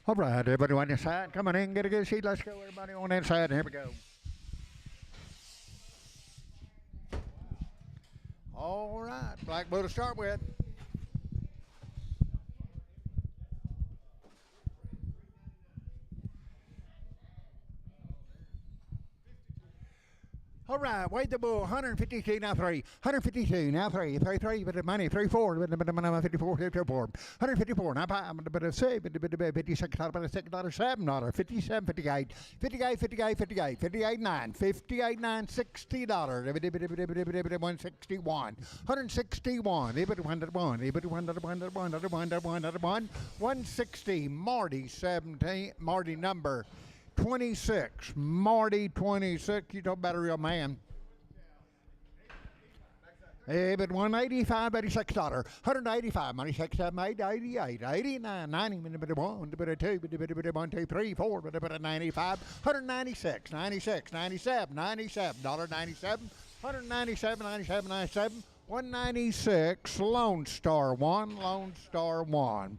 All right, everybody on inside. Come on in, get a good seat. Let's go, everybody on inside. Here we go. All right, Black Bull to start with. All right, wait the bull, 152, now three. 152, now three. Three, but the money, 3-4, but the money, 54, 54. 154, now five, but the say, but the $56, but the $6, $7, 57, 58, 58, 58, 58, 58, 9, 58, 9, $60, 161, 161, 160, Marty 17, Marty number 26, Marty 26, you talk about a real man. Hey, but 185, $86, 185, money 6, 7, 8, 88, 89, 90, but a 1, but a 2, but a 1, 2, 3, 4, but a 95, 196, 96, 97, 97, $97, 197, 97, 97, 196, Lone Star 1, Lone Star 1.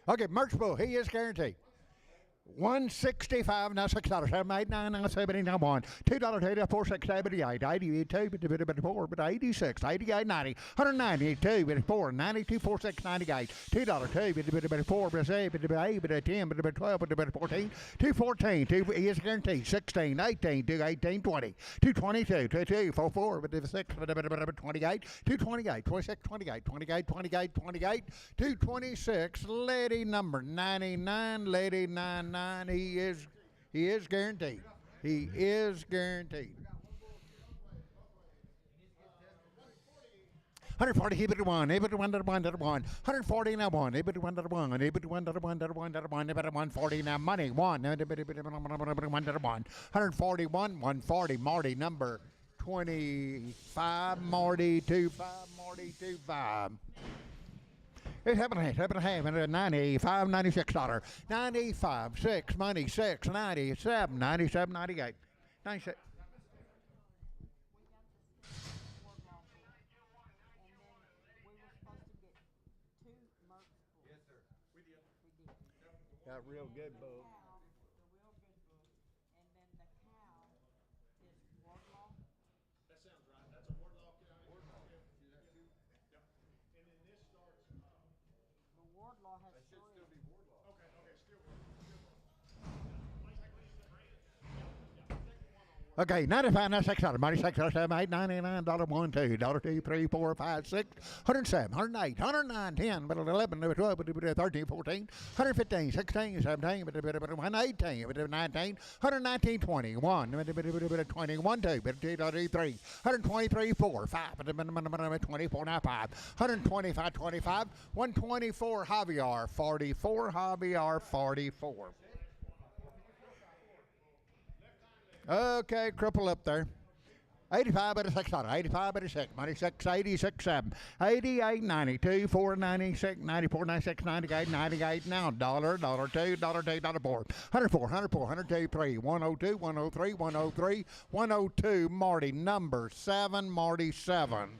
Okay, Merch Bull, he is guaranteed. 165 now $6, 7, 8, 9, now 70, now 1, $2, 8, 4, 6, 7, 8, 82, but 4, but 86, 88, 90, 192, but 4, 92, 4, 6, 98, $2, 2, but 4, but 8, but 8, but 10, but 12, but 14, 214, 2, he is guaranteed, 16, 18, 2, 18, 20, 222, 22, 4, 4, but 6, but 28, 228, 26, 28, 28, 28, 28, 226, lady number 99, lady 99. He is guaranteed. He is guaranteed. 140, he but one, he but one, 140 now one, he but one, he but one, 140 now money, one, 141, 140, Marty number 25, Marty 25, Marty 25. It's happened to have $95, $96, 95, 6, money 6, 97, 97, 98, 96. Got real good bull. Okay, 95, now $6, money 6, 7, 8, $99, 1, 2, $2, 3, 4, 5, 6, 107, 108, 109, 10, but 11, 12, 13, 14, 115, 16, 17, 118, 19, 119, 21, 21, 2, 3, 123, 4, 5, 24, now 5, 125, 25, 124, Javier, 44, Javier, 44. Okay, cripple up there. 85 at a $6, 85 at a 6, 96, 86, 7, 88, 92, 4, 96, 94, 96, 98, 98 now, $1, $2, $2, $4, 104, 104, 102, 3, 102, 103, 103, 102, Marty number 7, Marty 7.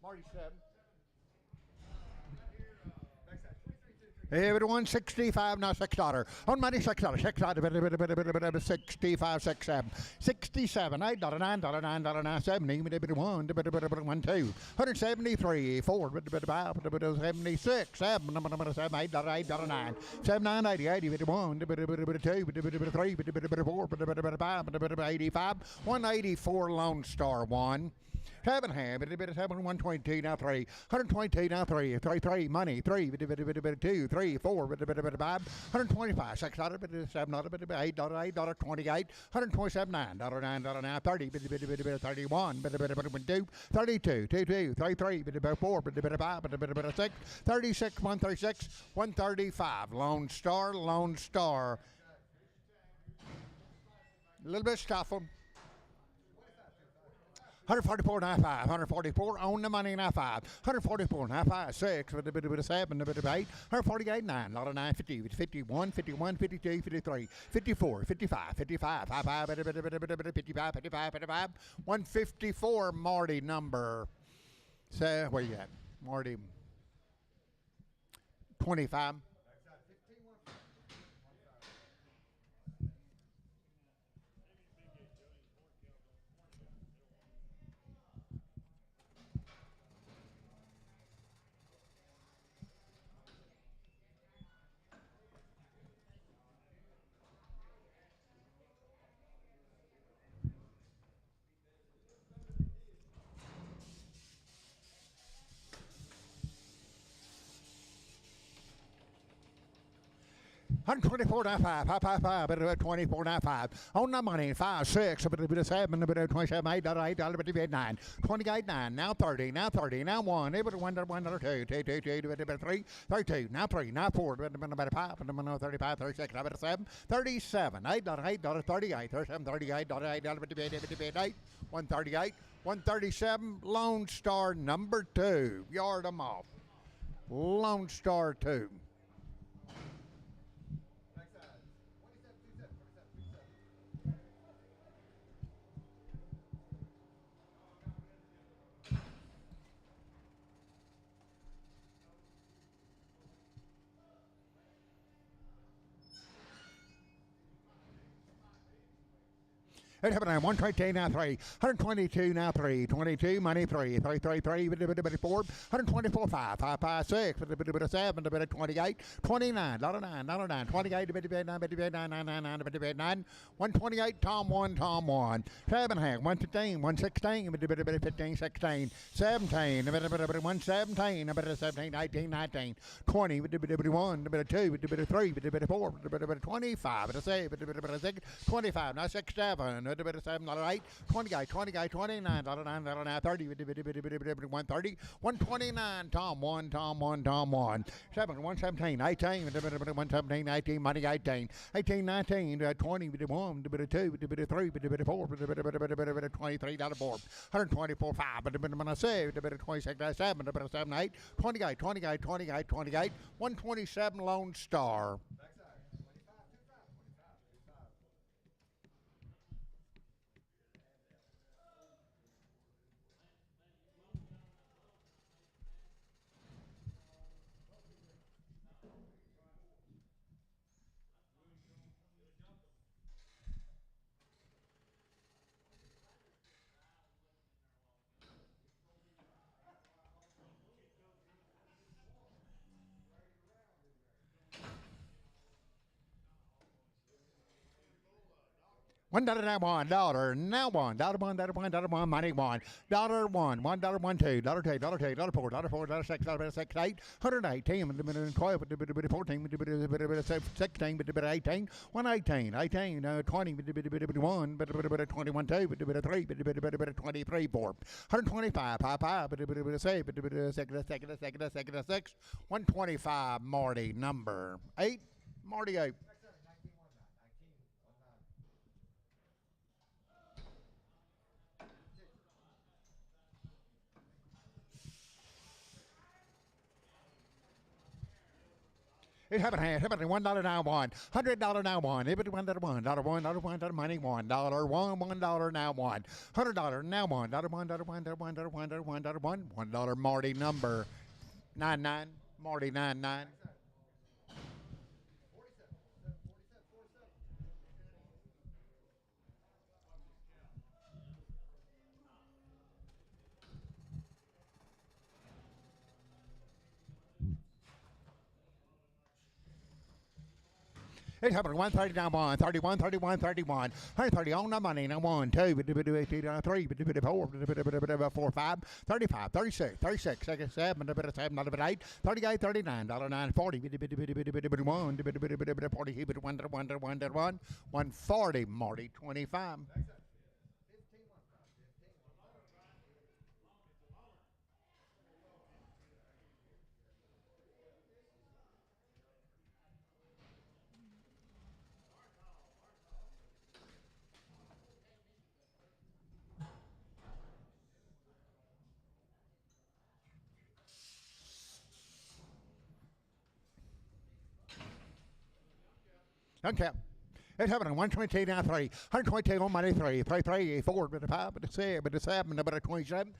Marty 7. Everyone 65 now $6. On money $6. $6. 65 67. 67 $8 $9 $9 $9 70 1 1 2 173 4 76 7 7 $8 $8 9 7 9 80 80 1 2 3 4 85 184 Lone Star 1. 7 half, 122 now 3, 122 now 3, 3 money 3, 2 3 4, 5, 125 6 $7 $8 $8 28, 127 $9 $9 now 30, 31, 2 32 2 33 4, 5 6 36 136 135 Lone Star. A little bit stuffed. 144 and 5, 144 on the money and 5, 144 and 5, 6 with a bit of 7, a bit of 8, 148, 9, lot of 9, 50, 51, 51, 52, 53, 54, 55, 55, 55, 55, 55, 55, 154 Marty number. So where you at? Marty 25. $124.95, 24.95 on the money, 5, 6, a bit of 7, a bit of 27, $8, $8, a bit of 9, 28, 9, now 30, now 1, a bit of 1, 2, 3, 32, now 3, now 4, a bit of 5, 35, 36, a bit of 7, 37, $8, $8, 38, 37, $38, $8, a bit of 8, 138, 137, Lone Star number 2, yard them off, Lone Star 2. It happened on 122 now 3, 122 now 3, 22 money 3, 3 3 3, 4, 124 5, 5 5 6, 7, 28, 29, $9, $9, 28, 9, 9, 128 Tom 1, 7 half, 115, 116, 15, 16, 17, 117, 17, 18, 19, 20, 1, 2, 3, 4, 25, 6, 25, now 6, 7, 7, 8, 28, 28, 29, 9, 30, 130, 129, Tom 1, 7, 117, 18, 117, 18, money 18, 18, 19, 20, 1, 2, 3, 4, 23, $4, 124, 5, 26, 7, 7, 8, 28, 28, 28, 28, 127 Lone Star. $1 now $1 money $1 $1 $2 $4 $6 6 8 118 12 14 16 18 118 18 20 1 21 2 3 23 4 125 5 6 125 Marty number 8 Marty 8. It happened $1 now $100 now $1 $1 money $1 $1 now $100 now $1 $1 Marty number 99 Marty 99 It's happening 130 down 1, 31, 31, 31. 130 on the money. Now 1, 2, 3, 4, 4, 5, 35, 36, 36, 7, 7, 8, 38, 39, $9, 40, 1, 40, 140, Marty, 25. Okay. It's happening 122 down 3, 122 on money 3, 3, 3, 4, 5, 7, 27.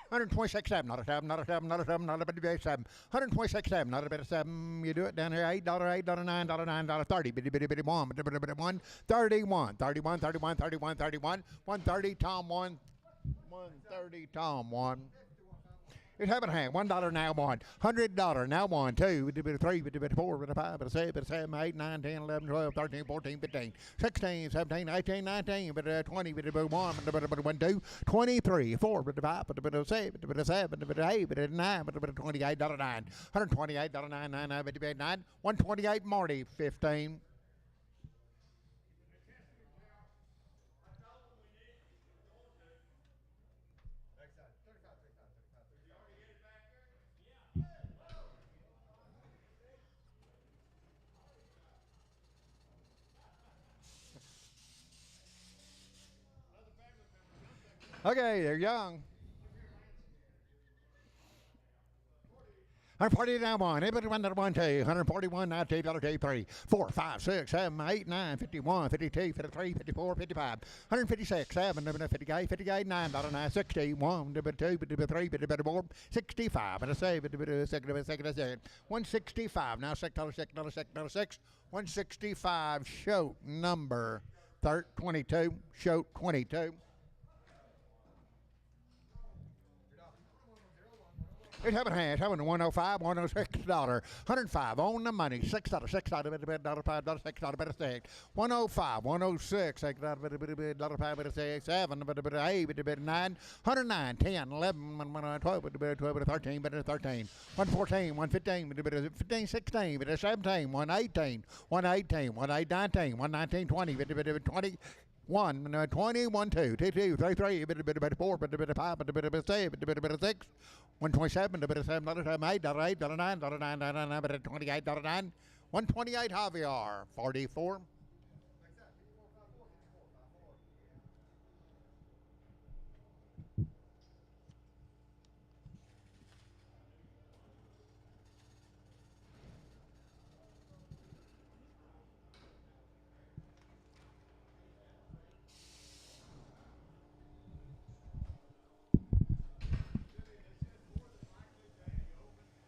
126 7, not a 7, not a 7, not a 7, not a bit of 7. 126 7, not a bit of 7. You do it down here, $8, $8, $9, $9, 30, bitty 1, bitty 1, 31, 31, 31, 31, 31, 130, Tom 1, 130, Tom 1. It's happened hand. $1 now 1. $100 now 1, 2, 3, 4, 5, 6, 7, 8, 9, 10, 11, 12, 13, 14, 15, 16, 17, 18, 19, 20, 1, 2, 23, 4, 5, 6, 7, 8, 9, $28, 9. $128, 9, 9, 9, 128 Marty, 15. Okay, they're young. 140 down 1. Anybody 1, 2, 141, now $2, 3, 4, 5, 6, 7, 8, 9, 51, 52, 53, 54, 55, 156, 7, 58, 58, $9, 9, 60, 1, 2, 3, 4, 65, and a save, 165, now $6, 6, 165, show number 22, show 22. It's having hands, having $105, $106, $105 on the money, $6, $6, $5, $6, better say, $105, $106, $5, 7, $8, 9, $109, $10, $11, $12, 13, $13, $114, $115, $15, $16, $17, $118, $118, $119, $119, $20, $20, 1, 20, 1, 2, 2, 2, 3, 3, 4, 5, 6, 127, 7, 8, 8, 9, 28, 9, 128 Javier, 44.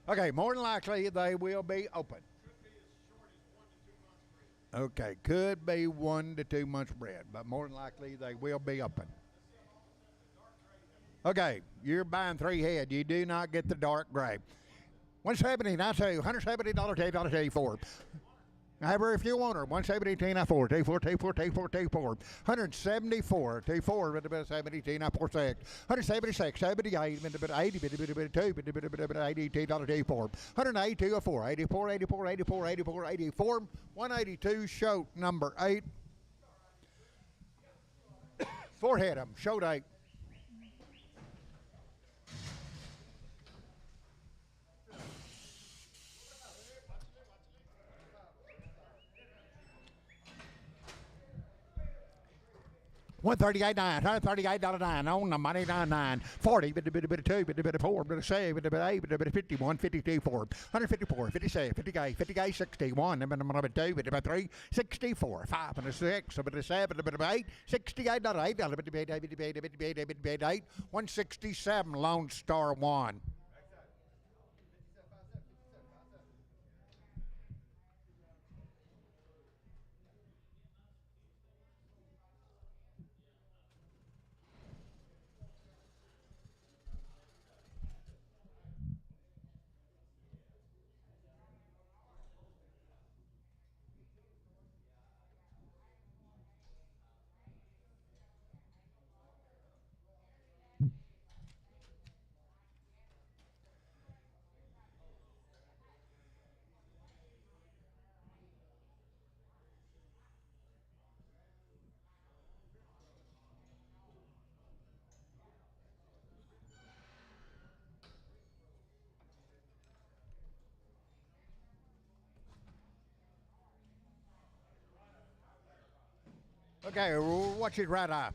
Okay, more than likely they will be open. Okay, could be 1 to 2 months bread, but more than likely they will be open. Okay, you're buying 3 head. You do not get the dark gray. 170, I say $170, $2.84. However, if you want her, 170, T94, T4, T4, T4, T4, 174, T4, 70, T946, 176, 78, 80, 2, 80, T4, 108, 204, 84, 84, 84, 84, 84, 182, show number 8. 4 head them, showed 8. $138.9, $138.9 on the money, 99, 40, 2, 4, 7, 8, 51, 52, 4, 154, 57, 58, 58, 61, 2, 3, 64, 5, 6, 7, 8, 68, 8, 167, Lone Star 1. Okay, watch it right eye.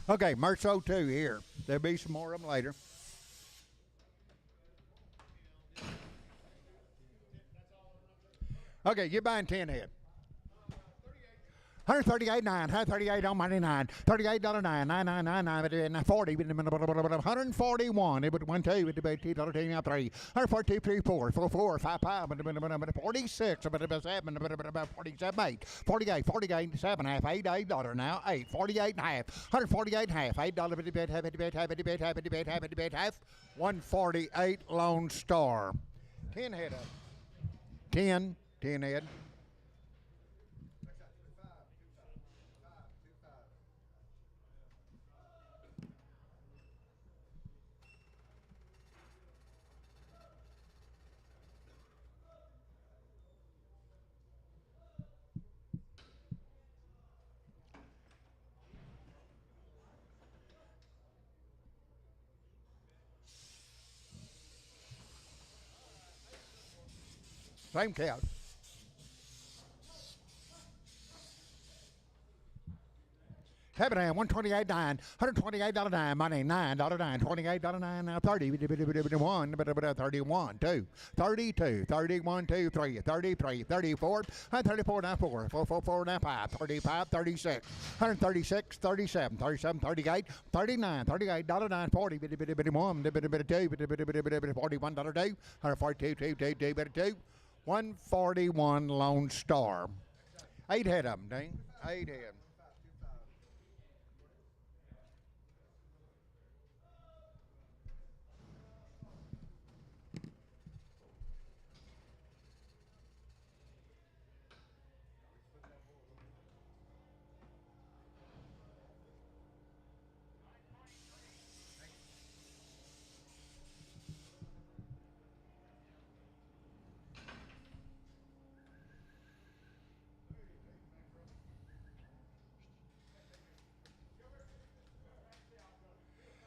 Okay, merch O2 here. There'll be some more of them later. Okay, you're buying 10 head. 138.9, 138 on money 9, $38.9, 9999, 40, 141, it would 1 2, it would $2 now 3, 142, 3 4, 4 4, 5 5, 46, 7, 47 8, 48, 48, 7 half, $8 now 8, 48 and a half, 148 and a half, $8 half, 148 Lone Star, 10 head up, 10 head. Same cow. Have it on 128 9, $128 9, money $9 9, $28 9, now 30, 1, 31, 2, 32, 31, 2, 3, 33, 34, 34 now 4, 4 now 5, 35, 36, 136, 37, 37, 38, 39, $38 9, 40, 1, 2, $41 2, 142, 2, 141 Lone Star. 8 head of them, Dane. 8 head.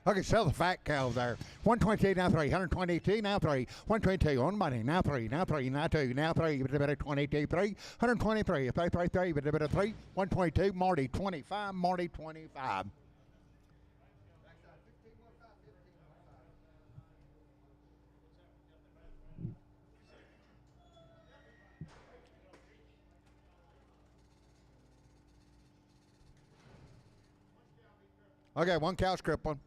Okay, sell the fat cow there. 122 now 3, 122 now 3, 122 on money now 3, now 3, now 2, now 3, 22 3, 123, 3, 3, 122, Marty 25, Marty 25. Okay, one cow's crippled.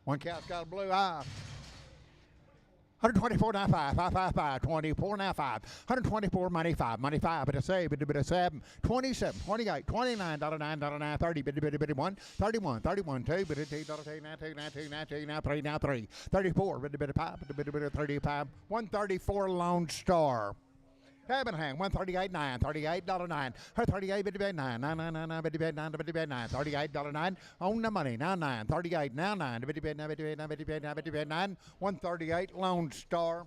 One cow's got a blue eye. 124 now 5, 5, 5, 5, 24 now 5, 124 money 5, money 5, but a save, but a 7, 27, 28, $29, $9, 30, 1, 31, 31, 2, but a $2, now 3, now 3, 34, but a 5, 35, 134 Lone Star. Havenham, 138 9, $38 9, her 38 $9, 9, 9, 9, 9, 9, $38 9, on the money, now 9, 38, now 9, 9, 138 Lone Star.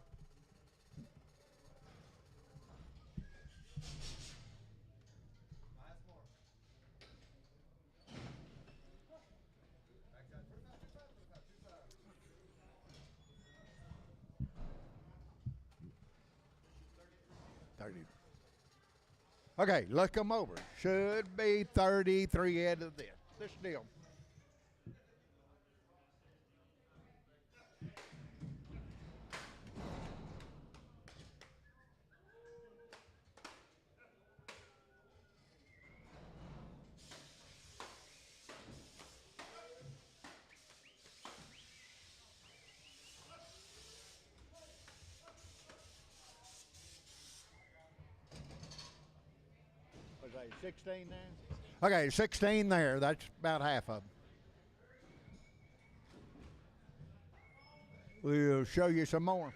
Okay, look them over. Should be 33 head of this deal. Was that 16 there? Okay, 16 there. That's about half of them. We'll show you some more.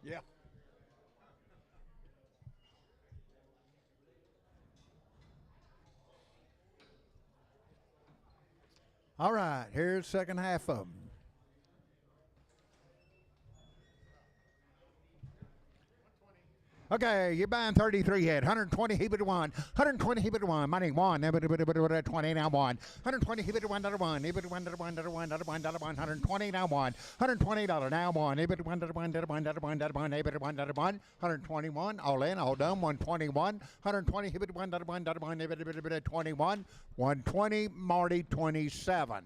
Yeah. All right, here's the second half of them. Okay, you're buying 33 head, 120 heap it to one, 120 heap it to one, money one, 20 now one, 120 heap it to one, $1, heap it to $1, $120 now one, $120 now one, heap it to $1, heap it to $1, 121, all in, all done, 121, 120 heap it to $1, heap it to 21, 120, Marty 27.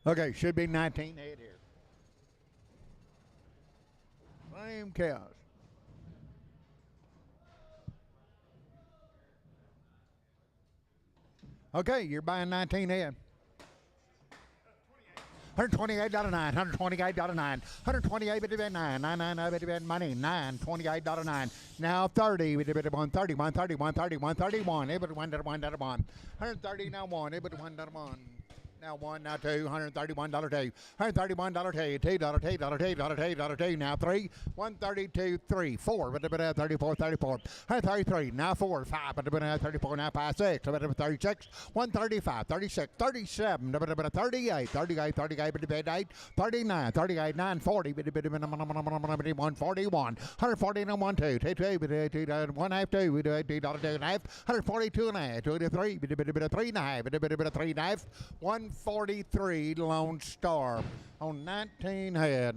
Okay, should be 19 head here. Same cows. Okay, you're buying 19 head. $128.09, $128.09, $128.9, 99 money, $928.9. Now 30, we did it 130, 130, 130, 131, able to 1.1, 130 now one, able to 1.1. Now one, now two, $131 two, $131 two, $2, now three, 132, three, four, 34, 34, 133, now four, five, 34, now five, six, 36, 135, 36, 37, 38, 38, 38, 39, 38, 9, 40, 141, 140, no one, two, 1 half, two, $2.2.5, 142 and a half, 2 to 3, 3 and a half, 3 and a half, 143 Lone Star on 19 head.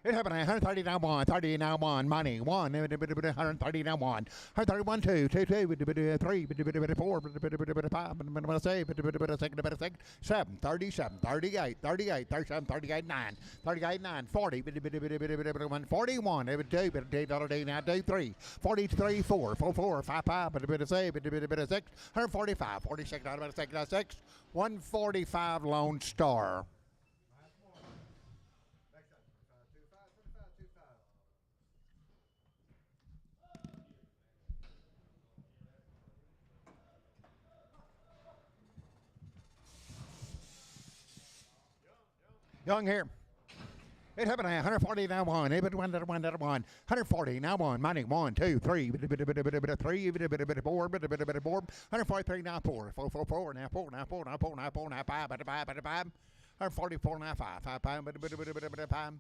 It happened 130 now one, 30 now one, money, 130 now one, 131, 2, 2, 2, 3, 4, 5, say, 6, 7, 37, 38, 38, 37, 38, 9, 38, 9, 40, 41, $2, now do 3, 43, 4, 4, 4, 5, 5, 6, 145, 46, 6, 145 Lone Star. Young here. It happened 140 now one, 140 now one, money 1, 2, 3, 3, 4, 143 now 4, 4, 4, 4 now 4, now 4, now 4, now 4, now 5, 144 now 5, 5, 5,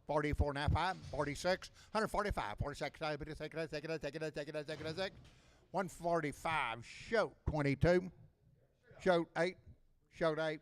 44 now 5, 46, 145, 46, 145, show 22, show 8, show 8.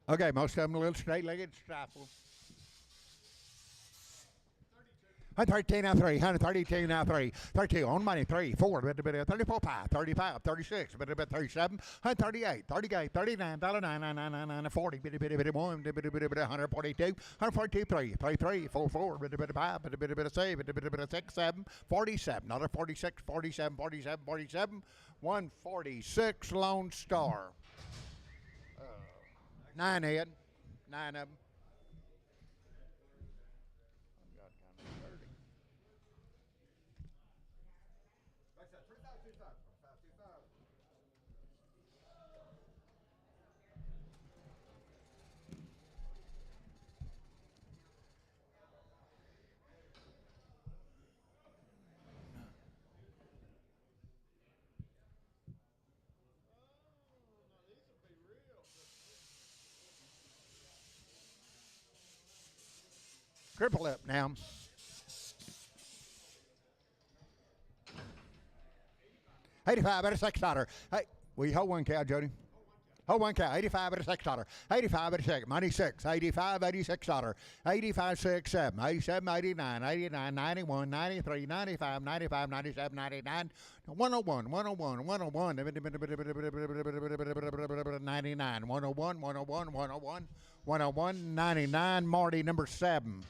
Okay, most of them a little straight-legged stifle. 113 now 3, 132 now 3, 32 on money 3, 4, 34, 5, 35, 36, 37, 138, 38, 39, $9, 40, 1, 142, 142, 3, 33, 4, 4, 5, 6, 7, 47, another 46, 47, 47, 47, 146 Lone Star. 9 head, 9 of them. Triple up now. $85 at a $6. Hey, will you hold one cow, Jody? Hold one cow. 85 at a $6. 85 at a second. Money 6. 85, $86. 85, 6, 7. 87, 89, 89, 91, 93, 95, 95, 97, 99, 101, 101, 101, 99, 101, 101, 101, 101, 99. Marty, number 7.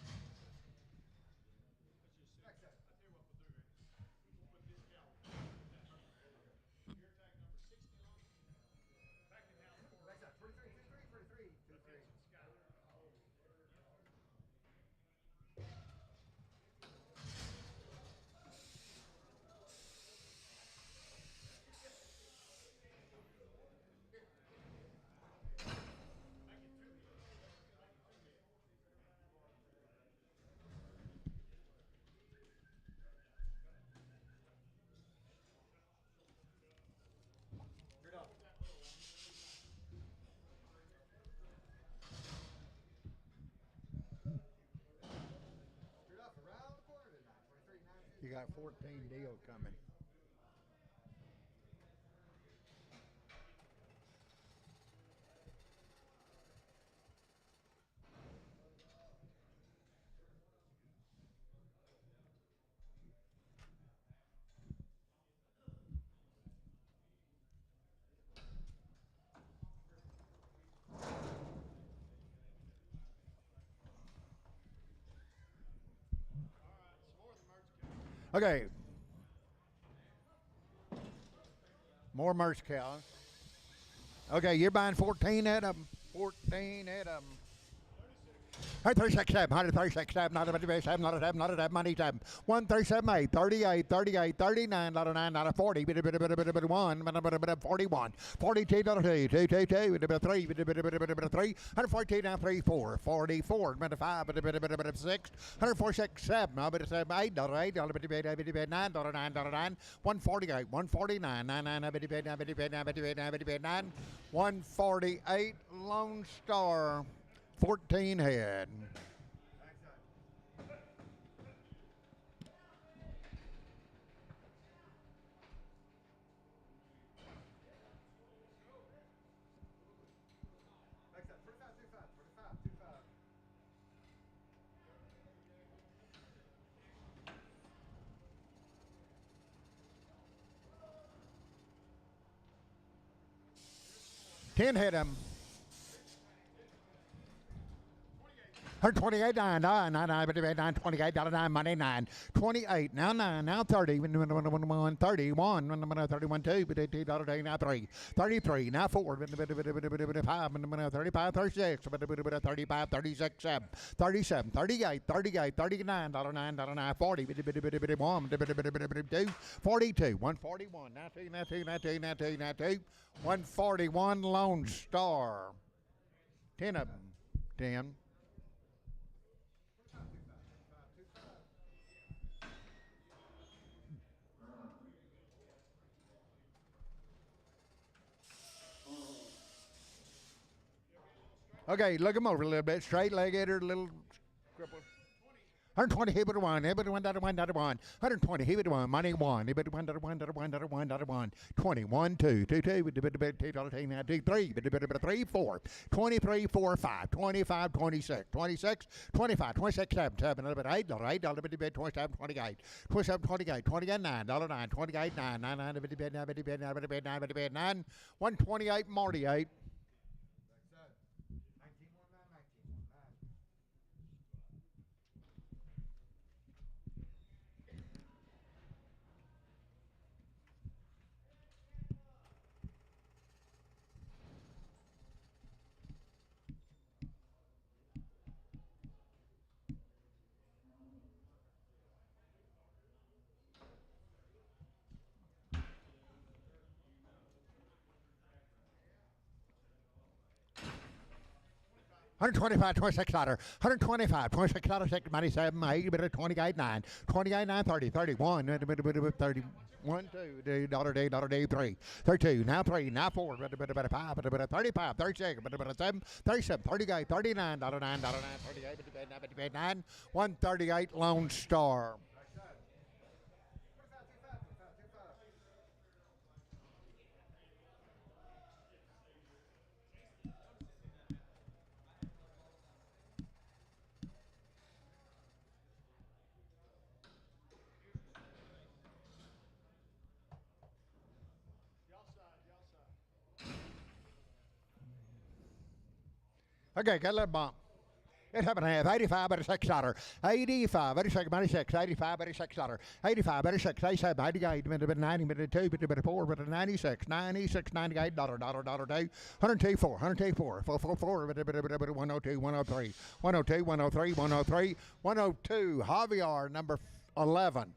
You got 14 deal coming. Okay. More merch cows. Okay, you're buying 14 at them. 14 at them. 136, 7, 136, 7, not a 7, not a 7, not a 7, money 7. 137, 8, 38, 38, 39, not a 9, not a 40, 1, 41, 42, not a 2, 2, 2, 2, 3, 3, 142, now 3, 4, 44, 5, 6, 146, 7, 8, not a 8, 9, 9, 9, 148, 149, 9, 9, 9, 148 Lone Star. 14 head. Ten hit him. 128, 9, 28, money 9, 28, now 30, 31, 31, 2, now 3, 33, now 4, 5, 35, 36, 35, 36, 7, 37, 38, 39, 9, 40, 2, 42, 141, now 2, 141 Lone Star. 10 of them, 10. Okay, look him over a little bit. Straight legged or a little crippled. 120, he would have won. He would have won, 120, he would have won. Money 1. He would have won, 21, 2, 2, 2, 3, 3, 4, 23, 4, 5, 25, 26, 26, 25, 26, 7, 7, 8, 8, 27, 28, 27, 28, 28, 9, 9, 28, 9, 9, 9, 128, Marty 8. $125, 26 $, 125, 26 $, 6, 97, 8, 28, 9, 28, 9, 30, 31, 31, 2, $, 3, 32, now 3, now 4, 5, 35, 36, 7, 37, 38, 39, $9, 9, 38, 9, 138 Lone Star. Okay, got a little bump. It happened to have 85, $86, 85, 86, 86, 85, $86, 85, 86, 87, 88, 90, 2, 4, 96, 96, $98, $2, 102, 102, 102, 103, 102, 103, 103, 102, Javier, number 11.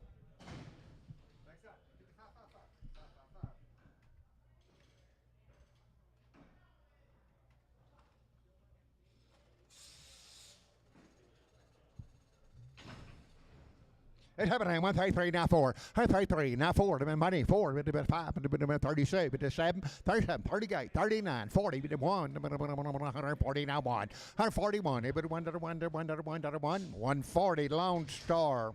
It's happening. 133, now 4. 133, now 4. Money 4. 5. 36. 7. 37. 38. 39. 40. 1. 140, now 1. 141. 140 Lone Star.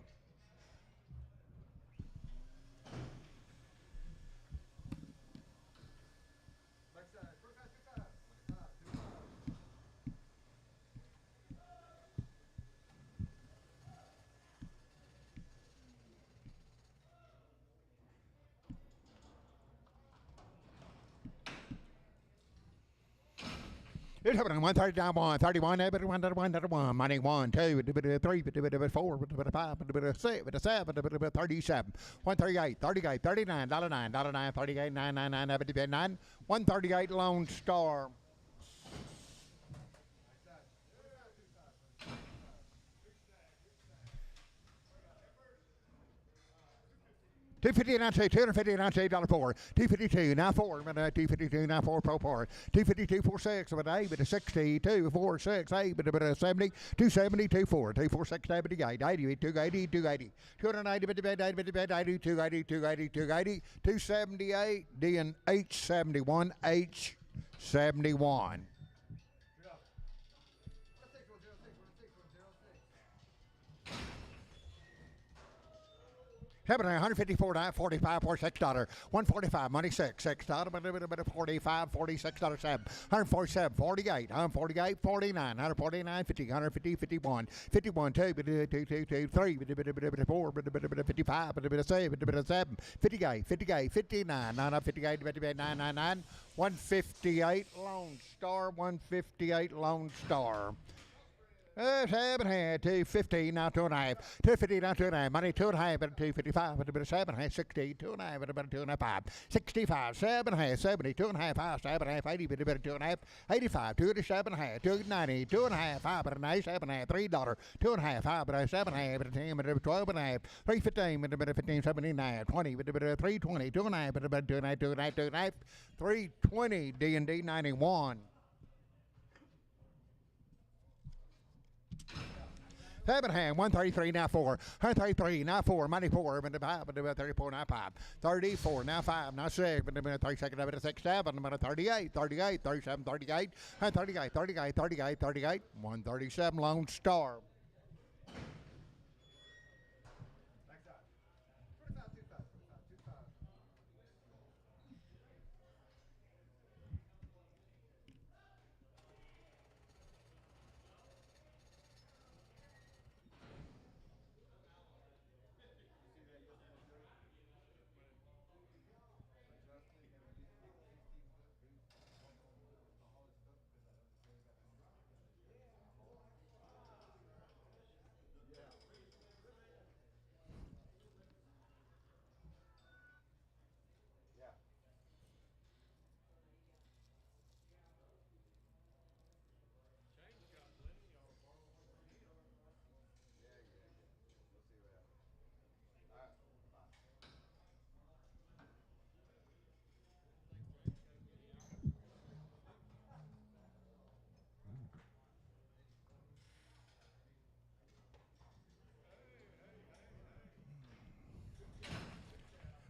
It's happening. 130 down 1, 31, 1, money 1, 2, 3, 4, 5, 6, 7, 37, 138, 38, 39, $9, 38, 9, 9, 9, 9, 138 Lone Star. $250 now two, $250 now $8.4, $252 now 4, $252 now 4 pro 4, $252 4 6, but 8, but 62 4 6, 8, but 70, 270 2 4, 2 4 6 78, 80, 280, 280, 290, 280, 280, 280, 280, 278, D and H71, H71. $154, $45, $46, $145, money $6, $45, $46, $7, $147, $48, $148, $49, $149, $50, $150, $51, $51, $2, $3, $4, $55, $7, $58, $58, $59, $58, $99, $158, Lone Star, $158, Lone Star. 215 now 2.5, 250 now 2.5, money 2.5, but 255, but a bit of 7.5, 60, 2.5, but a bit of 2.5, 65, 7.5, 70, 2.5, 5, 7.5, 80, but a bit of 2.5, 85, 287.5, 290, 2.5, 5, but a nice 7.5, $3, 2.5, 5, but a 7.5, but a 10, but a 12.5, 315, but a bit of 15, 79, 20, but a bit of 320, 2.5, but a bit of 2.5, 2.5, 2.5, 320, D&D 91. 7.5, 133 now 4, 133 now 4, money 4, but about 34 now 5, 34 now 5, now 6, but about 32nd, but 6, 7, about 38, 38, 37, 38, 38, 38, 38, 38, 137 Lone Star.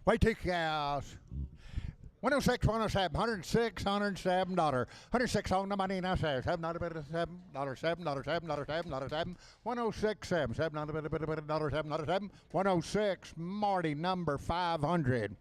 Wait, 2 cows. 106, 107, $106, $107, $106 on the money now, $7, $7, $7, $7, $7, $7, $7, 106, $7, $7, $7, 106, Marty, number 500.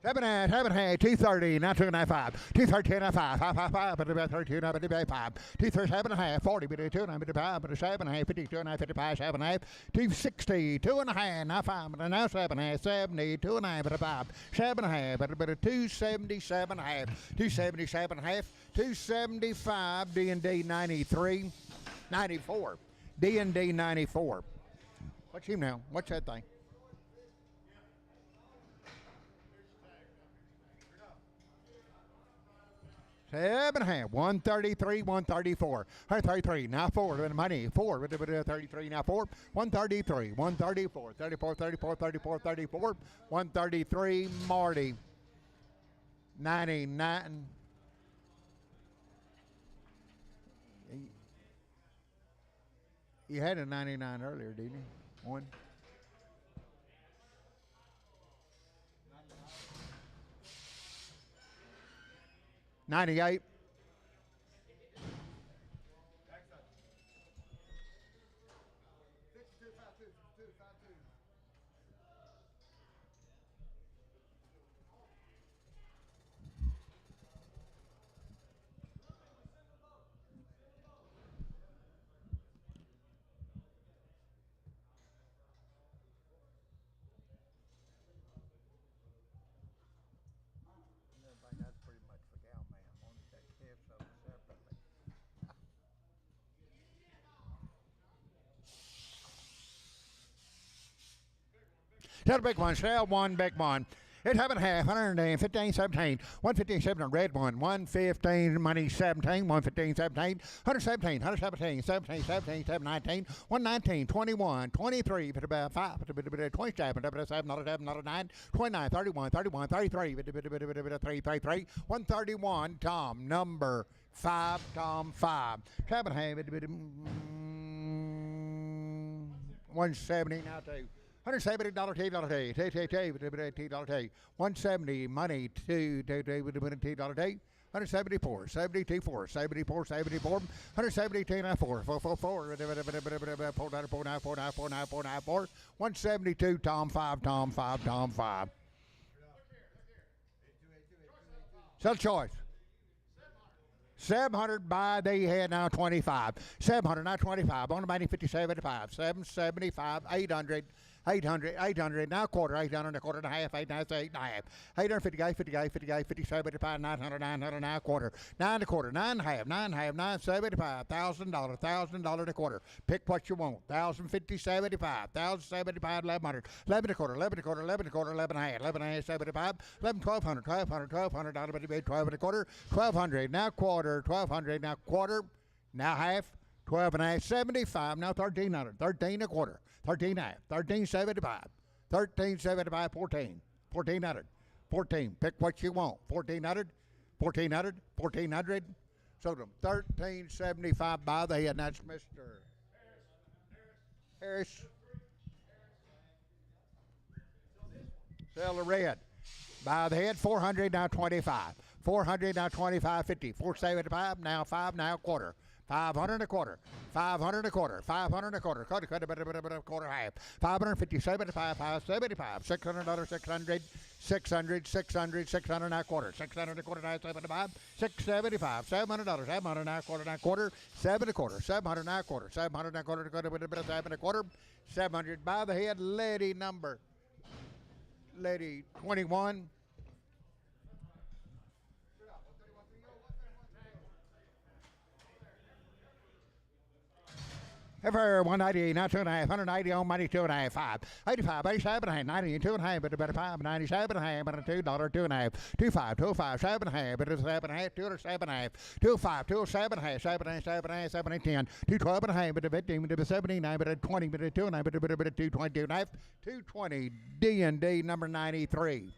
Seven and 230, now 295, 213 5, 5, but about 32, now 5, 237 and a half, 40, but 2 and 5, but 7 and 52, and 55, 7 and 260, 2 and a half, now 5, but now 7 and 70, 2 and a half, but 5, 7 and a half, but 277 and a half, 277 and a half, 275, D&D 93, 94, D&D 94. What's him now? What's that thing? Seven and a half, 133, 134, 133, now 4, with money, 4, with 33, now 4, 133, 134, 34, 34, 34, 34, 133, Marty, 99. You had a 99 earlier, didn't you? One. 98. Tell the big one, sell one, big one. 8 7 half, 115, 17, 115, 17, red one, 115, money 17, 115, 17, 117, 117, 17, 17, 7, 19, 119, 21, 23, but about 5, 27, 7, not a 7, not a 9, 29, 31, 31, 33, 333, 131, Tom, number 5, Tom 5. 7 half, 170 now 2. $170 T. $170 money to T. 174, 72, 4, 74, 74, 172, 4, 4, 4, 4, 172, Tom 5, Tom 5, Tom 5. Sell choice. 700 by the head now 25. 700 now 25. On the money 50, 75. 775, 800. 800, now quarter, 800, a quarter and a half, 8 and a half, 850, 50, 75, 900, now quarter, 9 and a quarter, 9 and a half, 975, $1,000 a quarter. Pick what you want. 1,050, 75, 1,075, 1,100, 11 a quarter, 11 a quarter, 11 a quarter, 11 and a half, 11 and a half, 75, 11, 1,200, $1,200, 12 and a quarter, 1,200, now quarter, 1,200, now quarter, now half, 12 and a half, 75, now 1,300, 13 a quarter. 13 half, 1375, 1375, 14, 1,400, 14. Pick what you want. 1,400, 1,400, 1,400. So them 1,375 by the head. And that's Mr. Harris. Sell the red. By the head, 400 now 25. 400 now 25, 50. 475 now 5 now quarter. 500 a quarter, 500 a quarter, 500 a quarter, quarter half, 550, 75, 575, $600, 600, 600, 600, 600 now quarter, 600 a quarter now 75, 675, $700, 700 now quarter, 7 a quarter, 700 now quarter, 700 now quarter, 7 a quarter, 700 by the head, lady 21. Heifer 190, now 2.5, 190 on money, 2.5, 5, 85, 87.5, 90, 2.5, but about 5, 97.5, but $2, 2.5, 25, 25, 7.5, but it's 7.5, 207.5, 25, 207.5, 7.5, 7.5, 7, 10, 212.5, but a 15, but a 79, but a 20, but a 2.5, but a 222.5, 220, D&D number 93.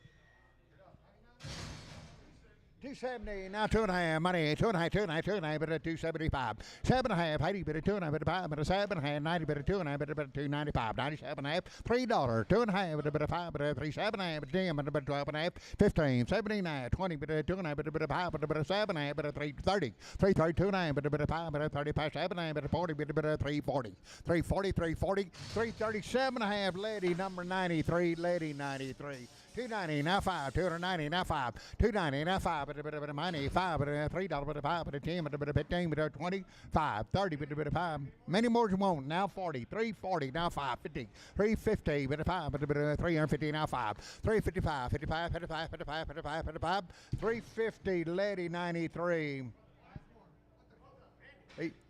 270, now 2.5, money, 2.5, 2.5, 2.5, but a 275, 7.5, 80, but a 2.5, but a 5, but a 7.5, 90, but a 2.5, but a 295, 97.5, $3, 2.5, but a 5, but a 3, 7.5, but a 10, but a 12.5, 15, 79, 20, but a 2.5, but a 5, but a 7.5, but a 330, 332.9, but a 5, but a 35, 7.5, but a 40, but a 340, 340, 340, 337.5, lady number 93, lady 93. 290, now 5, 290, now 5, 290, now 5, but a bit of money, 5, but a $3, but a 5, but a 10, but a 15, but a 25, 30, but a bit of 5. Many more you want, now 40, 340, now 5, 50, 350, but a 5, but a bit of 350, now 5, 355, 55, 55, 55, 55, 55, 350, lady 93.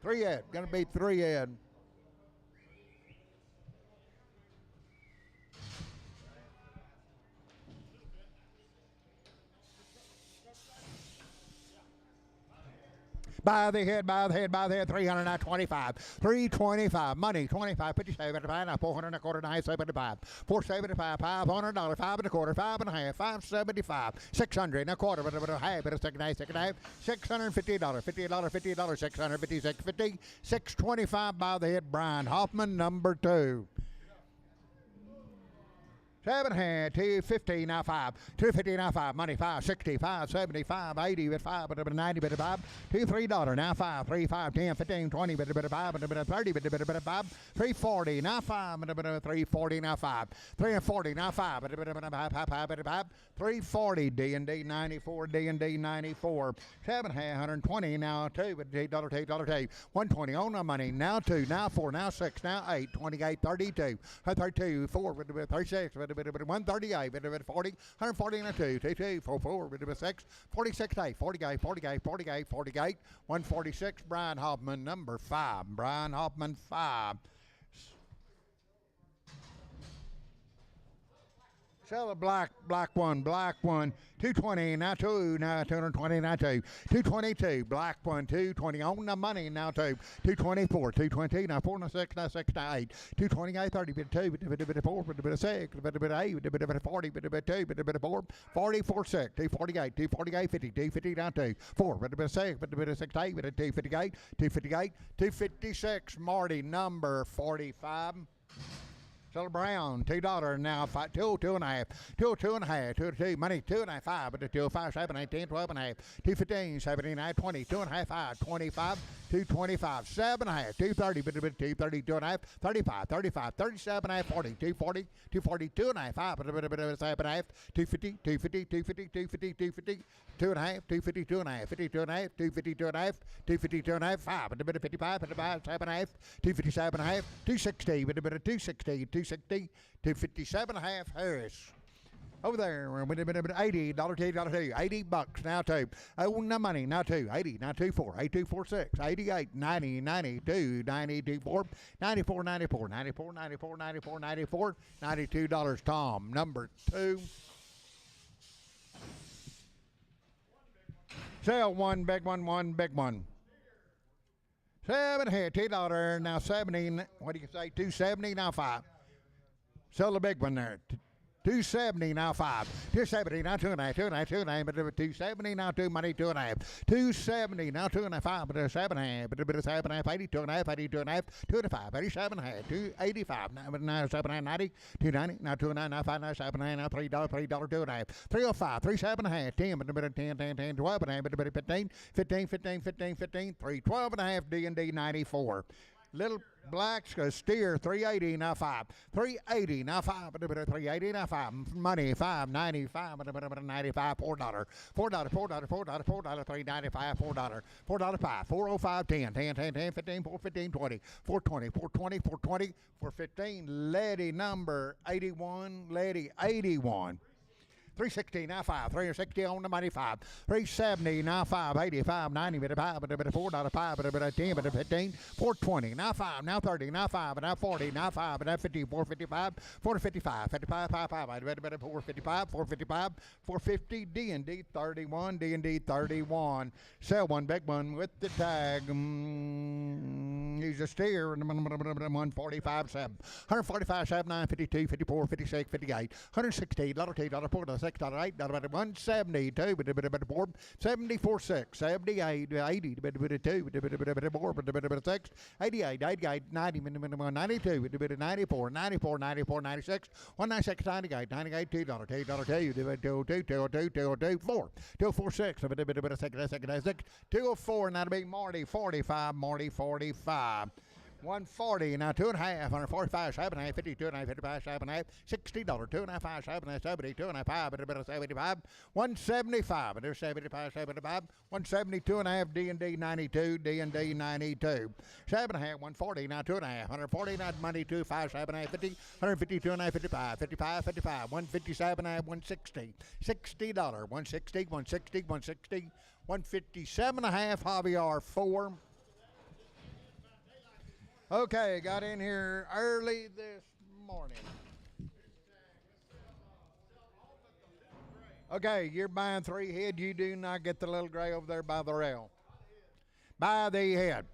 3 ed, gonna be 3 ed. By the head, 300, now 25, 325, money, 25, 57, now 400 and a quarter, 975, 475, $500, 5 and a quarter, 5 and a half, 575, 600 and a quarter, but a half, but a second half, $650, $50, 656, 50, 625 by the head, Brian Hoffman, number 2. 7 hand, 250, now 5, 250, now 5, money 5, 60, 5, 75, 80, but 5, but a 90, but a 5, $3, now 5, 3, 5, 10, 15, 20, but a 5, but a 30, but a 5, 340, now 5, but a 340, now 5, 340, now 5, but a 5, 340, D&D 94, D&D 94, 7 hand, 120, now 2, but $8, 120 on the money, now 2, now 4, now 6, now 8, 28, 32, 32, 4, but 36, but 138, but 40, 140 and a 2, 2, 4, 4, but 6, 46, 8, 48, 48, 48, 48, 146, Brian Hoffman, number 5, Brian Hoffman, 5. Sell the black one, 220, now 2, now 220, now 2, 222, black one, 220, on the money, now 2, 224, 220, now 4, now 6, now 6, now 8, 228, 30, bit 2, bit 4, bit 6, bit 8, bit 40, bit 2, bit 4, 44, 6, 248, 248, 50, 250, now 2, 4, bit 6, bit 6, 8, bit 258, 258, 256, Marty, number 45. Silver Brown, $2 now, two, 2.5, two, 2.5, two, two, money, 2.5, 5, but 2, 5, 7, 8, 10, 12.5, 215, 79, 20, 2.5, 5, 25, 225, 7.5, 230, but 230, 2.5, 35, 35, 37.5, 40, 240, 240, 2.5, 5, but 7.5, 250, 250, 250, 250, 250, 2.5, 250, 2.5, 50, 2.5, 250, 2.5, 250, 2.5, 5, but 55, 55, 7.5, 257.5, 260, but 260, 260, 257.5, Harris. Over there, $80, $2, $80 now two. Oh, no money, now two, 80, now 24, 8246, 88, 90, 92, 92, 94, 94, 94, 94, 94, 94, $92, Tom, number 2. Sell one big one big one. 7 here, $2 now 70. What do you say? 270 now 5. Sell the big one there. 270 now 5. 270 now 2.5, 2.5, 2.5, but 270 now 2 money 2.5. 270 now 2.5, but 7.5, but 7.5, 82.5, 82.5, 2.5, 87.5, 285 now 7.5, 90, 290 now 2.9 now 5 now 7.5 now $3, $2.5, 305, 37.5, 10, but 10, 10, 10, 12.5, but 15, 15, 15, 15, 15, 312.5 D&D 94. Little blacks steer 380 now 5, 380 now 5, 380 now 5, money 595, 95, $4, $4, $395, $4, 5, 405, 10, 10, 10, 10, 15, 415, 20, 420, 420, 420, 415, lady number 81, lady 81. 360 now 5, 360 on the money 5, 370 now 5, 85, 90, but $4, 5, but 10, but 15, 420 now 5, now 30, now 5, but now 40, now 5, but now 50, 455, 455, 55, 5, 5, 455, 455, 450, D&D 31, D&D 31. Sell one big one with the tag. He's a steer, 145, 7, 145, 7, 9, 52, 54, 56, 58, $160, $4, $6, $8, $172, but 4, 74, 6, 78, 80, but 2, but 4, but 6, 88, 88, 90, 92, but 94, 94, 94, 96, 196, 98, 98, $2, $2, 2, 4, 246, but 6, 204, and that'll be Marty, 45, Marty, 45. 140 now 2.5, 145, 7.5, 50, 2.5, 55, 7.5, $60, 2.5, 5, 7.5, 70, 2.5, 5, but 75, 175, and there's 75, 75, 172.5, D&D 92, D&D 92, 7.5, 140 now 2.5, 140 now money 2, 5, 7.5, 50, 150, 2.5, 55, 55, 55, 157, 160, $60, 160, 160, 160, 157.5, Javier 4. Okay, got in here early this morning. Okay, you're buying 3 head. You do not get the little gray over there by the rail. Buy the head.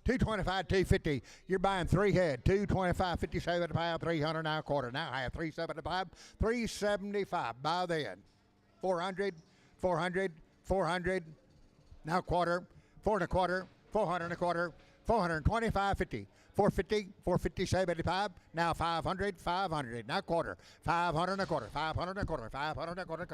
225, 250. You're buying 3 head. 225, 50, 75, 300 now quarter. Now I have 375, 375. Buy the head. 400, 400, 400. Now quarter. 4 and a quarter. 400 and a quarter. 425, 50, 450, 450, 75, now 500, 500, now quarter, 500 and a quarter, 500 and a quarter, 500 and a quarter,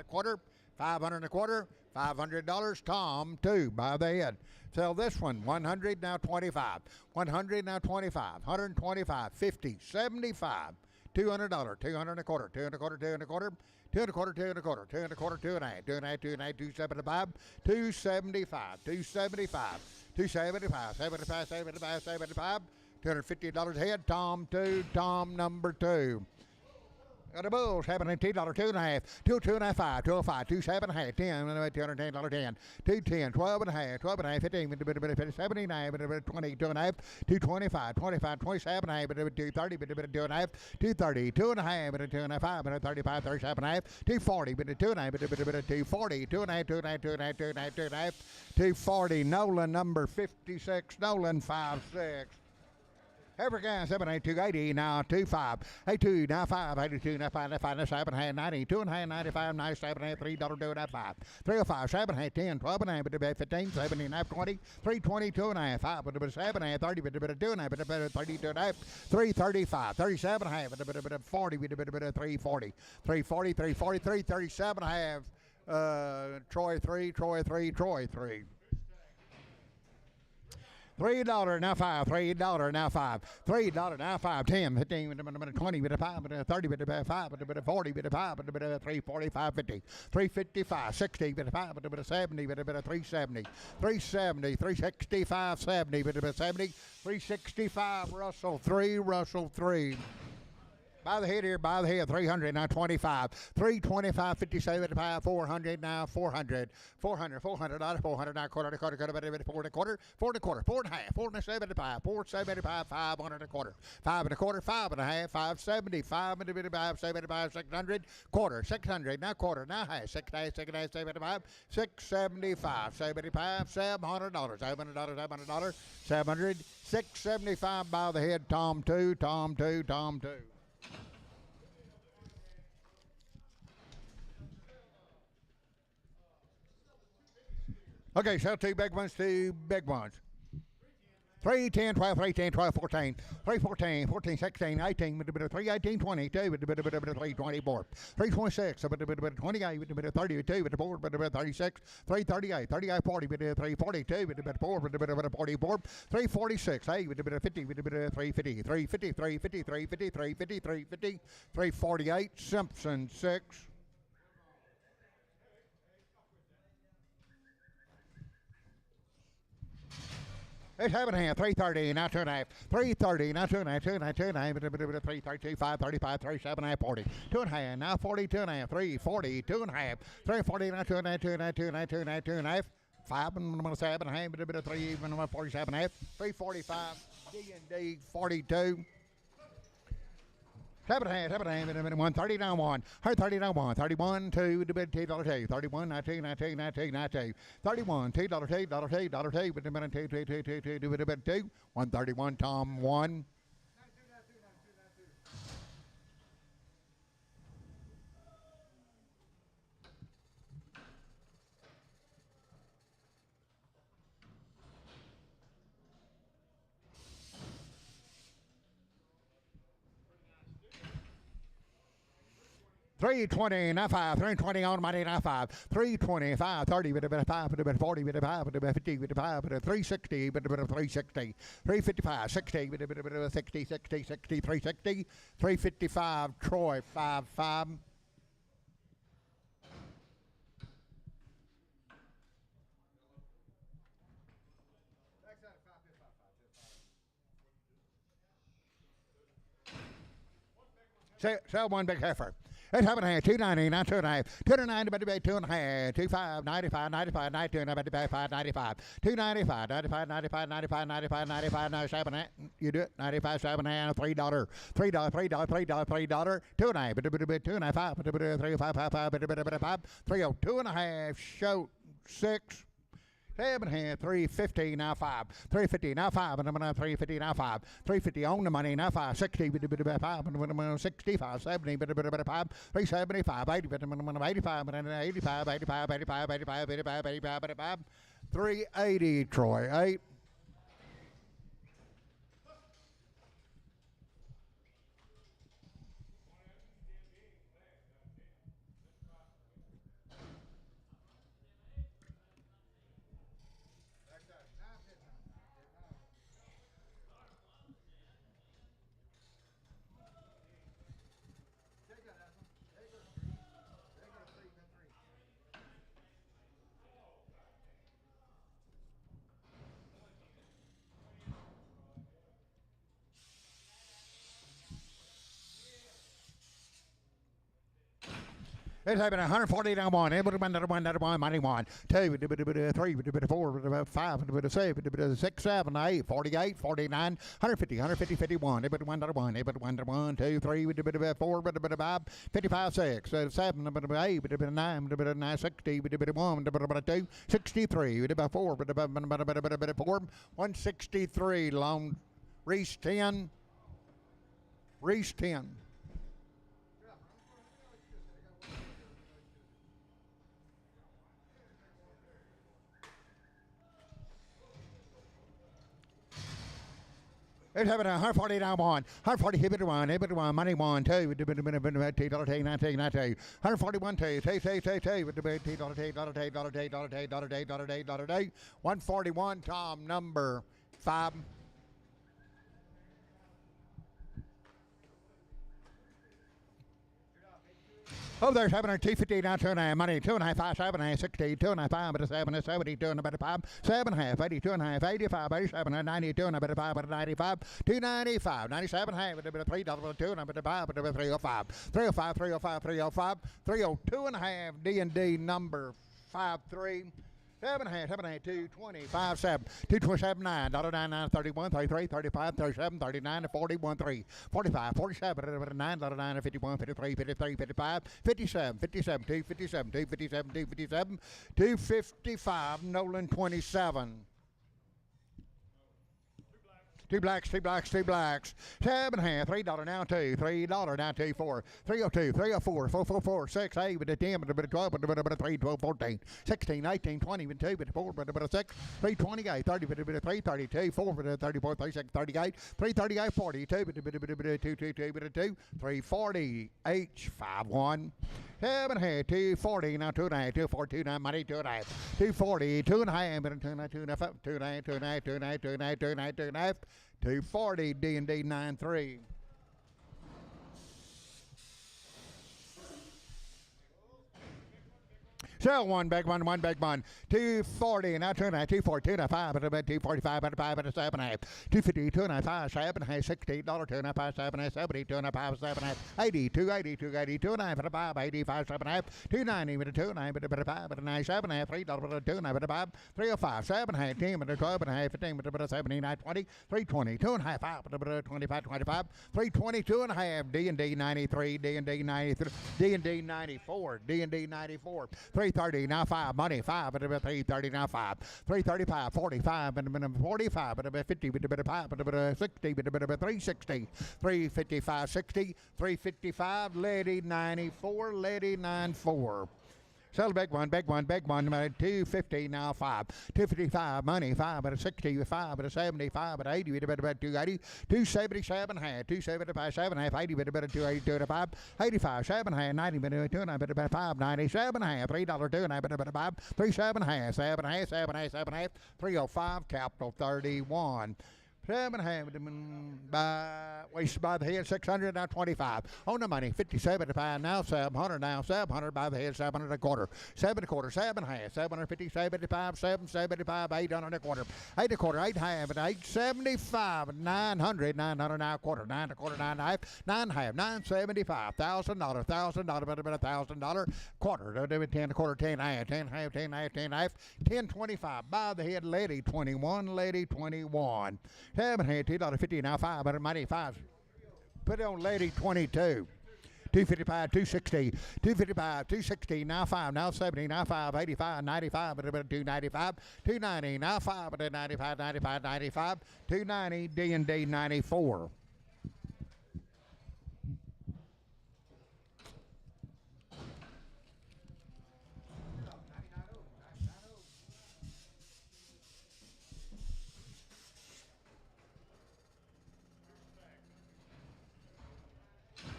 quarter, 500 and a quarter, $500, Tom, 2, by the head. Sell this one, 100, now 25, 100, now 25, 125, 50, 75, $200, 200 and a quarter, 2 and a quarter, 2 and a quarter, 2 and a quarter, 2 and a quarter, 2 and a quarter, 2 and a half, 2 and a half, 2 and a half, 275, 275, 275. 275, 75, 75, 75, $250 head, Tom 2, Tom number 2. Got a bulls happening $2, 2.5, 2, 2.5, 5, 205, 27.5, 10, $210, 10, 210, 12.5, 12.5, 15, 79, 20, 2.5, 225, 25, 27.5, 230, 2.5, 230, 2.5, 2.5, 35, 37.5, 240, 2.5, 240, 2.5, 2.5, 2.5, 2.5, 2.5, 240, Nolan number 56, Nolan 5-6. Heifer guy 782 80 now 25 82 now 5 82 now 5 now 5 now 7 half 90 2 and a half 95 now 7 half $3 2 and a half 5 305 7 half 10 12 and a half 15 17 and a half 20 320 2 and a half 5 but 7 and a half 30 but 2 and a half 32 and a half 335 37 and a half 40 with 340 340 340 337 and a half Troy 3 $3 now 5, $3 now 5, $3 now 5, 10, 15, 20, 5, 30, 5, 40, 5, 345, 50, 355, 60, 5, 70, 370, 370, 365, 70, 70, 365, Russell 3. By the head here, 300, now 25, 325, 57, 400, now 400, $400, now quarter, 4 and a quarter, 4 and a half, 4 and a 75, 475, 500 a quarter, 5 and a quarter, 5 and a half, 570, 5 and a bit, 575, 600, quarter, 600, now quarter, now half, 6 and a half, 75, 675, 75, $700, $700, 700, 675 by the head, Tom 2. Okay, sell 2 big ones. 3, 10, 12, 13, 12, 14, 3, 14, 14, 16, 18, 3, 18, 20, 2, 3, 24, 3, 26, 28, 32, 4, 36, 3, 38, 38, 40, 3, 42, 4, 44, 3, 46, 8, 50, 3, 50, 3, 50, 3, 50, 3, 50, 3, 50, 3, 50, 3, 48, Simpson 6. It's 7.5, 330, now 2.5, 330, now 2.5, 332, 5, 35, 37.5, 40, 2.5, now 42.5, 340, 2.5, 340, now 2.5, 5 and 7.5, 3 even 47.5, 345, D&D 42. 7.5, 130 down 1, 130 down 1, 31, 2, $2, 31, 19, 31, $2, $2, 131, Tom 1. $320, now 5, $320 on money, now 5, $325, 30, 5, 40, 5, 50, 5, $360, 360, $355, 60, 60, 60, 60, $360, $355, Troy 5. Sell 1 big heifer. 8.5, 290, now 2.5, 290, 2.5, 25, 95, 95, 92, 95, 95, 295, 95, 95, 95, 95, 95, 97, you do it, 95, 7.5, $3, $3, $3, 2.5, 2.5, 5, 3, 5, 5, 5, 3, 2.5, show 6. 7.5, 350, now 5, 350, now 5, and I'm 350, now 5, 350 on the money, now 5, 60, 5, 65, 70, 5, 375, 80, 85, 85, 380, Troy, 8. It's having 140 down 1, money 1, 2, 3, 4, 5, 7, 6, 7, 8, 48, 49, 150, 51, 1, 2, 3, 4, 5, 55, 6, 7, 8, 9, 60, 1, 2, 63, 4, 163, long Reese 10. Reese 10. It's having 140 down one, 140 hit it one, money one, two, $2, $141, $2, $141, Tom, number 5. Oh, there's 250 down 2.5 money, 2.5, 5, 7, 60, 2.5, 5, 7, 70, 2.5, 7.5, 80, 2.5, 85, 87, 90, 2.5, 95, 295, 97, half, $3, 2.5, 305, 305, 305, 305, 302 and a half, D&D number 53. 7.5, 7.5, 225, 7, 227, 9, $9, 31, 33, 35, 37, 39, 41, 3, 45, 47, 9, $9, 51, 53, 53, 55, 57, 57, 257, 257, 257, 255, Nolan 27. Two blacks, 7.5, $3 now two, $3 now two, 4, 302, 304, 444, 6, 8, with a 10, with a 12, with a 3, 12, 14, 16, 18, 20, with 2, with a 4, with a 6, 328, 30, with a 3, 32, 4, with a 34, 36, 38, 338, 42, with a 2, 2, 2, with a 2, 340, H, 51. 7.5, 240, now 2.5, 240, 2.5, money, 2.5, 240, 2.5, 2.5, 2.5, 2.5, 2.5, 2.5, 2.5, 2.5, 2.5, 240, D&D 9.3. Sell one, big one, big one. 240, now 2.5, 240, 2.5, 245, 5, 7.5, 250, 2.5, 7.5, $60, 2.5, 7.5, 70, 2.5, 7.5, 80, 280, 280, 2.5, 5, 85, 7.5, 290, with a 2.9, with a 5, with a 9, 7.5, $3, with a 2.9, with a 5, 305, 7.5, 10, with a 12.5, 15, with a 79, 20, 320, 2.5, 5, with a 25, 25, 322 and a half, D&D 93, D&D 93, D&D 94, D&D 94, 330, now 5, money, 5, and a 330, now 5, 335, 45, and a 45, and a 50, with a bit of 5, and a bit of 60, with a bit of 360, 355, 60, 355, lady 94, lady 94. Sell big one, 250, now 5, 255, money, 5, at a 60, 5, at a 75, at 80, with a bit of 280, 277, half, 275, 7, half, 80, with a bit of 280, 285, 85, 7, half, 90, with a 2, and a bit of 5, 97, half, $3, 2, and a bit of 5, 37, half, 7, half, 7, half, 7, half, 305, capital 31. 7.5 by the head, 600, now 25. On the money, 57.5, now 700, now 700 by the head, 700 a quarter, 7 a quarter, 7.5, 750, 75, 775, 800 a quarter, 8 a quarter, 8 half, 875, 900, 900 now a quarter, 9 a quarter, 9 half, 9 half, 975, $1,000, $1,000, quarter, 10 a quarter, 10 half, 10 half, 10 half, 10 half, 1025 by the head, lady 21, lady 21. 7.5, $2.50, now 5, but money 5. Put it on lady 22. 255, 260, 255, 260, now 5, now 70, now 5, 85, 95, but 295, 290, now 5, but 95, 95, 95, 290, D&D 94.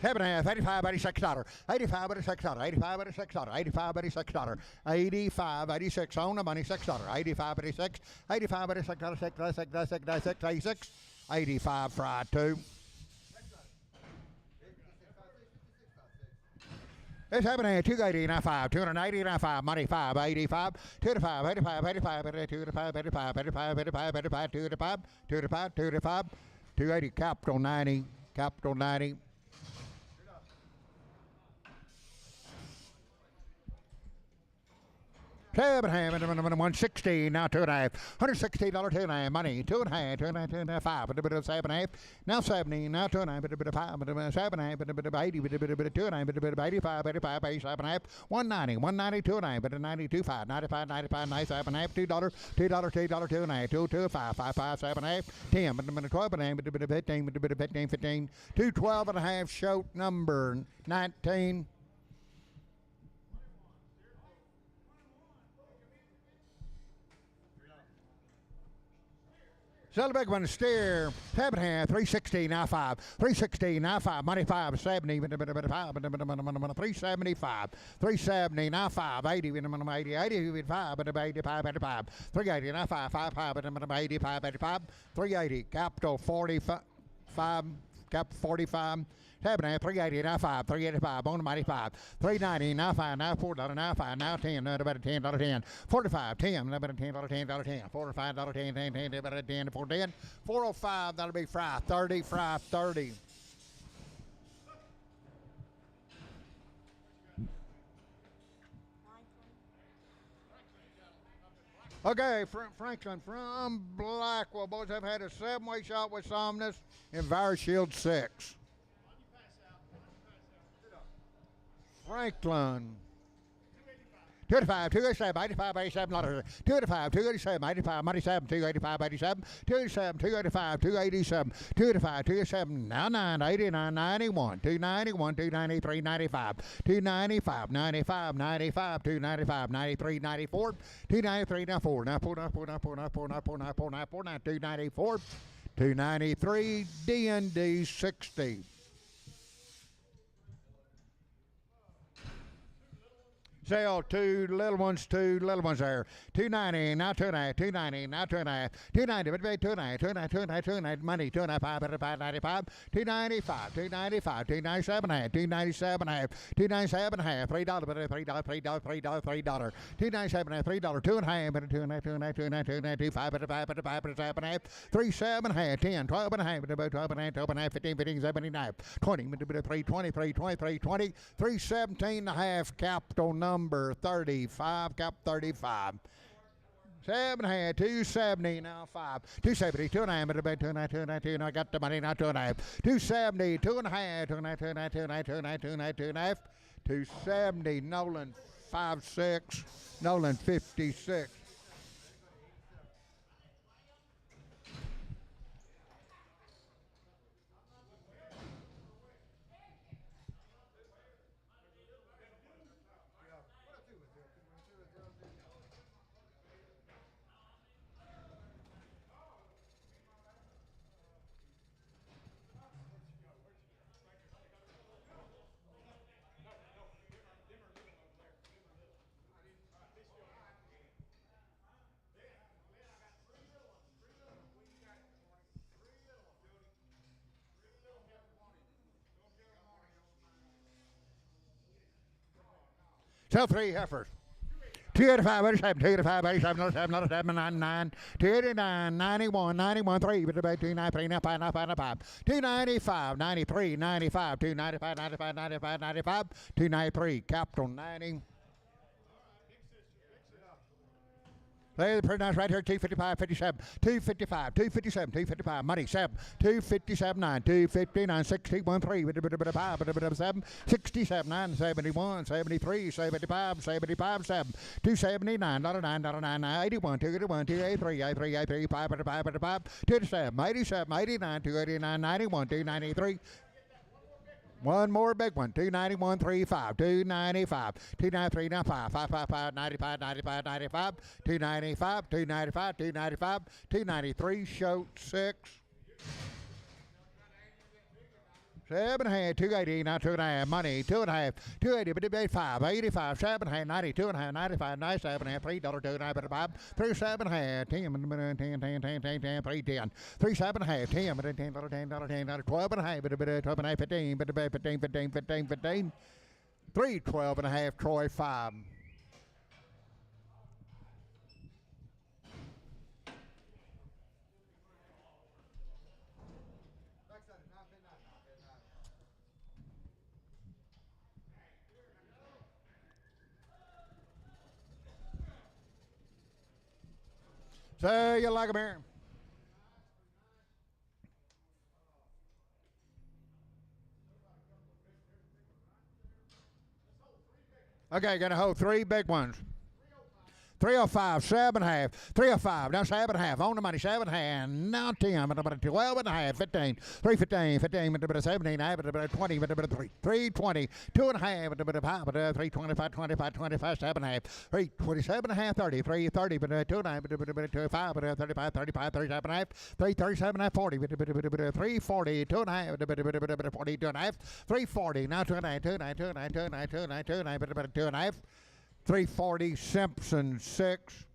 $7.5, $85, $86, $85, $86, $85, $86, $85, $86, $85, $86 on the money, $6, $85, $86, $85, $86, $86, 85 fried 2. It's happening 280, now 5, 280, now 5, money 5, 85, 2 to 5, 85, 85, 2 to 5, 85, 85, 85, 85, 2 to 5, 2 to 5, 2 to 5, 280, capital 90, capital 90. $116, now $2.5. $116, $2.5. Money, $2.5, $2.5, $5, but a bit of $7.5. Now $70, now $2.5, but a bit of $5, but a bit of $7.5, but a bit of $80, but a bit of $2.5, but a bit of $85, $85, $87.5. $190, $190, $2.5, but a $92, $5, $95, $95, $97.5. $2, $2, $2, $2.5, $2, $5, $5, $7.5. $10, but a bit of $12.5, but a bit of $15, but a bit of $15, $15. $212.5, show number 19. Sell the big one, steer, 7.5, 316, now 5, 316, now 5, money 5, 70, 375, 370, now 5, 80, 80, 85, 85, 85, 380, now 5, 5, 85, 85, 380, capital 45, cap 45, 7.5, 380, now 5, 385, on the mighty 5, 390, now 5, now $4, now 5, now 10, no better $10, 10, 45, 10, no better $10, $10, 10, $45, 10, 10, 10, no better 10, 4, 10, 405, that'll be fry, 30, fry, 30. Okay, Franklin from Blackwell. Boys have had a 7-way shot with Somnus in Shield 6. Franklin. 285, 287, 85, 87, 285, 287, 85, 97, 285, 87, 287, 285, 287, 285, 287, now 9, 89, 91, 291, 293, 95, 295, 95, 95, 295, 93, 94, 293, now 4, now 4, now 4, now 4, now 4, now 4, now 4, now 4, now 294, 293, D&D 60. Sale two little ones there. 290, now 2.5, 290, now 2.5, 290, but 2.5, 2.5, 2.5, 2.5, money, 2.5, 595, 295, 295, 297 half, 297 half, 297 half, $3, but $3, $3, $297 half, $3, 2.5, but 2.5, 2.5, 2.5, 2.5, 2.5, but 5, but 5, but 7 half, 3.7 half, 10, 12 and a half, but 12 and a half, 12 and a half, 15, 15, 17 half, 20, but 320, 320, 320, 317 and a half, capital number 35, cap 35. 7.5, 270, now 5, 270, 2.5, but about 2.5, 2.5, 2.5, I got the money, now 2.5, 270, 2.5, 2.5, 2.5, 2.5, 2.5, 2.5, 2.5, 270, Nolan 5.6, Nolan 56. Sell 3 heifers. 285, 87, 285, 87, 7, 7, 99, 289, 91, 91, 3, but about 293, 95, 95, 295, 93, 95, 295, 95, 95, 95, 293, capital 90. Play the pretty nice right here, 255, 57, 255, 257, 255, money, 7, 257, 9, 259, 61, 3, with a bit of 5, with a bit of 7, 67, 9, 71, 73, 75, 75, 7, 279, $9, 81, 281, 283, 83, 83, 5, 5, 5, 287, 87, 89, 289, 91, 293. One more big one, 291, 35, 295, 293, 95, 555, 95, 95, 95, 295, 295, 295, 293, show 6. 7.5, 280, now 2.5, money, 2.5, 280, but 85, 85, 7.5, 90, 2.5, 95, 97.5, $3, 2.5, but 5, 37.5, 10, 10, 10, 310, 37.5, 10, but $10, 10, 10, 12.5, but 12.5, 15, but 15, 15, 15, 15, 312.5, Troy 5. Say you like 'em here. Okay, gonna hold 3 big ones. 305, 7.5, 305, now 7.5, on the money, 7.5, now 10, 12.5, 15, 315, 15, 17, 20, 320, 2.5, 325, 25, 25, 7.5, 327.5, 30, 330, 29, 25, 35, 35, 37.5, 337.5, 40, 340, 2.5, 40, 2.5, 340, now 2.5, 2.5, 2.5, 2.5, 2.5, 2.5, 2.5, 340, Simpson 6.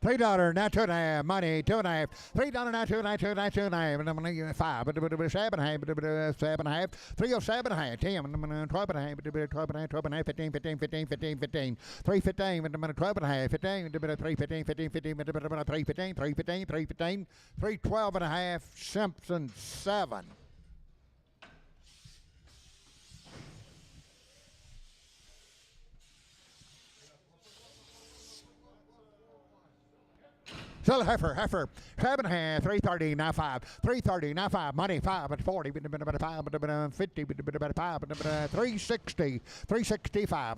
$3 now 2.5 money 2.5 $3 now 2.5 2.5 2.5 and I'm gonna give you 5 7.5 7.5 307.5 10 12.5 12.5 15 15 15 15 15 315 12.5 15 315 15 15 315 315 315 312.5 Simpson 7. Sell heifer, 7.5, 330, now 5, 330, now 5, money 5 at 40, 5, 50, 5, 360, 365,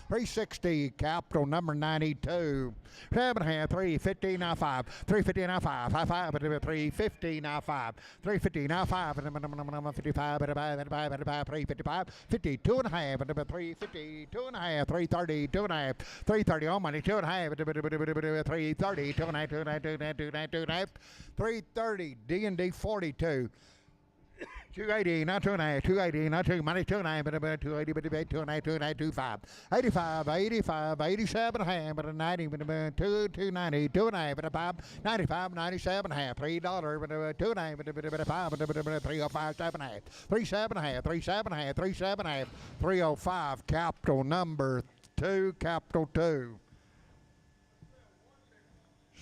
360, capital number 92, 7.5, 350, now 5, 350, now 5, 5, 350, now 5, 350, now 5, 55, 355, 52.5, 350, 2.5, 330, 2.5, 330, all money, 2.5. 330, 330, D&D 42. 280, not 2.5, 280, not 2, money 2.9, 280, 2.9, 2.5, 85, 85, 87.5, 90, 290, 2.5, 95, 97.5, $3, 2.9, 5, 305, 7.5, 37.5, 37.5, 37.5, 305, capital number 2, capital 2.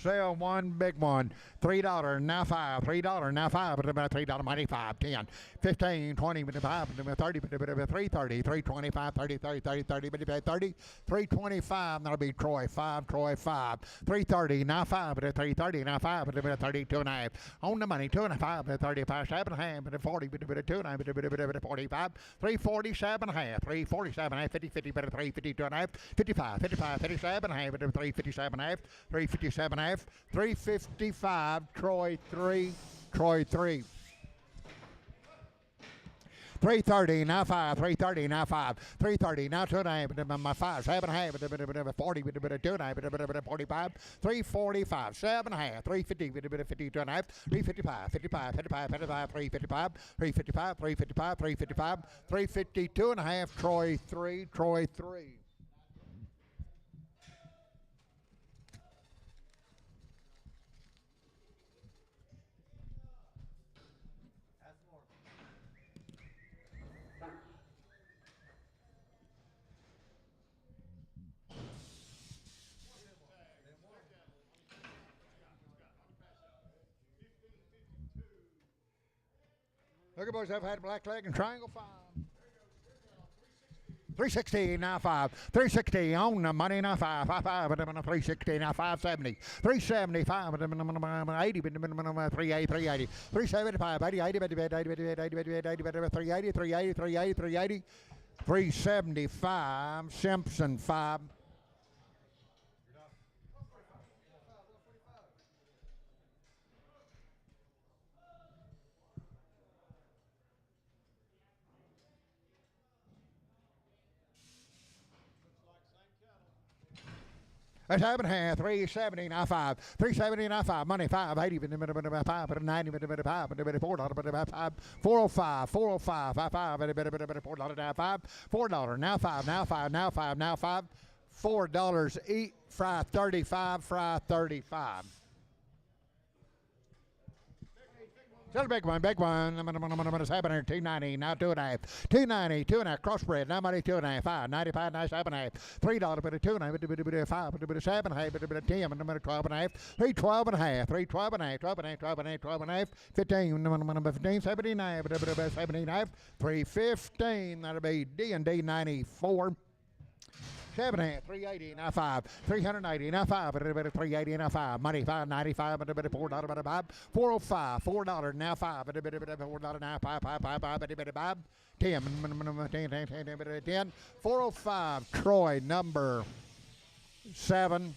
Sell one big one, $3, now 5, $3, now 5, $3, money 5, 10, 15, 20, 25, 30, 330, 325, 30, 30, 30, 30, 30, 325, that'll be Troy 5, 330, now 5, 330, now 5, 32.5, on the money, 2.5, 35, 7.5, 40, 2.9, 45, 347.5, 347.5, 50, 50, 352.5, 55, 55, 57.5, 357.5, 357.5, 355, Troy 3, Troy 3. 330, now 5, 330, now 5, 330, now 2.9, 5, 7.5, 40, 2.9, 45, 345, 7.5, 350, 52.5, 355, 55, 55, 55, 355, 355, 355, 355, 352.5, Troy 3, Troy 3. Look at boys, I've had black leg and triangle 5. 360, now 5, 360, on the money, now 5, 360, now 570, 375, 80, 380, 375, 80, 380, 380, 380, 375. Simpson 5. That's 7.5, 370, now 5, 370, now 5, money 580, 5, 90, 5, $4, 405, 405, 5, $4 now 5, $4 now 5, now 5, now 5, now 5, $4 eat, fry 35, fry 35. Still a big one, big one. I'm going to 7 here, 290, now 2.5, 290, 2.5, crossbred, now money 2.5, 5, 95, 97.5, $3, but a 2.5, 5, but a 7.5, but a 10, and 12.5, 312.5, 312.5, 12.5, 12.5, 12.5, 15, 15, 79, but a 79, 315, that'll be D&D 94. 7.5, 380, now 5, 380, now 5, but a bit of 380, now 5, money 595, but a bit of $4, but a 5, 405, $4, now 5, but a bit of $4, now 5, 5, 5, 5, but a bit of 5, 10, 10, 405, Troy, number 7.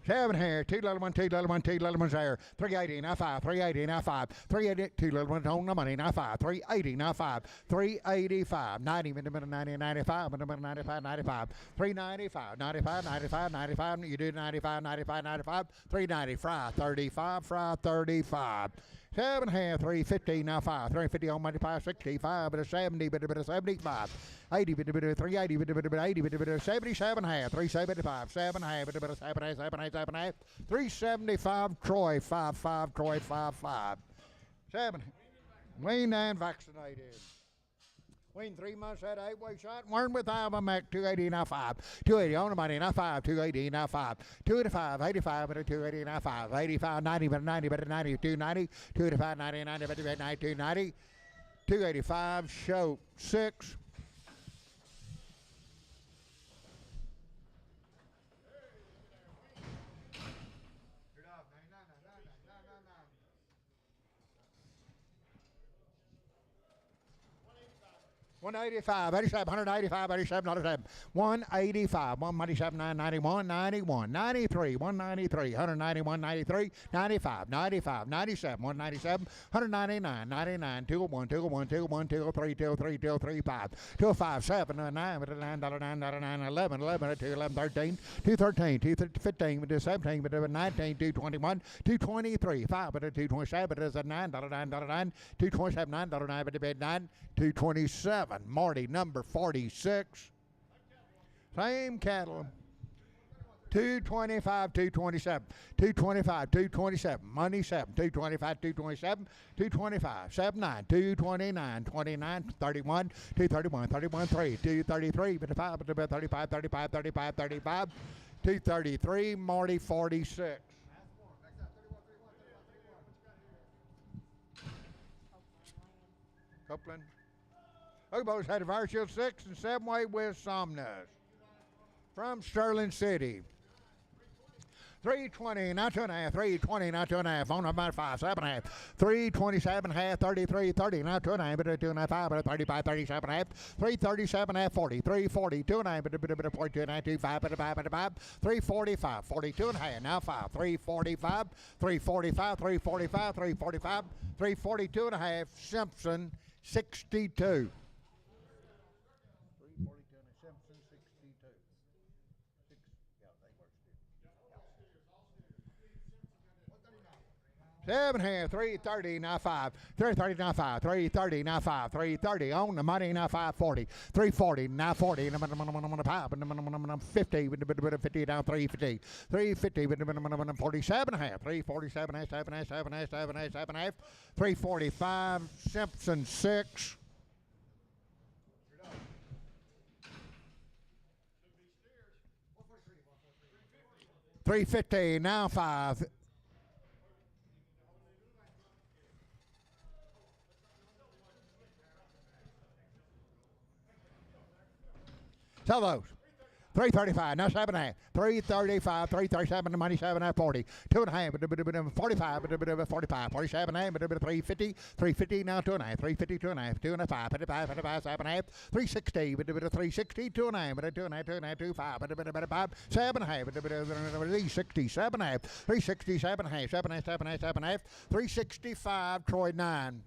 Seven here, 2 little one, 2 little one, 2 little ones there. 380, now 5, 380, now 5, 380, 2 little ones on the money, now 5, 380, now 5, 385, 90, 90, 95, 95, 95, 395, 95, 95, 95, you do 95, 95, 95, 390, fry 35, fry 35. 7.5, 350, now 5, 350 on money, 5, 65, but a 70, but a 75, 80, but a 380, but a 80, but a 77.5, 375, 7.5, but a 7.5, 7.5, 7.5, 375, Troy, 5.5, Troy, 5.5, 7, weaned and vaccinated. Weaned 3 months, had 8-way shot, worn with Alabamac, 280, now 5, 280 on the money, now 5, 280, now 5, 285, 85, but a 280, now 5, 85, 90, but a 90, but a 90, 290, 285, 90, 90, but a 90, 290, 285, show 6. $185, 87, $185, $87, $185, $187, $991, $91, $93, $193, $191, $93, $95, $95, $97, $197, $199, $99, $201, $201, $201, $203, $203, $235, $205, $7, $9, $9, $9, $11, $11, $211, $13, $213, $215, $17, $19, $221, $223, $5, $227, $9, $9, $227, $9, $9, $227. Marty, number 46. Same cattle. 225, 227, 225, 227, money 7, 225, 227, 225, 79, 229, 29, 31, 231, 31, 3, 233, 35, 35, 35, 35, 35, 233, Marty 46. Copeland. Obo's had a Fire Shield 6 and 7-way with Somnus. From Sterling City. 320, now 2.5, 320, now 2.5, on about 5, 7.5, 327 half, 33, 30, now 2.5, but a 2.5, 5, but a 35, 37 half, 337 half, 40, 340, 2.5, but a 42, 25, but a 5, but a 5, 345, 42 and a half, now 5, 345, 345, 345, 345, 342 and a half, Simpson, 62. Seven here, 330, now 5, 330, now 5, 330, now 5, 330, on the money, now 540, 340, now 40, and 50, 50, down 350, 350, 47 half, 347, 7 half, 7 half, 7 half, 7 half, 345, Simpson 6. $350, now 5. Sell those. 335. Now 7.5. 335. 337. Money 7.5. 40. 2.5. 45. 45. 47. 350. 350. Now 2.5. 350. 2.5. 2.5. 55. 55. 7.5. 360. 360. 2.5. 2.5. 2.5. 25. 5. 7.5. 360. 7.5. 360. 7.5. 7.5. 7.5. 7.5. 365. Troy 9.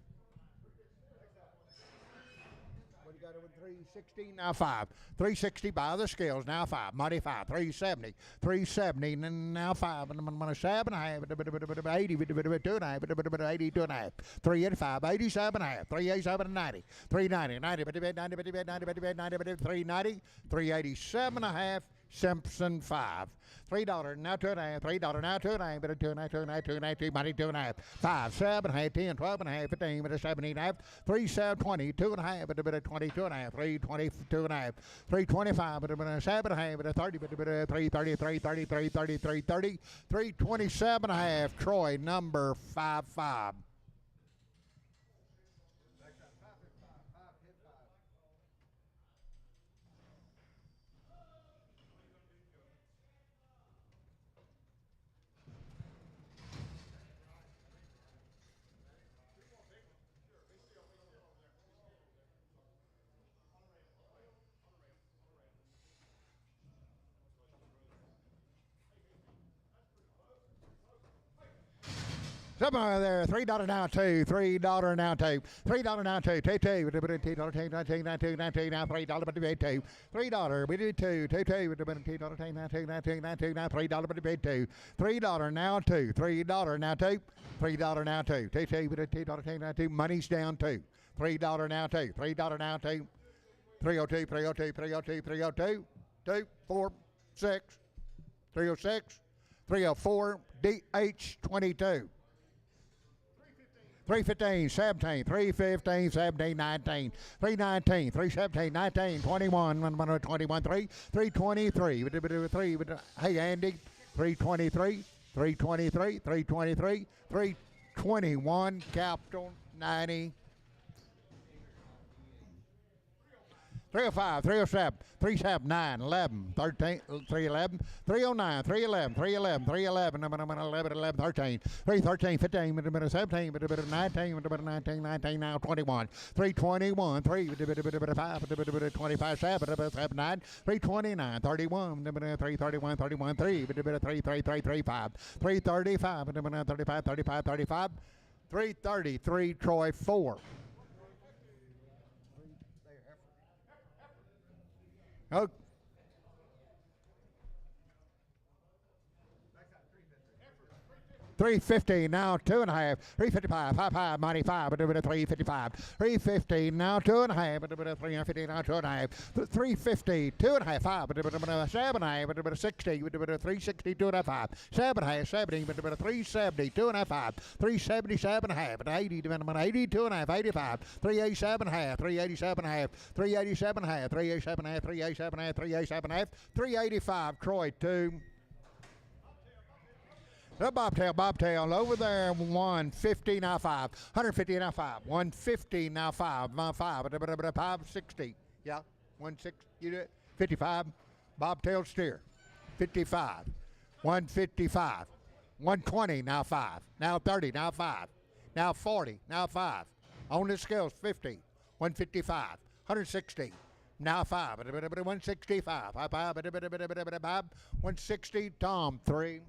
360 now 5. 360 by the scales now 5. Money 5. 370. 370 now 5. And I'm going to 7.5. 80. 2.5. 80. 2.5. 385. 87.5. 387 90. 390. 90. 90. 390. 387.5. Simpson 5. $3 now 2.5. $3 now 2.5. But 2.5. 2.5. Money 2.5. 5. 7.5. 10. 12.5. 15. But 17.5. 3 7 20. 2.5. But 22.5. 320. 2.5. 325. But 7.5. But 30. But 330. 330. 330. 330. 327.5. Troy number 55. Somewhere there, $3 now 2, $3 now 2, $3 now 2, $2, $2, now $3, but $2, $3, we did $2, $2, $2, now $3, but $2, $3 now 2, $3 now 2, $3 now 2, $2, now 2, money's down 2, $3 now 2, $3 now 2, 302, 302, 302, 302, 2, 4, 6, 306, 304, DH22. 315, 17, 315, 17, 19, 319, 317, 19, 21, 21, 3, 323, 3, hey Andy, 323, 323, 323, 321, capital 90. 305, 307, 379, 11, 13, 311, 309, 311, 311, 311, 11, 11, 13, 313, 15, 17, 19, 19, 19, now 21, 321, 3, 5, 25, 7, 7, 9, 329, 31, 331, 31, 3, 335, 335, 35, 35, 35, 333, Troy 4. Oh. 350 now 2.5. 355, 55, 95, 355. 350 now 2.5. 350 now 2.5. 350, 2.5, 5, 7.5, 60, 360, 2.5. 7.5, 70, 370, 2.5. 377 half, 80, 80, 2.5, 85. 387 half, 387 half, 387 half, 387 half, 387 half, 387 half, 385. Troy 2. The bobtail over there, 150 now 5, 150 now 5, 150 now 5, 560, yeah, 16, you do it, 55, bobtail steer, 55, 155, 120 now 5, now 30 now 5, now 40 now 5, on the scales 50, 155, 160. Now 5, 165, 160, Tom 3.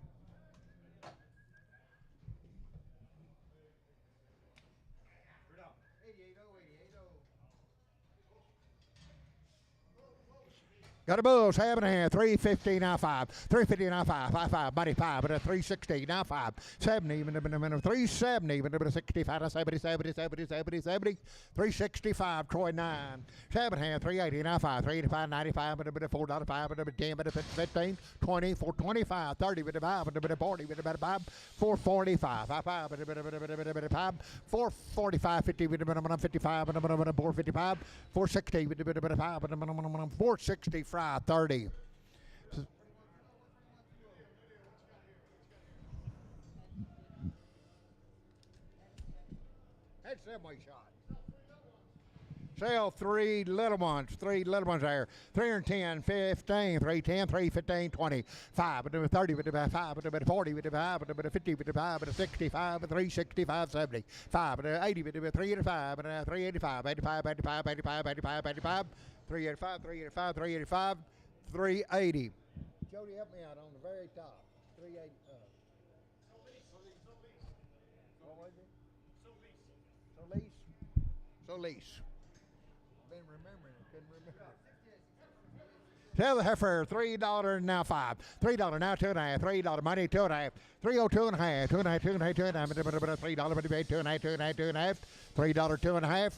Got a bull, 7.5, 350 now 5, 350 now 5, 5, money 5, but a 360 now 5, 70, 370, 65, 70, 70, 70, 70, 70, 365, Troy 9, 7.5, 380 now 5, 385, 95, but a $4, 5, but a 10, but a 15, 20, 425, 30, but a 5, but a 40, but a 5, 445, 5, but a 5, 445, 50, but a 55, but a 455, 460, but a 5, but a 460. Fry 30. That's semi shot. Sell three little ones there. 310, 15, 310, 315, 20, 5, 30, 5, 40, 5, 50, 5, 65, 365, 70, 5, 80, 385, 385, 85, 85, 85, 85, 85, 385, 385, 385, 380. Jody, help me out on the very top. 380. What was it? So lease. Been remembering it. Couldn't remember it. Sell the heifer, $3 now 5. $3 now 2.5. $3 money 2.5. 302 2.5. 2.5. 2.5. $3. $2.5. $3 2.5.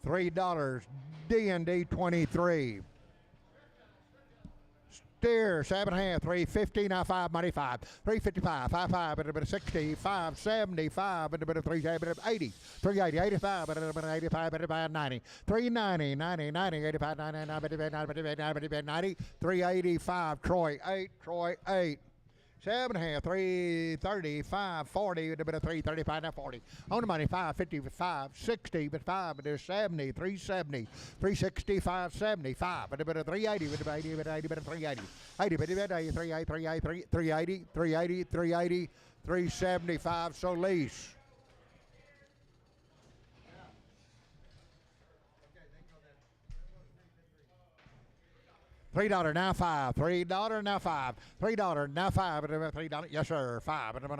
$3 D&D 23. Steer 7.5, 350 now 5 money 5, 355, 55, 65, 75, 380, 380, 85, 85, 85, 90, 390, 90, 90, 85, 90, 90, 385, Troy 8, Troy 8. 7.5, 335, 40, 335 now 40. On the money 555, 60, but 5, 70, 370, 365, 75, 380, 380, 380, 80, 380, 380, 375. So lease. $3 now 5. $3 now 5. $3 now 5. $3. Yes, sir. 5. $3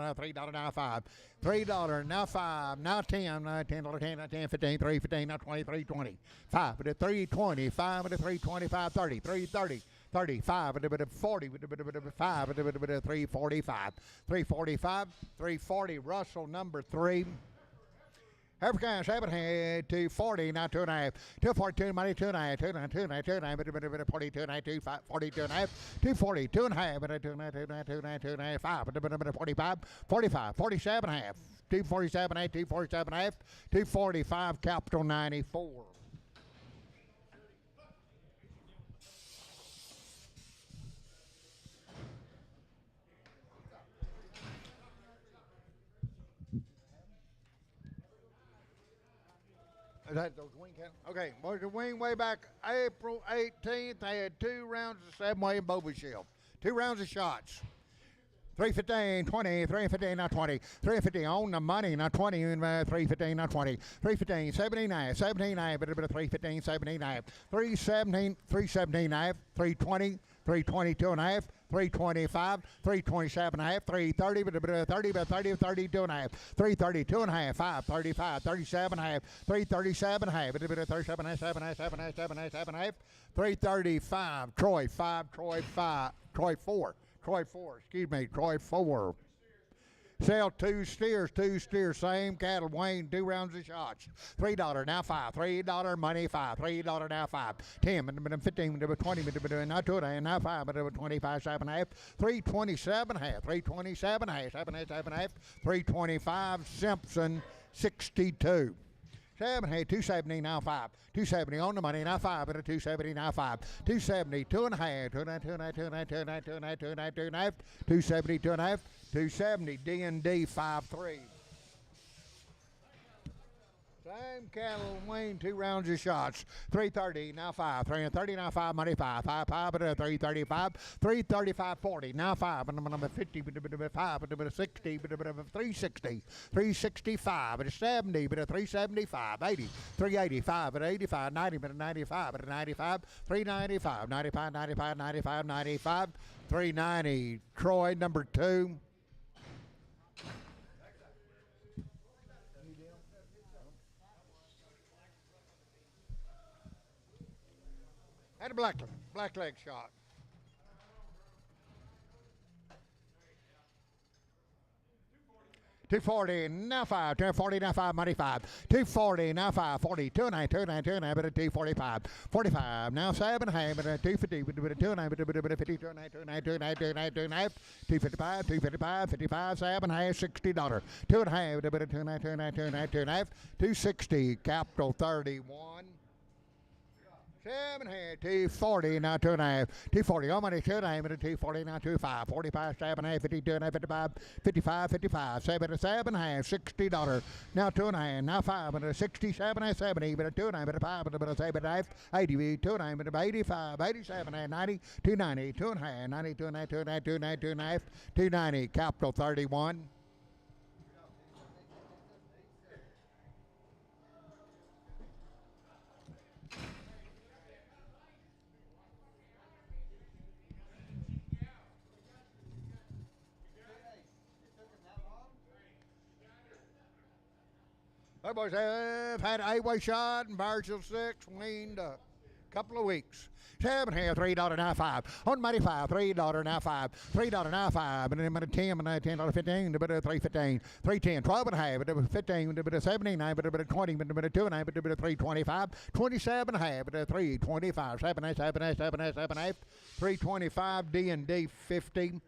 now 5. $3 now 5. Now 10. $10. 10. 10. 15. 315. Now 20. 320. 5. 320. 5. 325. 30. 330. 35, 40, 5, 345, 345, 340. Russell number 3. African 7.5, 240, now 2.5, 242, money 2.5, 2.5, 2.5, 2.5, 42, 2.5, 42 2.5, 240, 2.5, 2.5, 5, 45, 45, 47.5, 247.5, 247.5, 245, capital 94. Is that those wing count? Okay, was the wing way back April 18th? They had 2 rounds of 7-way and Boba Shield. 2 rounds of shots. 315, 20, 315, now 20, 350 on the money, now 20, 315, now 20, 315, 79, 79, 315, 79, 317, 317, 320, 322 and a half, 325, 327 and a half, 330, 30, 32 and a half, 332 and a half, 535, 37 and a half, 337 and a half, 37 and a half, 7 and a half, 7 and a half, 7 and a half, 7 and a half, 335, Troy 5, Troy 5, Troy 4, Troy 4, excuse me, Troy 4. Sell 2 steers, same cattle, Wayne, 2 rounds of shots. $3 now 5, $3 money 5, $3 now 5, 10, 15, 20, now 2 now 5, 25, 7 half, 327 half, 327 half, 7 half, 7 half, 325, Simpson 62. 7, hey, 270 now 5, 270 on the money now 5, 270 now 5, 270, 2 and a half, 2 and a half, 2 and a half, 2 and a half, 2 and a half, 2 and a half, 2 and a half, 2 and a half, 270, 2 and a half, 270, D&D 5-3. Same cattle, Wayne, 2 rounds of shots. 330, now 5. 330, now 5, money 5. 5, 5, 335. 335, 40, now 5. Number 50, 5, 60, 360. 365, 70, 375, 80. 385, 85, 90, 95, 95. 395, 95, 95, 95, 95. 390, Troy, number 2. Had a black leg shot. $240 now 5, $240 now 5, money 5, $240 now 5, 40, 2.9, 2.9, 2.9, but $245, 45 now 7, but $250, but $2.9, but $50, 2.9, 2.9, 2.9, 2.9, 2.9, $255, 255, 55, 7, $60, 2.5, but $2.9, 2.9, 2.9, 2.9, $260, capital 31. 7 half, 240, now 2.5, 240, on money, 2.5, and 240, now 2.5, 45, 7 half, 52, and 55, 55, 55, 7 half, $60, now 2.5, now 5, and 67, and 70, but a 2.5, and 5, and a 7 half, 80, 2.5, and 85, 87, and 90, 290, 2.5, 90, 2.5, 2.5, 2.5, 2.5, 290, capital 31. Hey boys, I've had an 8-way shot and Bargel 6 weaned up. Couple of weeks. 7 here, $3.95. On money 5, $3.95. $3.95. And then a 10 and $10.15. A bit of 3.15. 3.10. 12 and a half. A bit of 15. A bit of 79. A bit of 20. A bit of 2 and a half. A bit of 3.25. 27 and a half. A bit of 3.25. 7 and 7 and 7 and 7 and 3.25. D&D 50.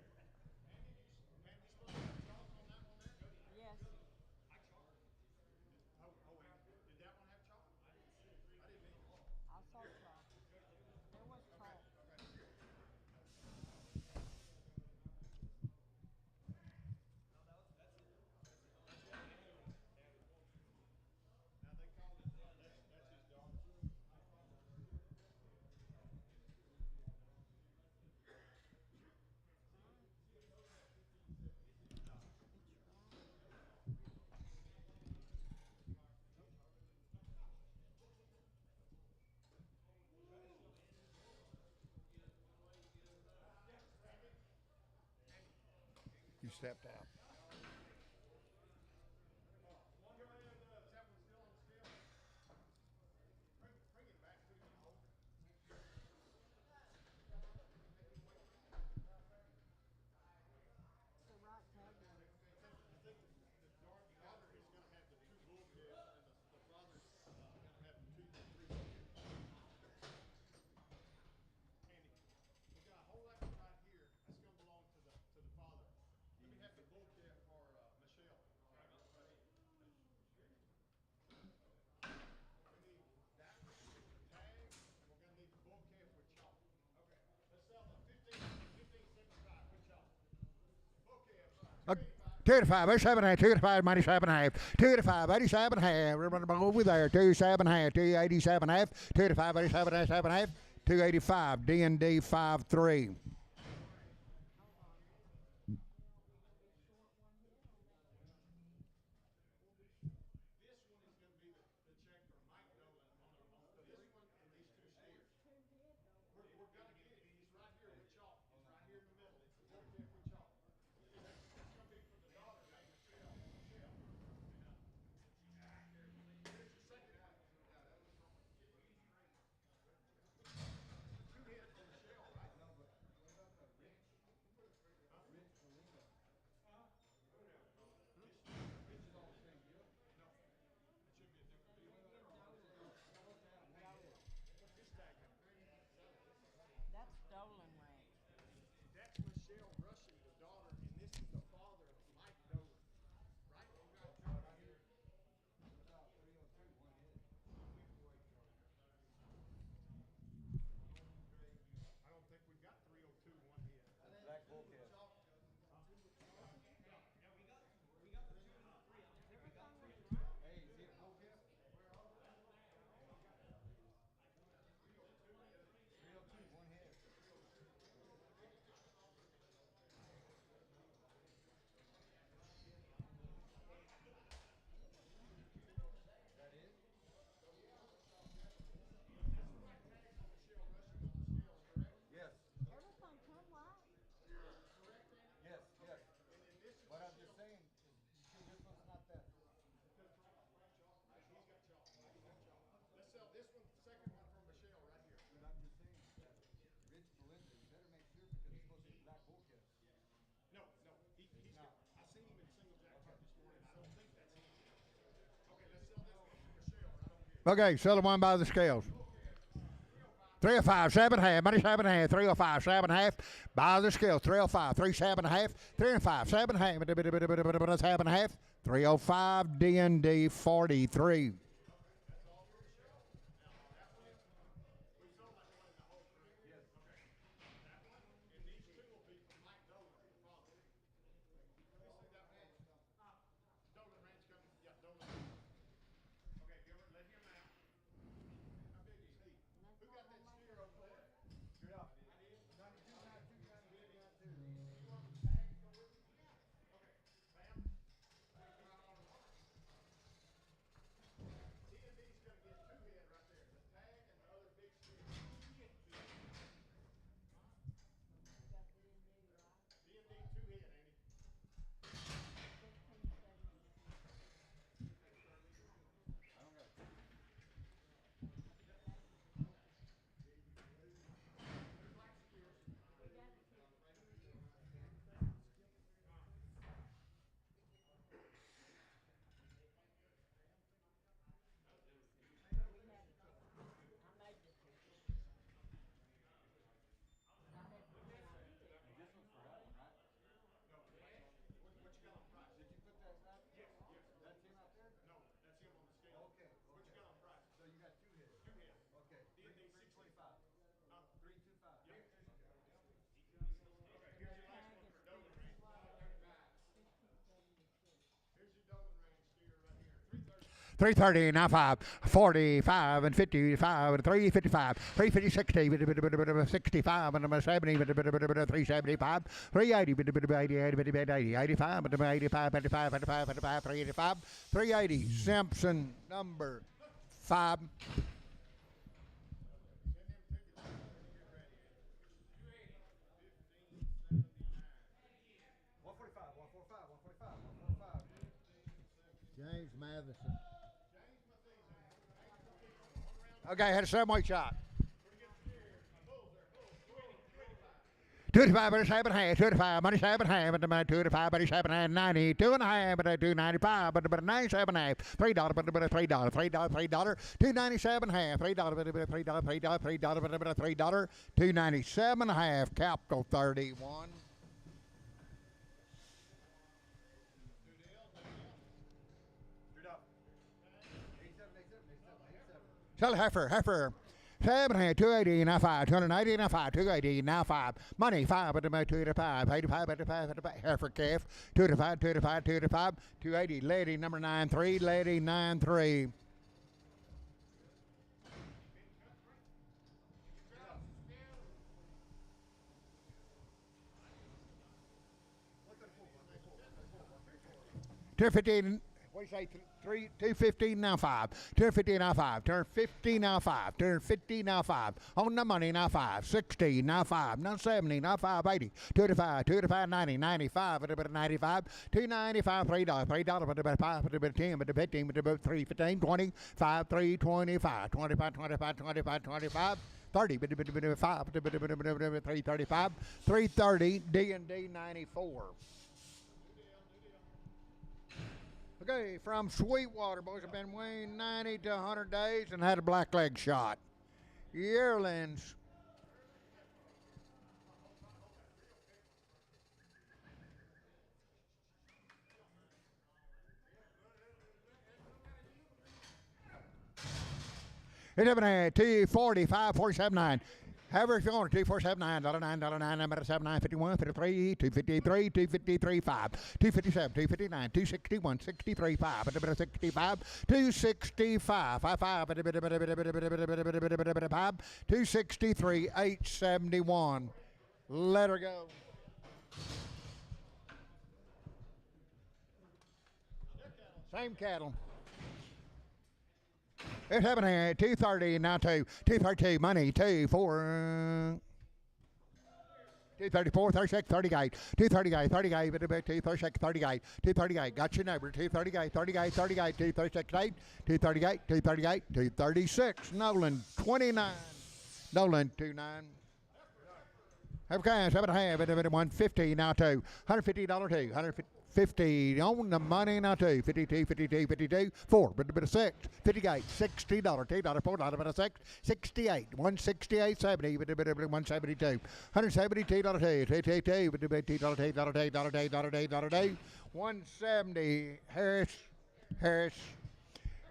You stepped out. Okay. 2 to 5, 7 half, 2 to 5, minus 7 half, 2 to 5, 87 half. We're running over there. 2 7 half, 287 half, 2 to 5, 87 half, 7 half, 285. D&D 5-3. Okay, sell the one by the scales. 305, 7 half, money 7 half, 305, 7 half, by the scales, 305, 3 7 half, 3 and 5, 7 half, 7 half, 305, D&D 43. 330, now 5, 45 and 55 and 355, 350, 60, 65 and 70, 375, 380, 80, 85, 85, 85, 85, 85, 385, 380. Simpson number 5. James Matheson. Okay, had a 7-weight shot. 25, but 7.5, 25, but 7.5, but 25, but 7.5, 90, 2.5, but 295, but 97.5, $3, but $3, $3, $297.5, $3, but $3, $3, $3, $297.5, capital 31. Sell Heifer. 7, 280, now 5, 290, now 5, 280, now 5. Money, 5, but 285, 85, 85, Heifer calf, 285, 285, 285, 280. Lady number 93, lady 93. $215. What do you say? 215 now 5. 250 now 5. Turn 50 now 5. Turn 50 now 5. On the money now 5. 60 now 5. Now 70 now 5. 80. 25. 25 90. 95. 95. 295. $3. $3. 5. 10. 15. 3. 15. 20. 5. 3. 25. 25. 25. 25. 25. 30. 5. 335. 330. D&D 94. Okay, from Sweetwater, boys have been weaned 90 to 100 days and had a black leg shot. Yearlings. It's up in 245, 47.9. However, if you want to, $2,479, $9, number 7951, 53, 253, 253, 5, 257, 259, 261, 63, 5, 65, 265, 55, 263, 871. Let her go. Same cattle. It's happening. 230 now 232 money 234 234 36 38 238 38 236 38 238 got your number 238 38 38 236 8 238 238 236 Nolan 29 Nolan 29. Have cash 7.5 150 now $2 $150 $2 150 on the money now $2 52 52 52 4 6 58 $60 $2 $4 6 68 168 70 172 $172 $2 $170 Harris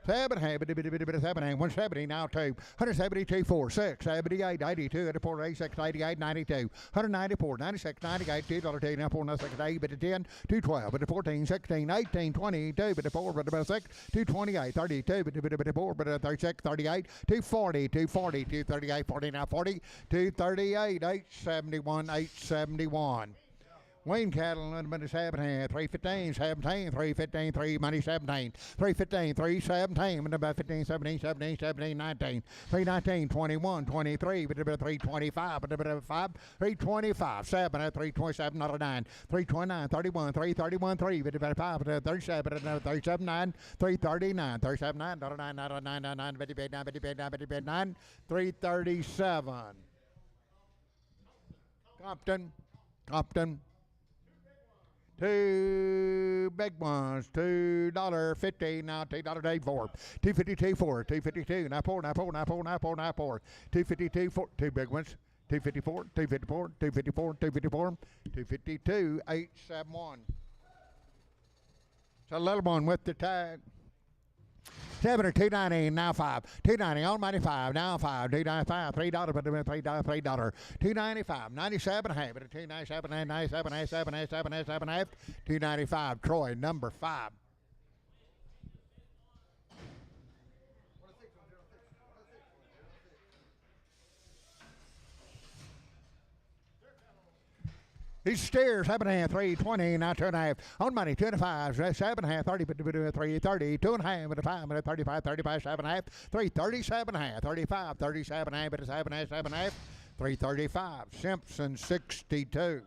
7 170 now 2 172 4 6 78 82 84 86 88 92 194 96 98 $2 now 4 6 8 but 10 212 but 14 16 18 22 but 4 but 6 228 32 but 4 but 36 38 240 240 238 40 now 40 238 871 871. Wayne cattle under money 7 315 17 315 3 money 17 315 317 and about 15 17 17 17 19 319 21 23 but about 325 but about 5 325 7 at 327 not a 9 329 31 331 3 but about 5 37 and 37 9 339 37 9 not a 9 not a 9 9 9 9 9 337. Compton. 2 big ones, $2.50 now, $2 day 4, 252 4, 252 now 4 now 4 now 4 now 4 now 4, 252 4, 2 big ones, 254 254 254 254 252 871. It's a little one with the tag. 7 or 290 now 5 290 on money 5 now 5 295 $3 but $3 295 97 half but 297 97 7 7 7 half 295 Troy number 5. These steers, 7.5, 320, now 2.5. On money, 25, 7.5, 30, 330, 2.5, with a 5, with a 35, 35, 7.5, 330, 7.5, 35, 37.5, with a 7.5, 7.5, 335. Simpson, 62.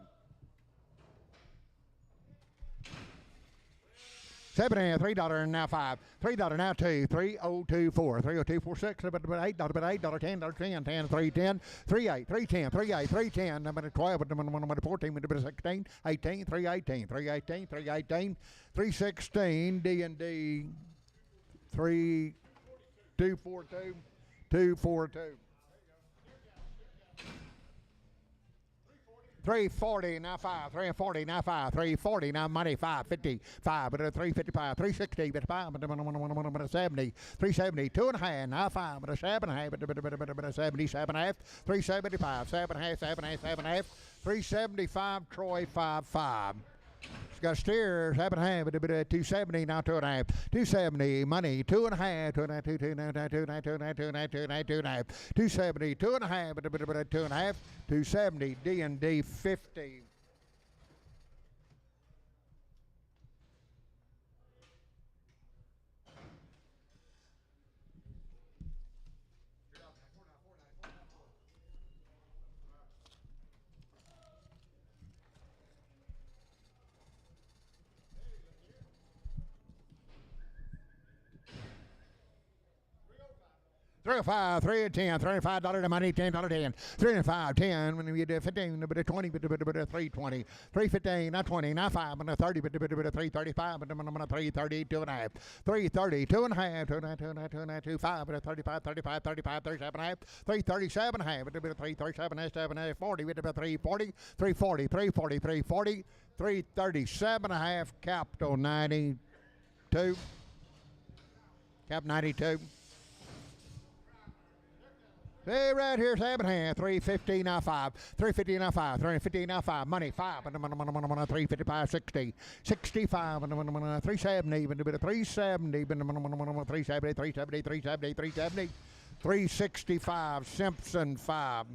7.5, $3 now 5, $3 now 2, 3.024, 3.0246, $8, $8, $10, $10, 10, 3.10, 3.8, 3.10, 3.8, 3.10, number 12, number 14, number 16, 18, 3.18, 3.18, 3.18, 3.16, D&D, 3.242, 2.42. 340 now 5, 340 now 5, 340 now money 555, but 355, 360, but 5, but 70, 370, 2.5 now 5, but 7.5, but 77.5, 375, 7.5, 7.5, 7.5, 375, Troy 55. Got steers, 7.5, but 270 now 2.5, 270 money 2.5, 2.5, 270 2.5, but 2.5, 270 D&D 50. $305, $310, $35 to money, $10, $10, $305, $10, when we get 15, but 20, but 320, $315, not 20, not 5, but 30, but 335, but 330, 2.5, 330, 2.5, 2.5, but 35, 35, 35, 37.5, 337.5, but 337.5, 40, but 340, 340, 340, 340, 337.5, capital 92, cap 92. Hey, right here, 7.5, 350 now 5, 350 now 5, 350 now 5, money 5, 355, 60, 65, 370, 370, 370, 370, 370, 370, 365, Simpson 5.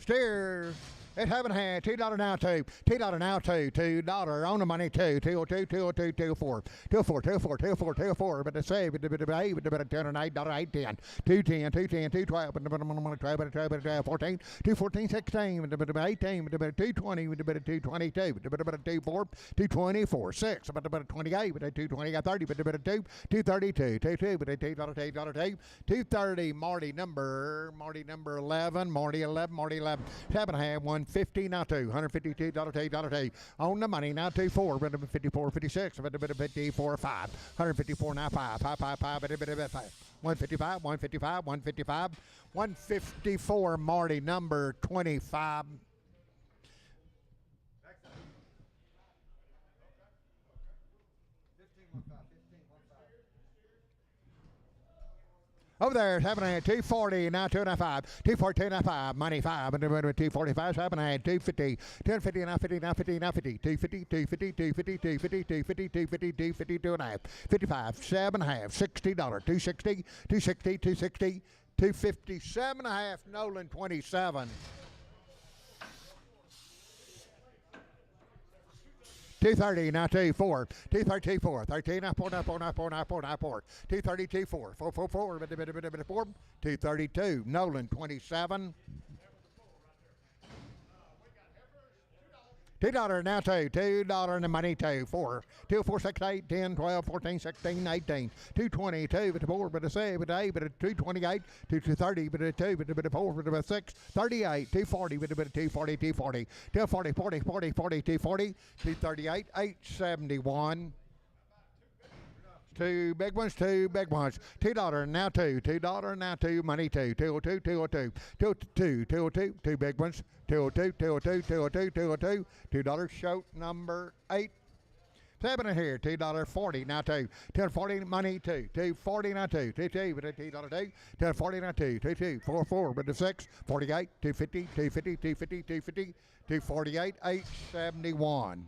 Steers at 7.5, $2 now 2, $2 now 2, $2 on the money 2, 202, 202, 204, 204, 204, 204, 204, but the save, but $10, $8, $8, 10, 210, 210, 212, but 12, 14, 214, 16, but 18, but 220, but 222, but 24, 224, 6, but 28, but 220, 30, but 2, 232, 22, but $2, 230, Marty number 11, Marty 11, 7.5, 150 now 2, $152, $2, on the money now 24, but 54, 56, but 54, 5, 154 now 5, 5, 5, 5, but 155, 155, 155, 154, Marty number 25. Over there, 7.5, 240, now 2.5, 240, 2.5, money 5, 245, 7.5, 250, 250, now 50, now 50, now 50, 250, 250, 250, 250, 250, 250, 250, 2.5, 55, 7.5, $60, 260, 260, 260, 250, 7.5, Nolan 27. 230 now 24, 230, 4, 13 now 4, now 4, now 4, now 4, now 4, 232, 4, 4, 4, 4, 4, 232, Nolan 27. $2 now 2, $2 in the money 2, 4, 2, 4, 6, 8, 10, 12, 14, 16, 18, 222, but 4, but 7, but 8, but 228, 230, but 2, but 4, but 6, 38, 240, but 240, 240, 240, 40, 40, 40, 240, 238, 871. Two big ones, $2 now 2, $2 now 2, money 2, 202, 202, 202, 202, two big ones, 202, 202, 202, 202, $2 show number 8. 7 in here, $2.40 now 2, $2.40 money 2, $2.40 now 2, $2, but $2, $2.40 now 2, $2, 4, 4, but 6, 48, $2.50, $2.50, $2.50, $2.50, $2.48, $871.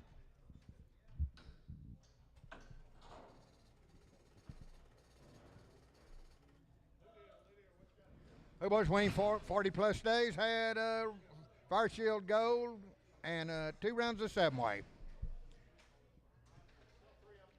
Who was winning 40 plus days had Fire Shield Gold and 2 rounds of 7-way.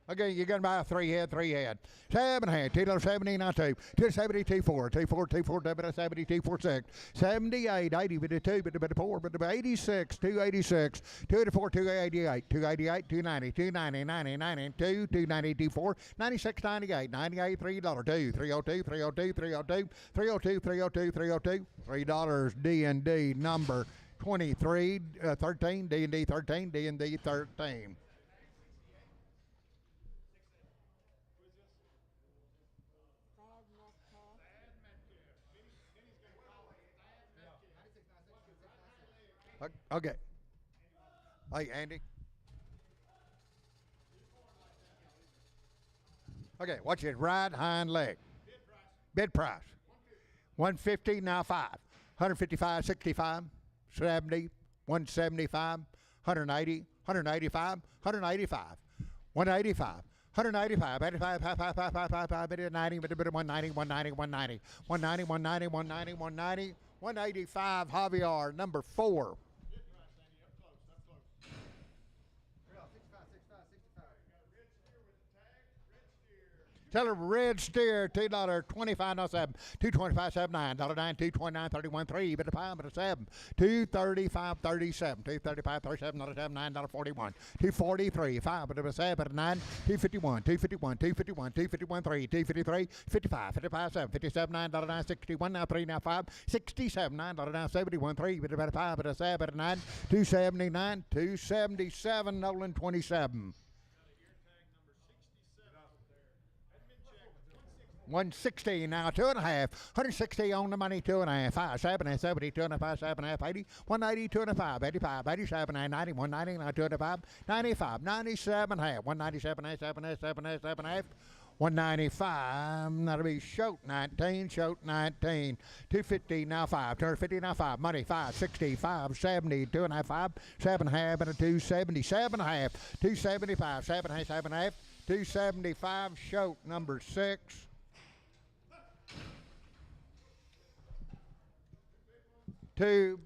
Okay, you're going to buy a 3-head. 7 head, $2.70, not 2. 270, 24, 24, 24, 70, 246, 78, 80, but a 2, but a 4, but 86, 286, 284, 288, 288, 290, 290, 90, 92, 290, 24, 96, 98, 98, $3, 2, 302, 302, 302, 302, 302, 302, $3 D&D number 23, 13, D&D 13, D&D 13. Okay. Hey, Andy. Okay, watch his right hind leg. Bid price. 150, now 5. 155, 65, 70, 175, 180, 185, 185, 185. 195, 85, 5, 5, 5, 5, 5, 5, 90, 190, 190, 190, 190, 190, 190, 190, 185, Javier, number 4. Tell her red steer, $2.25, no 7, 225, 79, $9, 229, 31, 3, but a 5, but a 7, 235, 37, 235, 37, not a 7, $9.41, 243, 5, but a 7, but a 9, 251, 251, 251, 251, 3, 253, 55, 55, 7, 57, $9, 61, now 3, now 5, 67, $9, 71, 3, but a 5, but a 7, but a 9, 279, 277, Nolan 27. 160 now, 2.5. 160 on the money, 2.5. 5, 7, 70, 2.5, 7, 80, 180, 2.5, 85, 87, 90, 190, now 2.5, 95, 97, half, 197, 7, 7, 7, half. 195, that'll be Shoat 19, 250 now 5, 250 now 5, money 5, 60, 5, 70, 2.5, 5, 7 half, and a 270, 7 half, 275, 7 half, 7 half, 275, Shoat number 6. Two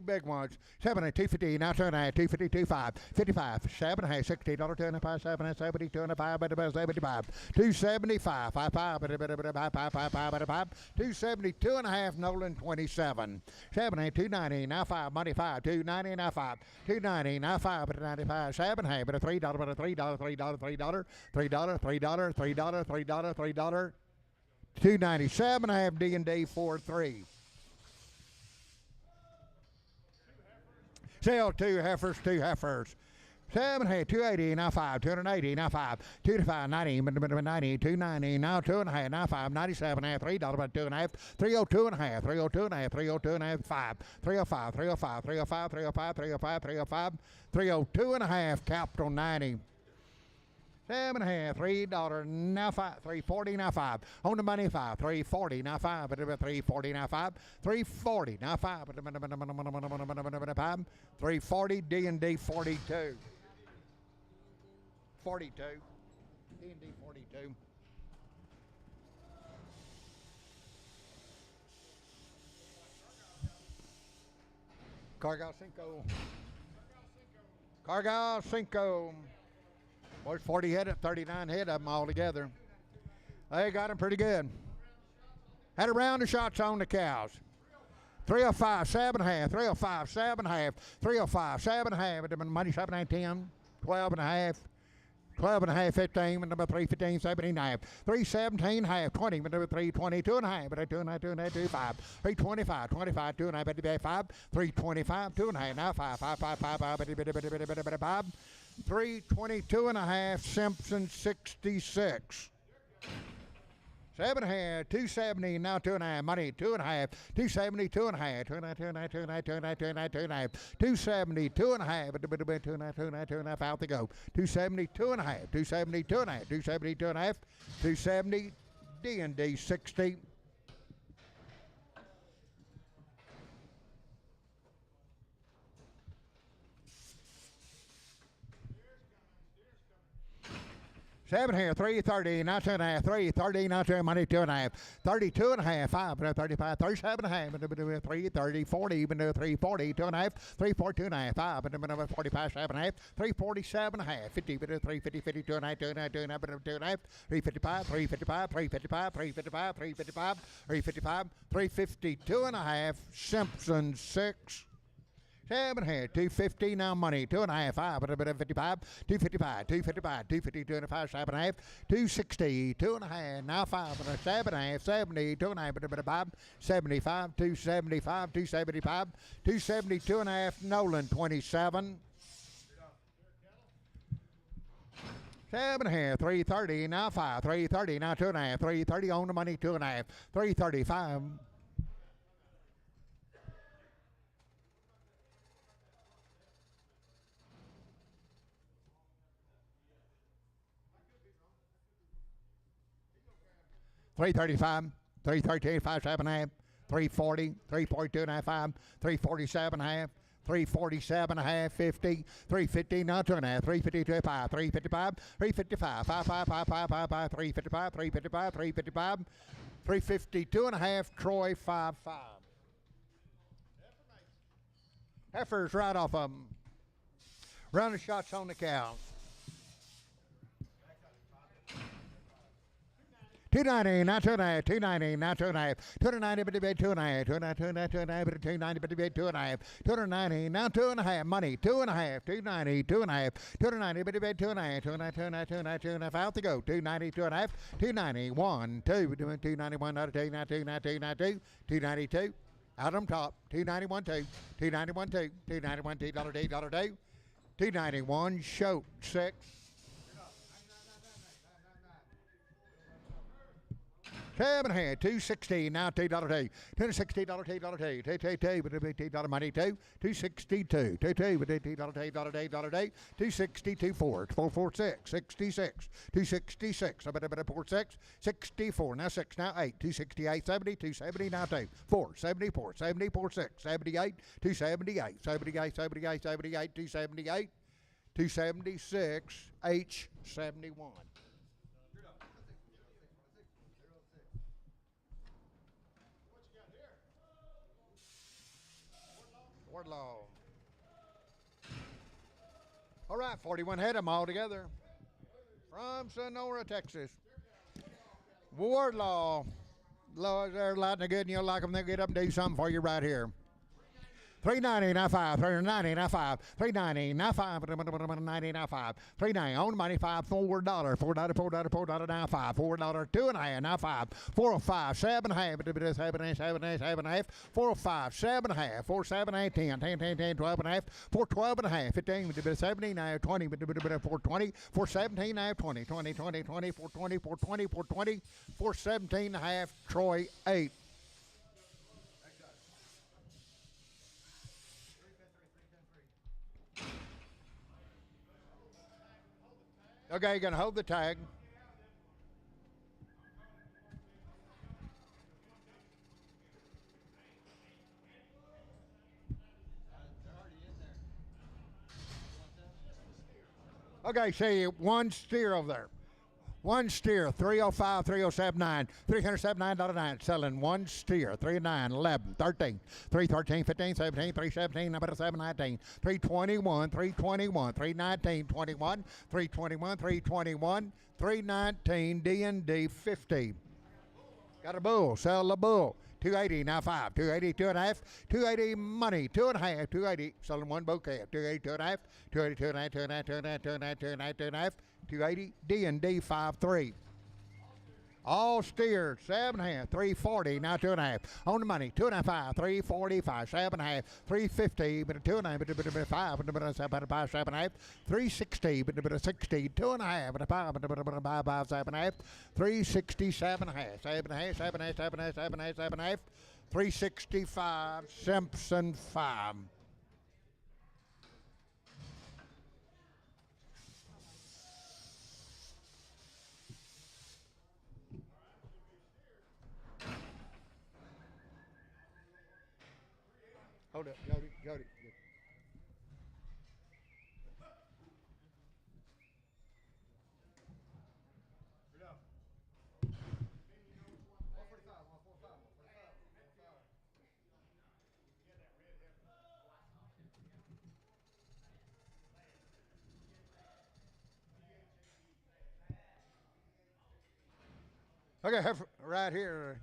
big ones. 7 and 250, now 2.5, 250, 25, 55, 7 and a half, $60, 2.5, 7 and 70, 2.5, but about 75, 275, 5, 5, but about 5, 5, 5, 5, but 5, 270, 2.5, Nolan 27, 7 and 290, now 5, money 5, 290, now 5, 290, now 5, but 95, 7 half, but a $3, but a $3, $3, $3, $3, $3, $3, $3, $3, 297 half D&D 43. Sell 2 heifers, 2 heifers. 7 half, 280, now 5, 280, now 5, 225, 90, 90, 290, now 2.5, now 5, 97 half, $3, but 2.5, 302 and a half, 302 and a half, 302 and a half, 5, 305, 305, 305, 305, 305, 305, 302 and a half, capital 90. 7 half, $3, now 5, 340, now 5. On the money 5, 340, now 5, but 340, now 5, 340, now 5, but 5, 340, D&D 42. 42. D&D 42. Cargal Cinco. Cargal Cinco. Boys, 40 head, 39 head of them all together. They got them pretty good. Had a round of shots on the cows. 305, 7 half, 305, 7 half, 305, 7 half, money 7 and 10, 12 and a half, 12 and a half, 15, number 315, 17 half, 317 half, 20, number 320, 2 and a half, but 2 and a half, 2 and a half, 2, 5, 325, 25, 2 and a half, 5, 325, 2 and a half, now 5, 5, 5, 5, 5, 5, 322 and a half, Simpson 66. 7 half, 270, now 2 and a half, money 2 and a half, 270, 2 and a half, 2 and a half, 2 and a half, 2 and a half, 2 and a half, 2 and a half, 2 and a half, 270, 2 and a half, 2 and a half, 2 and a half, 2 and a half, out they go. 270, 2 and a half, 270, 2 and a half, 270, 2 and a half, 270, D&D 60. 7 here, 330, now 2.5, 330, now 2, money 2.5, 32 and a half, 5, 35, 37 and a half, 330, 40, even 340, 2.5, 340, 2.5, 5, 45, 7.5, 347 and a half, 50, 350, 52 and a half, 2.5, 2.5, 355, 355, 355, 355, 355, 355, 352 and a half, Simpson 6. 7 here, 250 now money, 2.5, 5, 55, 255, 255, 252 and a 5, 7.5, 260, 2.5, now 5, 7.5, 70, 2.5, 75, 275, 275, 272 and a half, Nolan 27. 7 here, 330, now 5, 330, now 2.5, 330 on the money, 2.5, 335. 335, 338, 5, 7.5, 340, 342 and a half, 5, 347 and a half, 347 and a half, 50, 350, now 2.5, 352, 5, 355, 355, 5, 5, 5, 5, 5, 5, 355, 355, 355, 352 and a half, Troy 5, 5. Heifer's right off of them. Round of shots on the cow. 290, now 2.5, 290, now 2.5, 290, but debate 2.5, 290, but 290, but debate 2.5, 290, now 2.5, money, 2.5, 290, 2.5, 290, but debate 2.5, 290, 2.5, out to go, 290, 2.5, 290, 1, 2, 291, out of 2, now 292, 292, out on top, 291, 2, 291, 2, 291, $2, $2, 291, show 6. 7 here, 260, now $2, $260, $2, $2, but $2 money, 262, $2, but $2, 262, 4, 446, 66, 266, I better 46, 64, now 6, now 8, 268, 70, 270, now 2, 4, 74, 74, 6, 78, 278, 78, 78, 78, 278, 276, H 71. Wardlaw. All right, 41 head of them all together. From Sonora, Texas. Wardlaw. Lord, they're lighting good and you'll like them. They'll get up and do something for you right here. 390, now 5, 390, now 5, 390, now 5, 390, now 5, 390, on the money, $5, $4, $4, now 5, $4, 2.5, now 5, 405, 7.5, 7.5, 405, 7.5, 4, 7, 8, 10, 10, 10, 10, 12.5, 4, 12.5, 15, 70, now 20, 420, 4, 17, now 20, 20, 20, 20, 420, 420, 420, 4, 17.5, Troy 8. Okay, you're going to hold the tag. Okay, see, one steer over there. One steer, 305, 3079, $379.09. Selling one steer, 39, 11, 13, 313, 15, 17, 317, number 719, 321, 321, 319, 21, 321, 321, 319, D&D 50. Got a bull, sell the bull. 280, now 5, 280, 2.5, 280 money, 2.5, 280, selling one bouquet, 280, 2.5, 280, 2.5, 2.5, 2.5, 2.5, 2.5, 2.5, 280, D&D 53. All steers, 7.5, 340, now 2.5. On the money, 2.5, 345, 7.5, 350, but 2.5, 5, 7.5, 360, but 60, 2.5, but 5, 7.5, 367.5, 7.5, 7.5, 7.5, 7.5, 7.5, 365, Simpson 5. Hold up, Jody. Okay, heifer right here.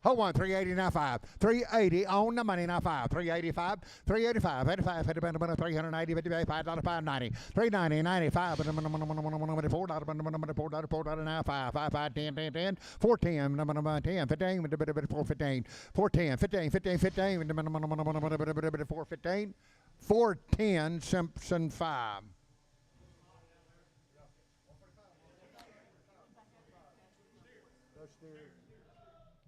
Hold on, 380.95. 380 on the money now 5. 385, 385, 85, 380, 55, $5.90. 390, 95, $4, $4 now 5, 5, 5, 10, 10, 10, 410, 10, 15, 415, 410, 15, 15, 15, 415, 410, Simpson 5.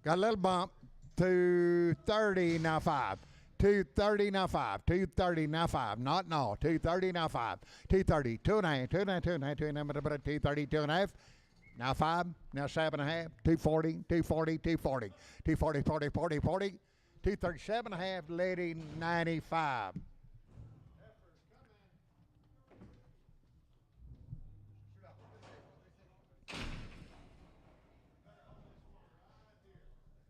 Got a little bump. 230 now 5. 230 now 5. 230 now 5. Not no. 230 now 5. 230. 2.5. 2.5. 2.5. 2.5. 230. 2.5. Now 5. Now 7.5. 240. 240. 240. 240. 40. 40. 40. 237.5. Lady 95.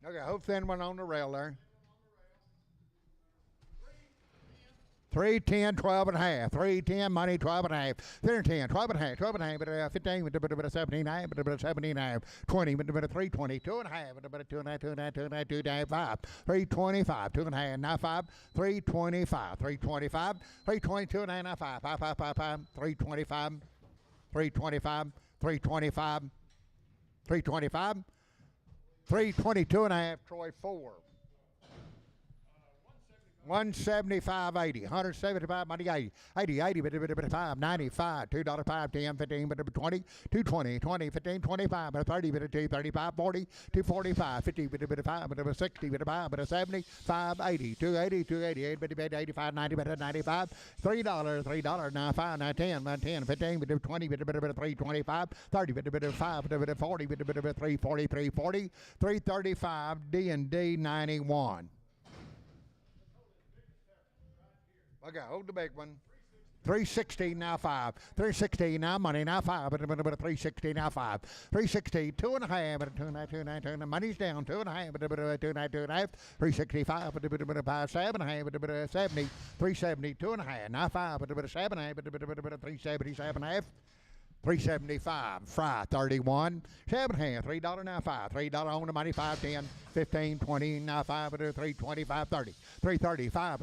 Okay, hope thin one on the rail there. 310, 12 and a half. 310, money, 12 and a half. 310, 12 and a half, 12 and a half, 15, with a bit of 79, with a bit of 79, 20, with a bit of 320, 2 and a half, with a bit of 2 and a half, 2 and a half, 2 and a half, 2 and a half, 5, 325, 2 and a half, now 5, 325, 325, 322 and a half, now 5, 5, 5, 5, 5, 325, 325, 325, 325, 322 and a half, Troy 4. 175.80, 175, money 80, 80, 80, 5, 95, $2, 5, 10, 15, 20, 220, 20, 15, 25, 30, 2, 35, 40, 245, 50, 5, 60, 5, 70, 5, 80, 280, 288, 85, 90, 95, $3, $3, 9, 5, 9, 10, 10, 15, 20, 325, 30, 5, 40, 340, 340, 335, D&D 91. Okay, hold the big one. 360 now 5. 360 now money now 5. 360 now 5. 360 2 and a half. 2 and a half, 2 and a half, 2 and a half. Money's down 2 and a half. 2 and a half, 2 and a half. 365. 5, 7 and a half. 70. 370 2 and a half. Now 5. 7 and a half. 377 and a half. 375, fry 31, 7.5, $3 now 5, $3 on the money, 5, 10, 15, 20, now 5, 325, 30, 335,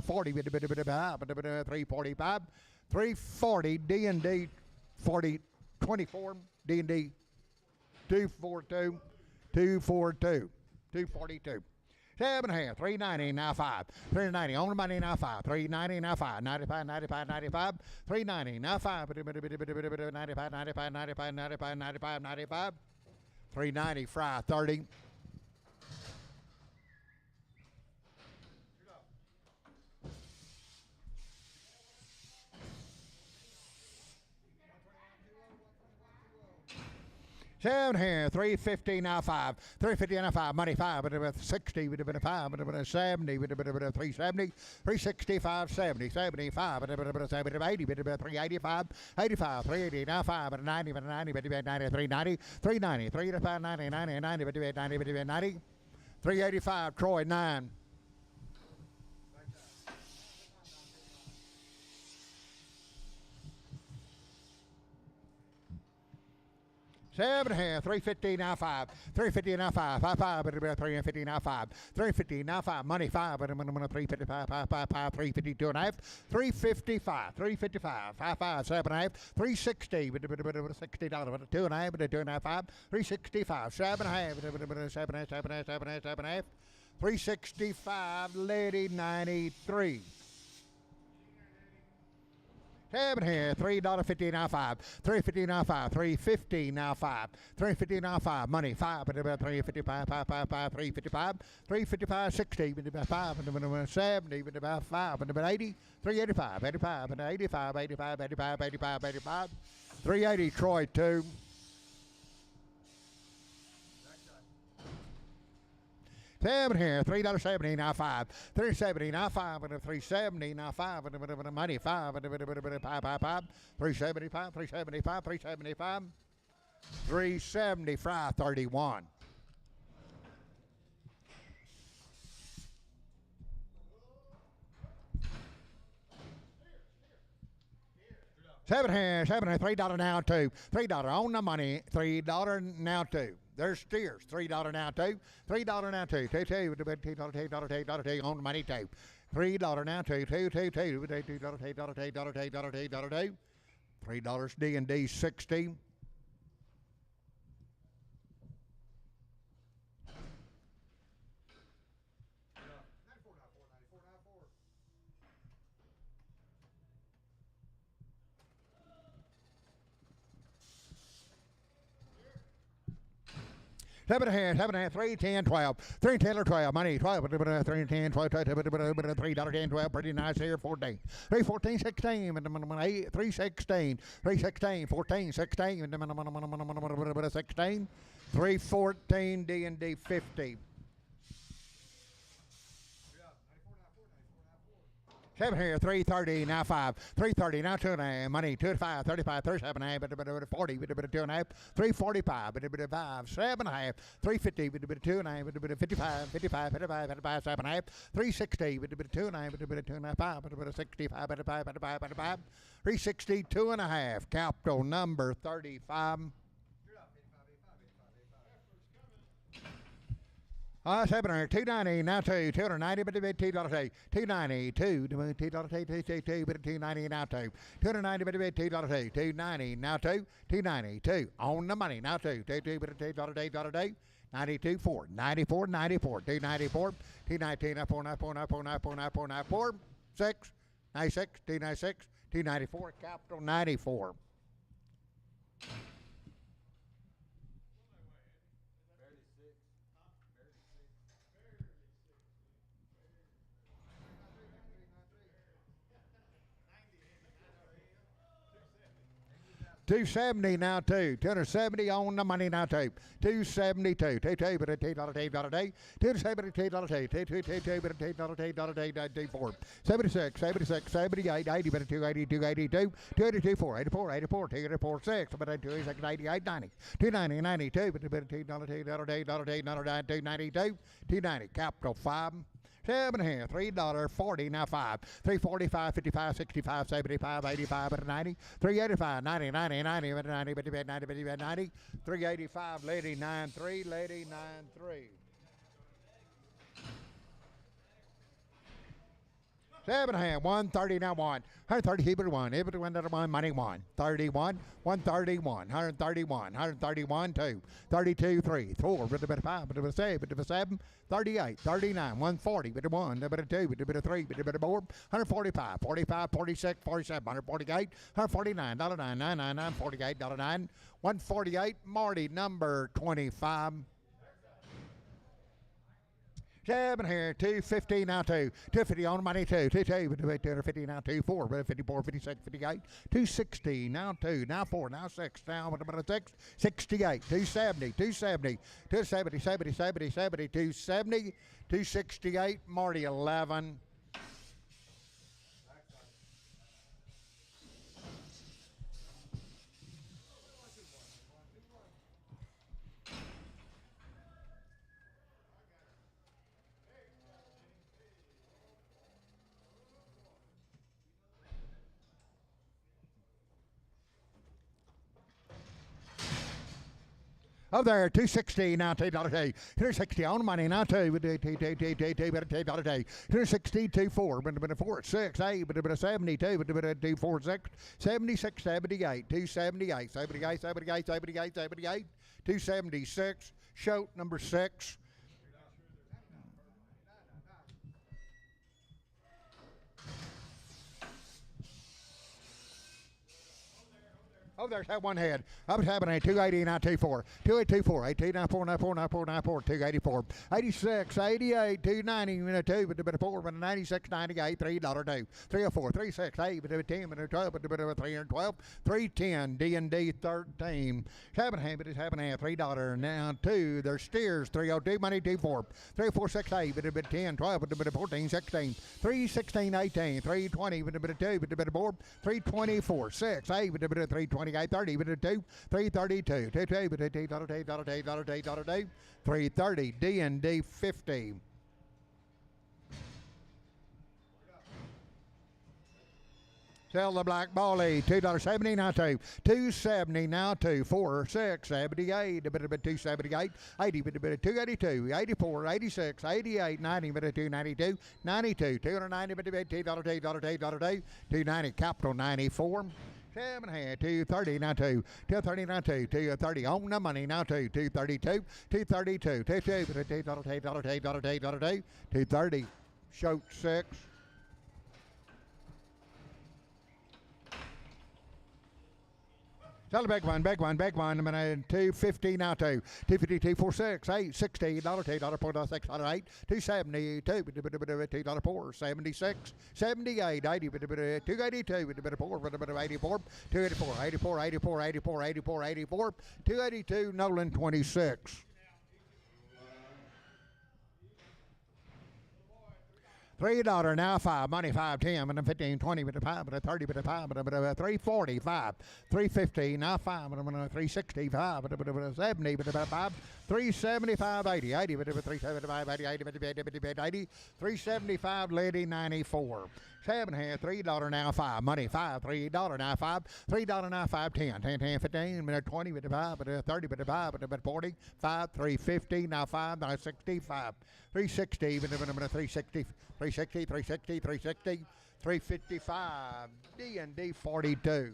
40, 345, 340, D&D 40, 24, D&D 242, 242, 242. 7.5, 390 now 5, 390 on the money now 5, 390 now 5, 95, 95, 95, 390 now 5, 95, 95, 95, 95, 95, 95, 390 fry 30. Seven here, 350 now 5, 350 now 5, money 5, but with 60 with a bit of 5, but with 70 with a bit of 370, 365, 70, 75, but with 70, 80, but 385, 85, 380 now 5, but 90, but 90, but 90, 390, 390, 385, 90, 90, 90, but 90, but 90, 385, Troy 9. 7.5, 350 now 5, 350 now 5, 5, 5, but 350 now 5, 350 now 5, money 5, but 355, 5, 5, 5, 352 and a half, 355, 355, 5, 5, 7.5, 360, but $60, but 2 and a half, but 2 and a half, 5, 365, 7.5, 7.5, 365, lady 93. 7 here, $3.50 now 5, 350 now 5, 350 now 5, 350 now 5, money 5, but about 355, 5, 5, 5, 355, 355, 60, but about 5, but 70, but about 5, but about 80, 385, 85, but 85, 85, 85, 85, 85, 380, Troy 2. 7 here, $3.70 now 5, 370 now 5, and 370 now 5, and money 5, and 5, 375, 375, 375, 370, fry 31. $7 $3 now two. $3 on the money. $3 now two. There's steers. $3 now two. $3 now two. Two $2 on the money two. $3 now two. $3 D&D 60. Seven and a half, 3, 10, 12. 3, 10, or 12. Money, 12. 3, 10, 12, $3, 10, 12. Pretty nice here, 14. 3, 14, 16. 3, 16. 3, 16, 14, 16. 16. 3, 14, D&D 50. 7 here, 330, now 5. 330, now 2.5. Money, 2 to 5, 35, 37, 40, 2.5. 345, 5, 7.5. 350, 2.5, 55, 55, 7.5. 360, 2.5, 5, 65, 55. 360, 2.5. Capital number 35. 700, 290, now two, 290, but $2, 290, $2, $290, now two, 290, but $2, 290, now two, 290, 2, on the money, now two, $2, 92, 4, 94, 94, 294, 219, 94, 94, 94, 94, 94, 94, 6, 96, 296, 294, capital 94. $270 now two. 270 on the money now two. 272. $2 but $2 $2 76, 76, 78, 80 but $2 82, 82, 282, 4, 84, 84, 284, 6 but $2 88, 90, 290, 92 but $2 $292, 290 capital 5. 7.5, $3, 40, now 5, 345, 55, 65, 75, 85, but 90, 385, 90, 90, 90, 90, 90, 90, 385, lady 93, lady 93. 7.5, 130, now 1. 130, keep it 1. If it went to 1, money 1. 31, 131, 131, 131, 2. 32, 3, 4, but a 5, but a 7, 38, 39, 140, but a 1, but a 2, but a 3, but a 4, 145, 45, 46, 47, 148, 149, $9, 999, $48, $9, 148, Marty, number 25. 7 here, 250 now 2, 250 on money 2, 250 now 2, 4, 54, 56, 58, 260 now 2, now 4, now 6, now 6, 68, 270, 270, 270, 70, 70, 70, 270, 268, Marty 11. Up there, 260 now, $2 day. 260 on the money now, $2, $260, 24, but 4, 6, 8, but 72, but 2, 4, 6, 76, 78, 278, 78, 78, 78, 78, 276, shoat number 6. Oh, there's that one head. I was having a 280 now 24. 2824, 18, 94, 94, 94, 94, 284. 86, 88, 290, 2, but 4, but 96, 98, $3, 2. 304, 36, 8, but 10, but 12, but 312, 310, D&D 13. 7 but it's $3 now 2. There's steers, 302, money 24. 304, 6, 8, but 10, 12, but 14, 16. 316, 18, 320, but 2, but 4, 324, 6, 8, but 320. 30, but 2, 332, 2, but $2, 330, D&D 50. Sell the black ballie, $2.70 now two, $2.70 now two, 4, 6, 78, a bit of 278, 80, bit of 282, 84, 86, 88, 90, bit of 292, 92, 290, bit of $2, $290, capital 94. 7 hand, 230 now two, 230 now two, 230 on the money now two, 232, 232, 22, but $2, 230, shoot 6. Sell the big one, big one, big one. I'm gonna 250 now two, 250, 246, 8, $60, $2, $4, $6, 8, 270, $2, $4, 76, 78, 80, 282, 4, 84, 284, 84, 84, 84, 84, 84, 282, Nolan 26. $3 now 5, money 5, 10, but 15, 20, but 5, but 30, but 5, but 345, 350 now 5, but 365, but 70, but 5, 375, 80, 80, but 375, 80, 80, but 80, 375, lady 94. 7 hand, $3 now 5, money 5, $3 now 5, $3 now 5, 10, 10, 10, 15, but 20, but 5, but 30, but 5, but 40, 5, 350 now 5, now 65, 360, but 360, 360, 360, 360, 355, D&D 42.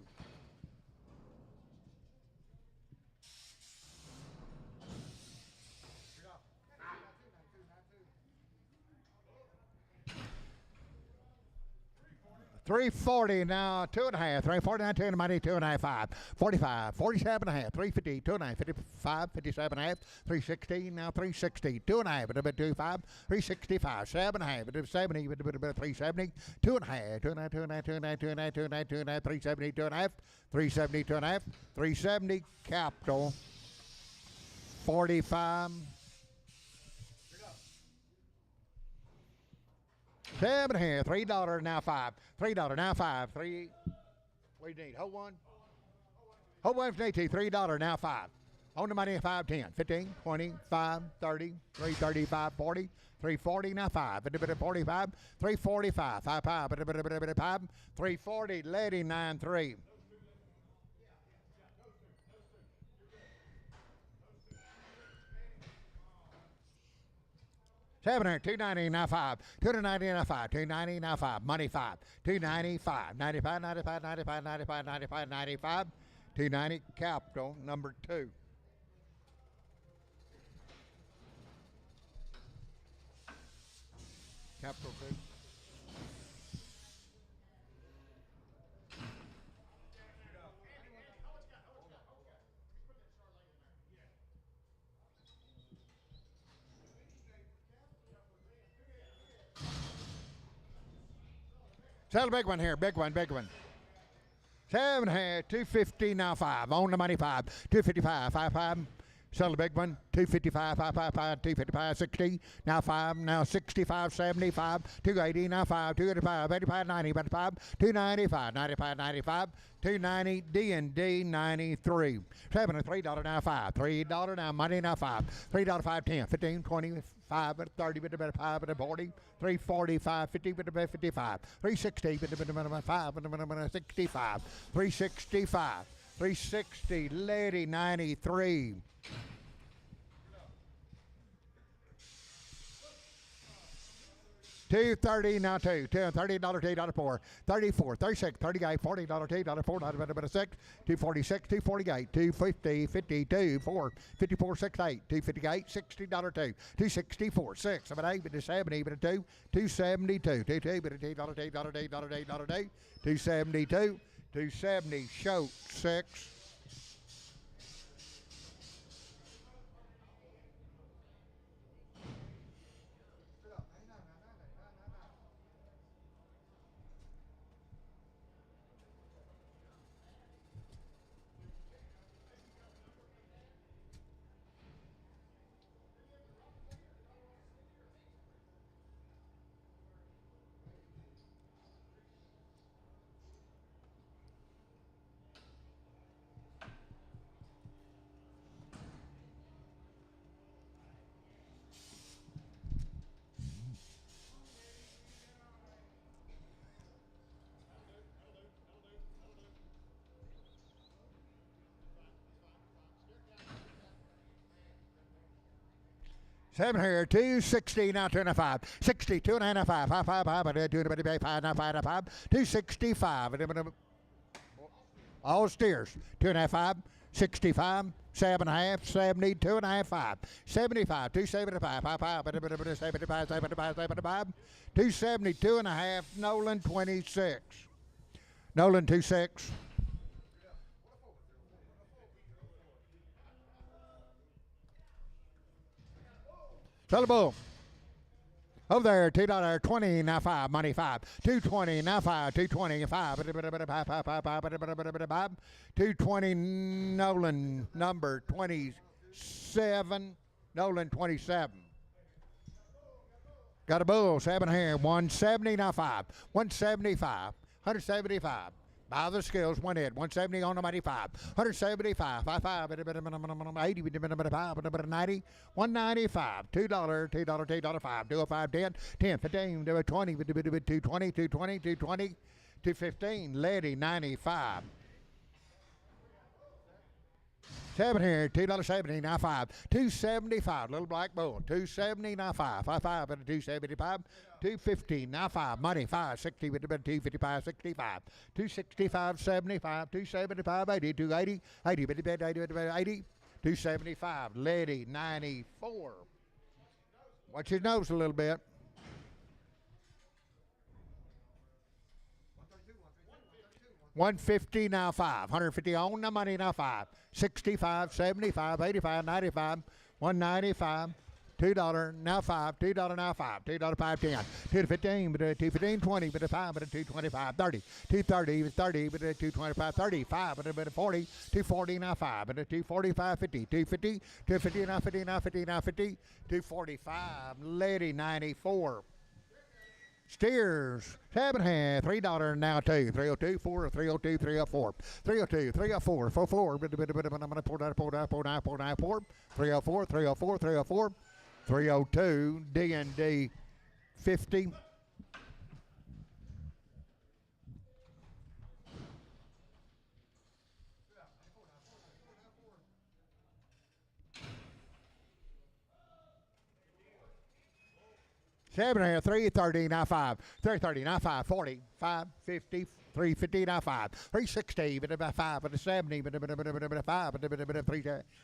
$340 now, 2.5, $340 2 and money, 2.5, 5, 45, 47 and a half, 350, 2.5, 55, 57 and a half, 360 now, 360, 2.5, but a bit 25, 365, 7.5, but 70, but 370, 2.5, 2.5, 2.5, 2.5, 2.5, 2.5, 2.5, 370, 2.5, 370, 2.5, 370, capital, 45. 7 here, $3 now 5, $3 now 5, 3. What do you need? Hold one. Hold one for $2, $3 now 5. On the money 5, 10, 15, 20, 5, 30, 335, 40, 340 now 5, 45, 345, 5, 5, 340, lady 9, 3. $290 now 5, $290 now 5, $290 now 5, money 5, $295, 95, 95, 95, 95, 95, 95, $290, capital number 2. Capital 2. Sell a big one here, big one, big one. 7 here, 250 now 5, on the money 5, 255, 5, 5. Sell the big one, 255, 555, 255, 60, now 5, now 65, 75, 280, now 5, 285, 85, 90, 85, 295, 95, 95, 290, D&D 93. 7 $3 now 5, $3 now money now 5, $3 5, 10, 15, 20, 5, 30, 5, 40, 345, 50, 55, 360, 5, 65, 365, 360, lady 93. $230 now $2, $30, $2, 34, 36, 38, $40, $2, $4, 6, 246, 248, 250, 52, 4, 54, 68, 258, $60, 2, 264, 6, 8, 70, 2, 272, 2, $2, 272, 270, show 6. 7 here, 260 now, 2.5, 62 and a half, 5, 265. All steers, 2.5, 65, 7.5, 70, 2.5, 5, 75, 275, 75, 75, 270, 2.5, Nolan 26. Nolan 26. Sellable. Over there, $2.20 now 5, money 5, 220 now 5, 225, 220 Nolan number 27, Nolan 27. Got a bull, 7 here, 170 now 5, 175, 175. By the skills, one head, 170 on the mighty 5, 175, 55, 80, 90, 195, $2, 5, 205, 10, 10, 15, 20, 220, 220, 220, 215, Lady 95. 7 here, $2.70, now 5, 275, little black bull, 270, now 5, 55, 275, 250, now 5, money 5, 60, 255, 65, 265, 75, 275, 80, 280, 80, 80, 275, Lady 94. Watch his nose a little bit. $150 now 5, 150 on the money now 5, 65, 75, 85, 95, 195, $2 now 5, $2 now 5, $2 5 10, 215, 215 20, 5, 225 30, 230 30, 225 35, 40, 240 now 5, 245 50, 250, 250 now 50 now 50 now 50, 245, Lady 94. Steers, 7 hand, $3 now 2, 302, 4, 302, 304, 302, 304, 44, 304, 304, 304, 302, D&D 50. Seven here, 330 now 5, 330 now 5, 40, 5, 50, 350 now 5, 360, 5,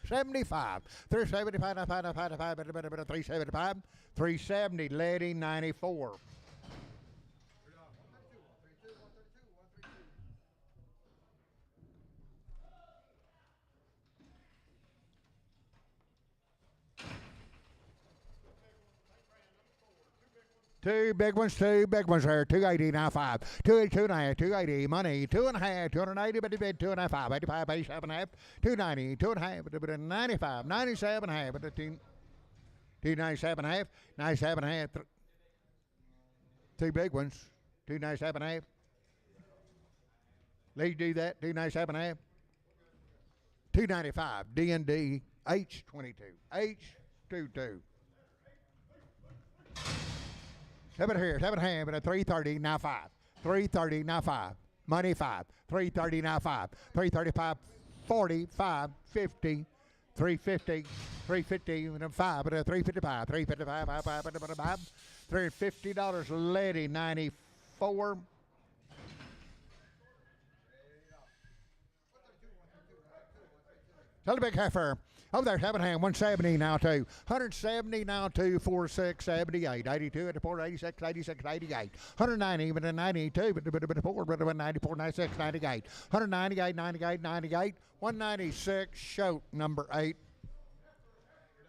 70, 5, 375, 375 now 5, 375, 370, Lady 94. Two big ones there, 280 now 5, 282 now, 280, money, 2.5, 280, but 2.5, 5, 85, 87 half, 290, 2.5, 95, 97 half, 297 half, 97 half, two big ones, 297 half. Let's do that, 297 half, 295, D&D, H22, H22. 7 here, 7 hand, but a 330 now 5, 330 now 5, money 5, 330 now 5, 335, 45, 50, 350, 350, and a 5, but a 355, 355, 5, $350, Lady 94. Tell the big heifer. Over there, 7 hand, 170 now 2, 170 now 2, 46, 78, 82, 84, 86, 86, 88, 190, but a 92, but 4, but 94, 96, 98, 198, 98, 98, 196, shoat number 8.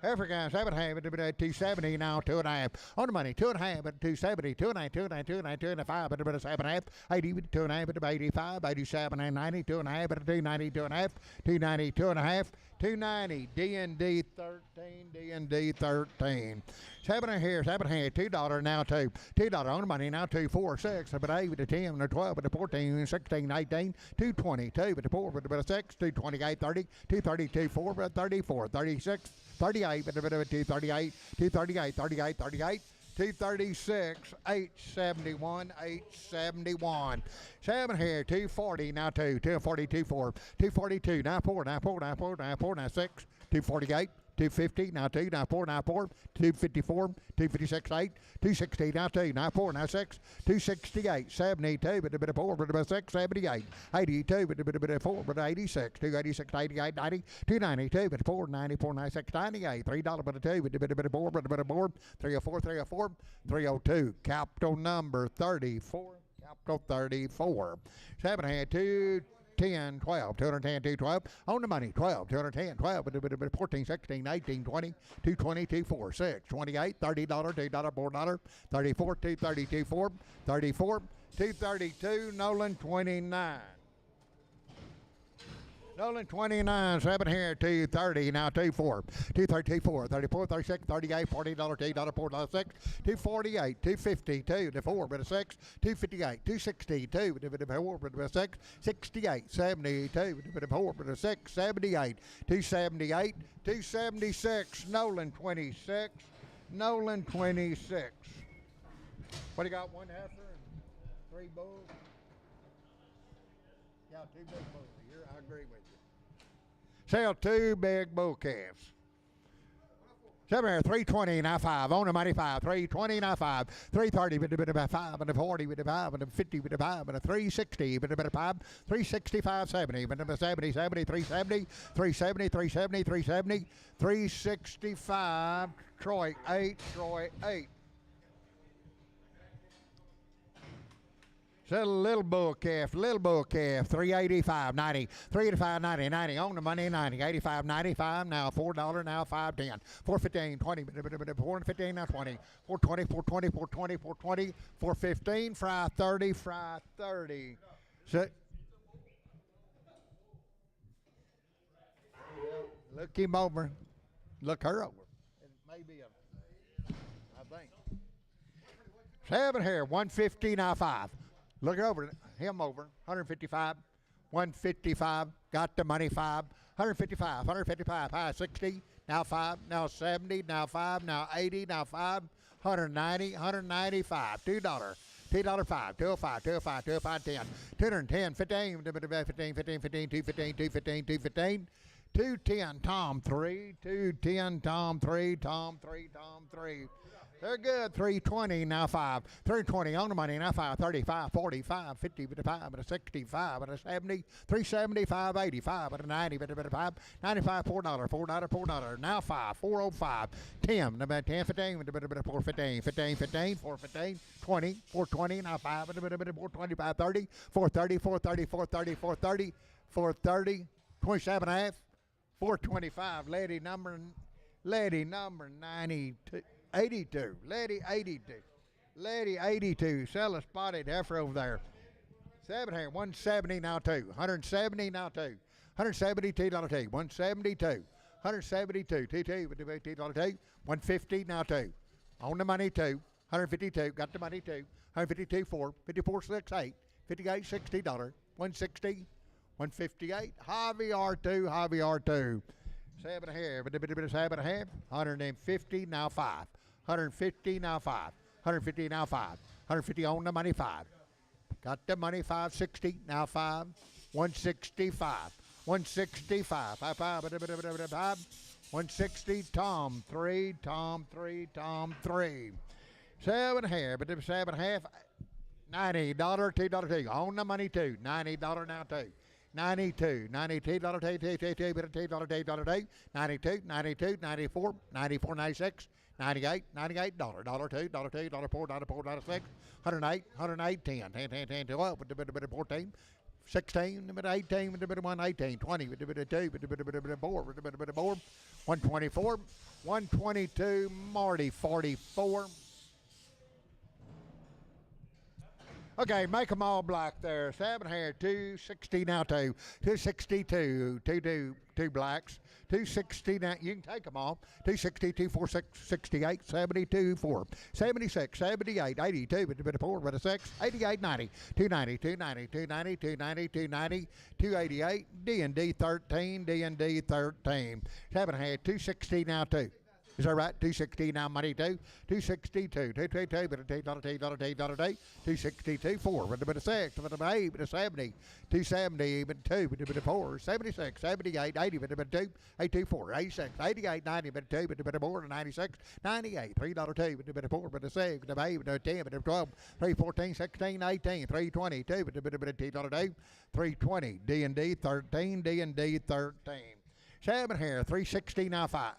Heifer guys, 7 hand, but 270 now 2.5. On the money, 2.5, but 270, 290, 2.5, but 7.5, 80, but 2.5, but 85, 87, and 90, 2.5, but 290, 2.5, 290, 2.5. 290, D&D 13, D&D 13. 7 here, 7 here, $2 now 2. $2 on the money now 2, 4, 6, but 8, but 10, but 12, but 14, 16, 18, 220, 2, but 4, but 6, 228, 30, 230, 24, but 34, 36, 38, but 238, 238, 38, 38. 236, 871, 871. 7 here, 240, now 2, 240, 24, 242, now 4, now 4, now 4, now 4, now 6, 248, 250, now 2, now 4, now 4, 254, 256, 8, 260, now 2, now 4, now 6, 268, 72, but a bit of 4, but a bit of 6, 78, 82, but a bit of 4, but 86, 286, 88, 90, 292, but 4, 94, 96, 98, $3, but a 2, but a bit of 4, but a bit of 4, 304, 304, 302, capital number 34, capital 34, 7 hand, 2, 10, 12, 210, 212, on the money, 12, 210, 12, 14, 16, 18, 20, 220, 24, 6, 28, $30, $2, $4, 34, 232, 4, 34, 232, Nolan 29. Nolan 29, 7 here, 230, now 24, 230, 4, 34, 36, 38, $40, $2, $4, 6, 248, 250, 2, the 4, but a 6, 258, 260, 2, but a 4, but a 6, 68, 72, but a 4, but a 6, 78, 278, 276, Nolan 26, Nolan 26. What do you got, 1 heifer and 3 bulls? Yeah, 2 big bulls a year, I agree with you. Sell 2 big bull calves. 7 here, 320, now 5, on the money 5, 320, now 5, 330, with a bit of a 5, and a 40, with a 5, and a 50, with a 5, and a 360, with a bit of 5, 365, 70, with a 70, 70, 370, 370, 370, 370, 365, Troy 8, Troy 8. Sell a little bull calf, 385, 90, 385, 90, 90, on the money, 90, 85, 95, now $4, now 510, 415, 20, 415, now 20, 420, 420, 420, 420, 415, fry 30, fry 30. So, look him over, look her over. It may be I think. 7 here, 150, now 5. Look over, him over, 155, 155, got the money 5, 155, 155, high 60, now 5, now 70, now 5, now 80, now 5, 190, 195, $2, $2, 5, 205, 205, 205, 10, 210, 15, 15, 15, 15, 215, 215, 215, 210, Tom 3, 210, Tom 3, Tom 3, Tom 3. They're good. 320, now 5. 320 on the money, now 5. 35, 45, 50, 55, and a 65, and a 70, 375, 85, and a 90, 5, 95, $4, $4, $4, now 5, 405, 10, 10, 15, 415, 15, 15, 415, 20, 420, now 5, 425, 30, 430, 430, 430, 430, 430, 27 and a half, 425, lady number 92. 82, lady 82, lady 82, sell a spotted heifer over there. 7 here, 170 now 2, 170 now 2, 172 $2, 172, 172, $2, $2, 150 now 2, on the money 2, 152, got the money 2, 152 4, 54 6 8, 58 $60, 160, 158, Javi R2, 7 here, but a bit of 7 and a half, 150 now 5. 150 now 5, 150 now 5, 150 on the money 5. Got the money 560 now 5, 165, 165, 5, 5, 160, Tom 3, Tom 3, Tom 3. 7 here, but 7 and a half, $90, $2, 2, on the money 2, $90 now 2. 92, $92, $2, 92, 92, 94, 94, 96, 98, $98, $2, $2, $4, $4, 6, 108, 108, 10, 10, 10, 12, 14, 16, 18, 118, 20, 2, 4, 124, 122, Marty 44. Okay, make them all black there. 7 here, 260 now 2, 262, 2 blacks, 260 now, you can take them all, 260, 246, 68, 72, 4, 76, 78, 82, 4, 6, 88, 90, 290, 290, 290, 290, 290, 288, D&D 13, D&D 13. 7 here, 260 now 2. Is that right? 260 now money two. 262. 222. But a $2.62. 4. But a 6. But a 8. But a 70. 270. But 2. But a 4. 76. 78. 80. But a 2. 824. 86. 88. 90. But a 2. But a 4. 96. 98. $3.2. But a 4. But a 6. But a 8. But a 10. But a 12. 314. 16. 18. 322. But a $2. 320. D&D 13. D&D 13. Seven here, 360 now 5.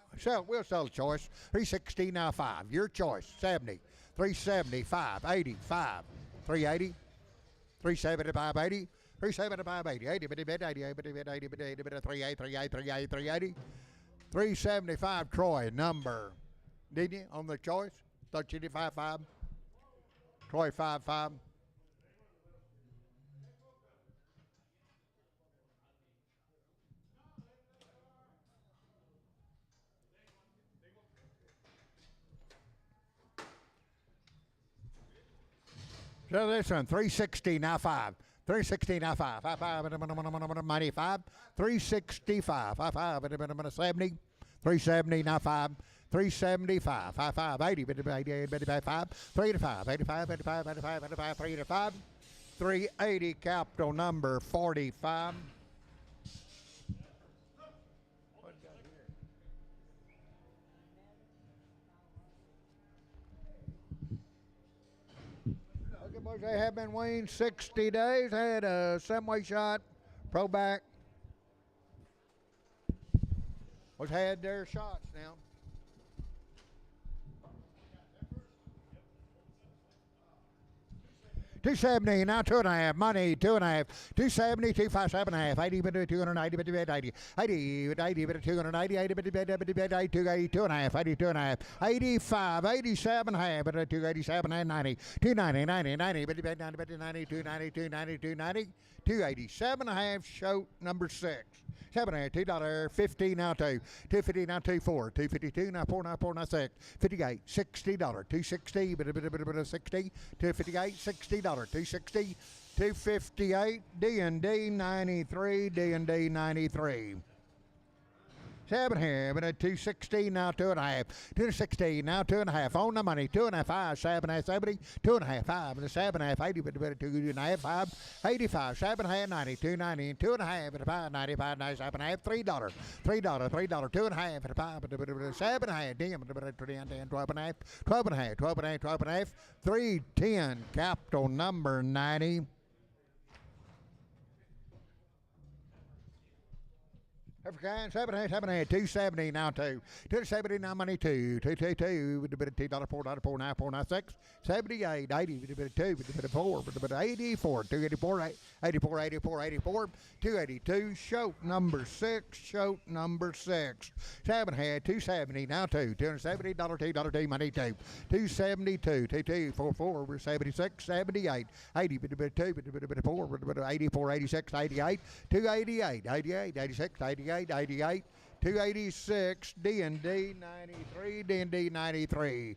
We'll sell a choice. 360 now 5. Your choice. 70. 375. 85. 380. 375. 80. 375. 80. 80. 80. 80. 80. 80. 80. 38. 38. 38. 380. 375. Troy number. Didn't you on the choice? Thought you did 55. Troy 55. So this one, 360 now 5. 360 now 5. 95. 365. 70. 370 now 5. 375. 80. 85. 3 to 5. 85. 85. 85. 85. 3 to 5. 380 capital number 45. They have been weaned 60 days. Had a semi shot, pro back. Was had their shots now. 270 now 2.5 money 2.5 270 257 half 80 bit 290 bit 80 80 bit 290 80 bit 280 2.5 82 and a half 85 87 half bit 287 and 90 290 90 90 bit 90 bit 90 290 290 290 287 and a half show number 6 7 $2.50 now 2 250 now 2 4 252 now 4 now 4 now 6 58 $60 260 bit 60 258 $60 260 258 D&D 93 D&D 93 7 here, but at 260 now 2.5 260 now 2.5 on the money 2.5 5 7 70 2.5 5 and 7.5 80 but 2.5 5 85 7.5 90 290 2.5 and 5 95 97 half $3 $3 2.5 and 5 7.5 damn 12 and a half 12 and a half 12 and a half 12 and a half 310 capital number 90. African 270 now 270 now money 222 with a bit of $2 $4 9 4 9 6 78 80 with a bit of 2 with a bit of 4 with a bit of 84 284 84 84 84 282 show number 6 show number 6 7 had 270 now 270 $2 2 money 2 272 2244 we're 76 78 80 with a bit of 2 with a bit of 4 with a bit of 84 86 88 288 88 86 88 88 286 D&D 93 D&D 93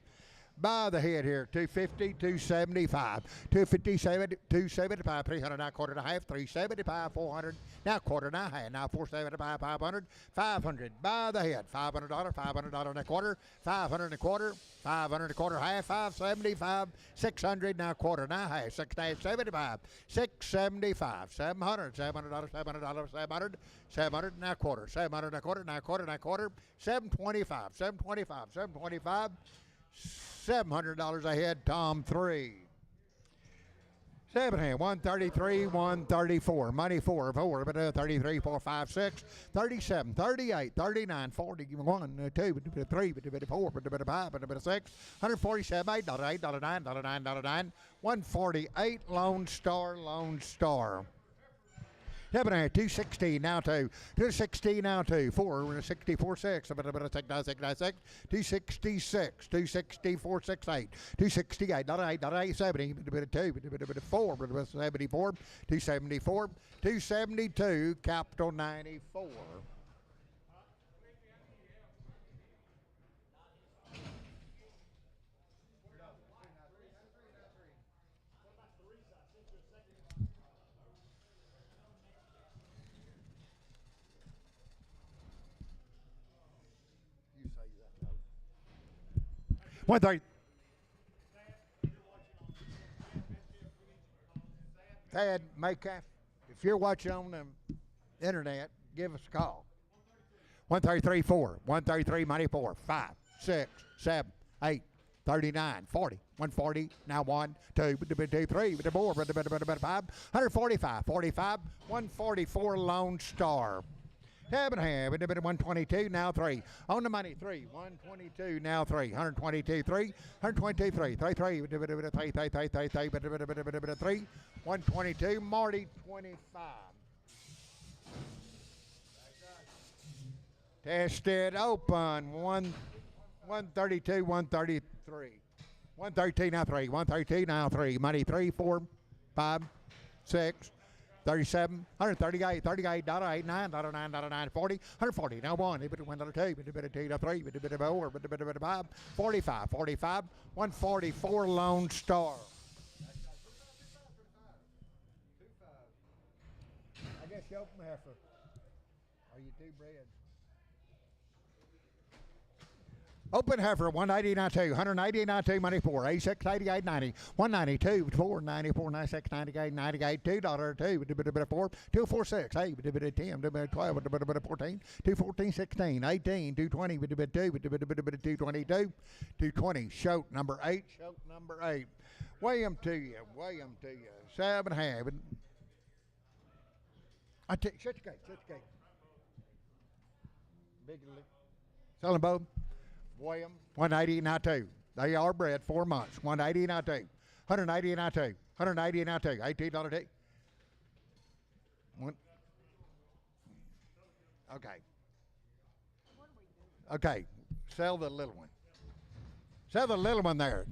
by the head here 250 275 257 275 300 now quarter and a half 375 400 now quarter and a half now 475 500 500 by the head $500 $500 and a quarter 500 and a quarter 500 and a quarter half 575 600 now quarter and a half 675 675 $700 $700 700 now quarter 700 and a quarter now quarter now quarter 725 $700 ahead, Tom 3. 7 hand, 133, 134. Money 4, but 33, 4, 5, 6, 37, 38, 39, 40, 1, 2, 3, 4, 5, 6, 147, $8, $8, $9, $9, $9, 148, Lone Star. 7 and 260 now 2 260 now 2 4 64 6 266 264 68 268 8 70 2 4 74 274 272 capital 94. 130. Thad Maycalf, if you're watching on the internet, give us a call. 133, 4, 133, money 4, 5, 6, 7, 8, 39, 40, 140, now 1, 2, 2, 3, 4, 5, 145, 45, 144 Lone Star. Have and have, 122, now 3. On the money, 3, 122, now 3, 122, 3, 122, 3, 3, 3, 122, Marty, 25. Tested open, 132, 133. 132, now 3, 132, now 3. Money 3, 4, 5, 6, 37, 138, 38, $8, $9, $9, $9, 40, 140, now 1, $1, $2, $2, $3, $4, 5, 45, 45, 144 Lone Star. I guess you open heifer. Are you two bread? Open heifer, 180.92, 180.92, money 4, 86, 88, 90, 192, 4, 94, 96, 98, 98, $2, 2, 4, 246, 8, 10, 12, 14, 214, 16, 18, 220, 222, 220, shoat number 8, shoat number 8. William to you, 7.5. I take, shut your gate. Big selling both. William, 180 now 2. They are bred 4 months. 180 now 2. 180 now 2. 180 now 2. $18 T. Okay. Okay. Sell the little one. Sell the little one there.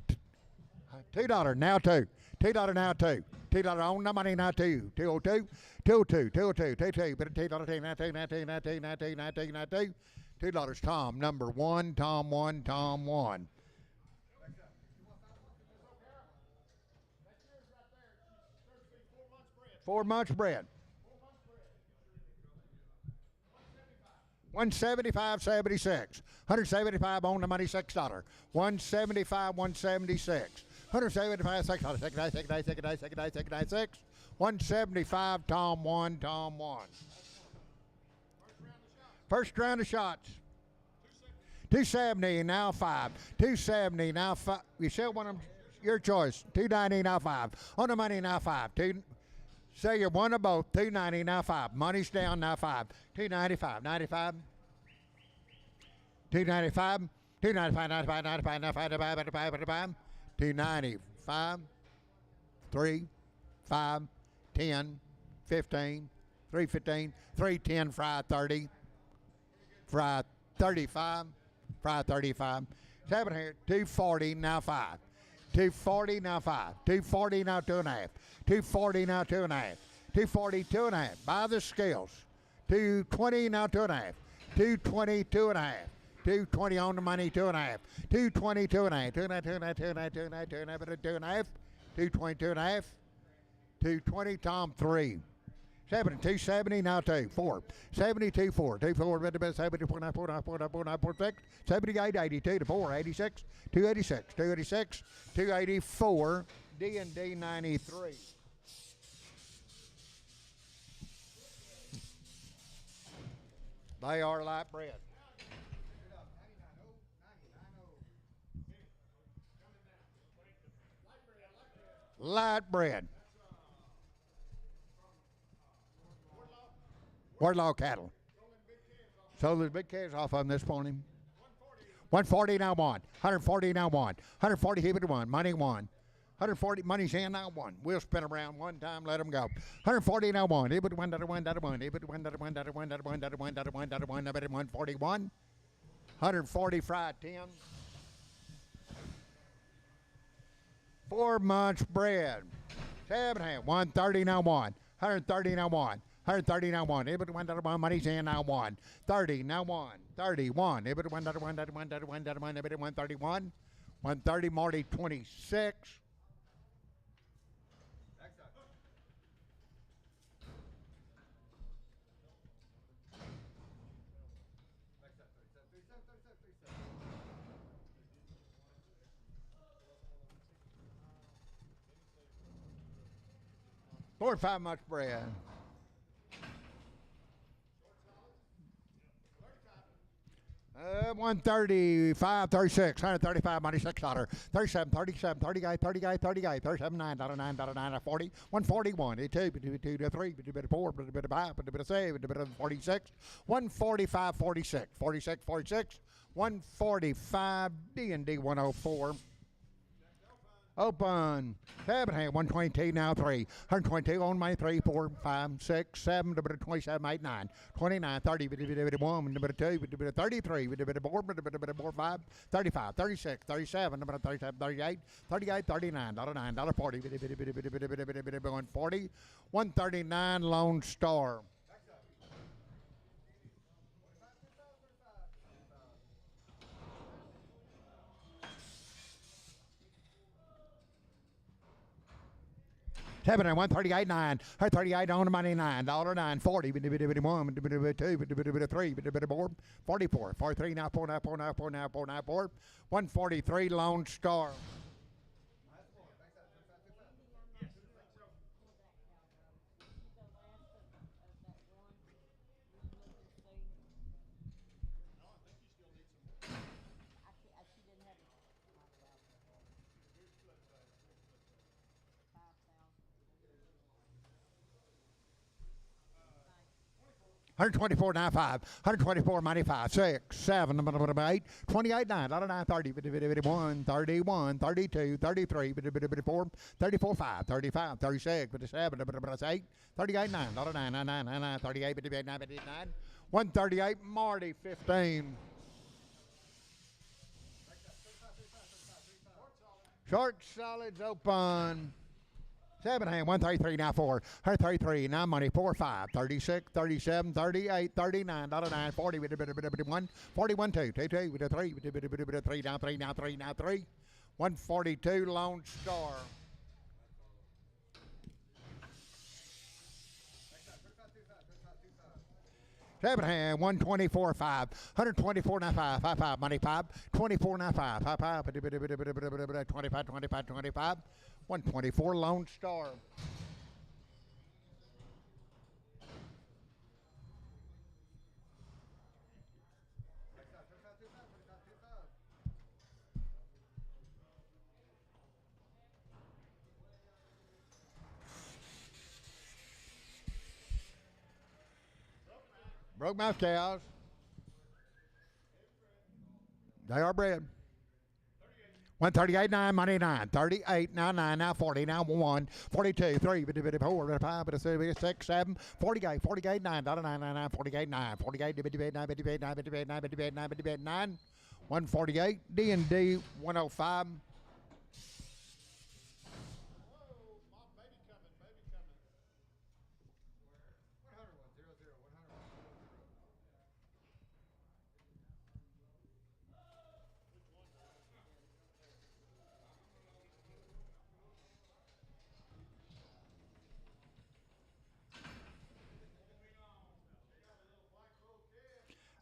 $2 now 2. $2 now 2. $2 on the money now 2. 202. 202. 202. 22. But $2 now 2. Now 2. Now 2. Now 2. Now 2. Now 2. $2 Tom, number 1, Tom 1, Tom 1. Four months bred. 175.76. 175 on the money, $6. 175, 176. 175, $6. Second day, 6. 175, Tom 1, Tom 1. First round of shots. 270 now 5. 270 now 5. You sell one of them, your choice. 290 now 5. On the money now 5. Say you one of both. 290 now 5. Money's down now 5. 295. 95. 295. 295. 95. 95. 95. 95. 95. 295. 3. 5. 10. 15. 315. 310. Fry 30. Fry 35, fry 35. 7 here, 240 now 5. 240 now 5. 240 now 2.5. 240 now 2.5. 240 2.5. By the scales. 220 now 2.5. 220 2.5. 220 on the money 2.5. 220 2.5. 2.5. 2.5. 220 2.5. 220 Tom 3. 270 now 2, 4, 72, 4, 2, 4, 74, 9, 4, 9, 4, 9, 4, 9, 4, 6, 78, 82 to 4, 86, 286, 286, 284, D&D 93. They are light bred. Light bred. Wardlaw cattle. So there's big calves off of them this morning. 140 now 1. 140 now 1. 140 keep it 1. Money 1. 140 money's in now 1. We'll spin around one time, let them go. 140 now 1. It would 1 1 1 1. It would 1 1 1 1 1 1 1 141. 140 fried 10. 4 months bred. 7.5. 130 now 1. 130 now 1. 130 now 1. It would 1 1 money's in now 1. 30 now 1. 31. It would 1 1 1 1 131. 130 Marty 26. 4 and 5 months bred. $135, 36, $135, money $6, 37, 37, 30 guy, 30 guy, 30 guy, 37, $9, $9, 40, 141, 2, 2, 3, 4, 5, 7, 46, 145, 46, 46, 46, 145, D&D 104. Open. 7, 122, now 3. 122 on money, 3, 4, 5, 6, 7, 27, 8, 9, 29, 30, 1, 2, 33, 4, 5, 35, 36, 37, 37, 38, 38, 39, $9, 40, 140, 139, Lone Star. Seven and 138, 9, 38 on the money, $9, 9, 40, 1, 2, 3, 4, 44, 43, now 4, now 4, now 4, now 4, now 4, 143, Lone Star. $124.95, $124.95, 6, 7, 8, 28, 9, 9, 30, 1, 31, 32, 33, 34, 34, 5, 35, 36, 37, 8, 38, 9, 9, 9, 9, 38, 58, 9, 59, 138, Marty, 15. Short solids open. 7, 133, now 4, 133, now money, 4, 5, 36, 37, 38, 39, 9, 40, 41, 41, 2, 2, 2, 3, 3, now 3, now 3, now 3, 142, Lone Star. Seven hand, 124, 5, 124, now 5, 5, 5, money 5, 24, now 5, 5, 5, 25, 25, 25, 124, Lone Star. Broke mouth cows. They are bred. 138, 9, money 9, 38, now 9, now 40, now 1, 42, 3, 4, 5, 6, 7, 48, 48, 9, 9, 9, 9, 48, 9, 48, 9, 9, 148, D&D 105.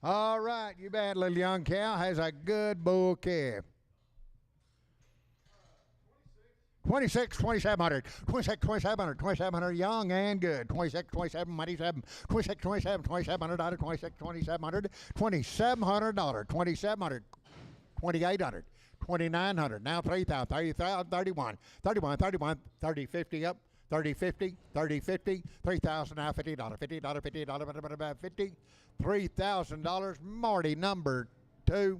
All right, you bad little young cow has a good bull calf. 26, 2700, 26, 2700, 2700, young and good. 26, 27, money 7, 26, 27, $2,700, 26, 2700, $2,700, 2700, 2800, 2900, now 3000, 30,000, 31, 31, 31, 30, 50 up. 30, 50, 30, 50, 3,000 now $50, $50, $50, 50, $3,000. Marty number 2.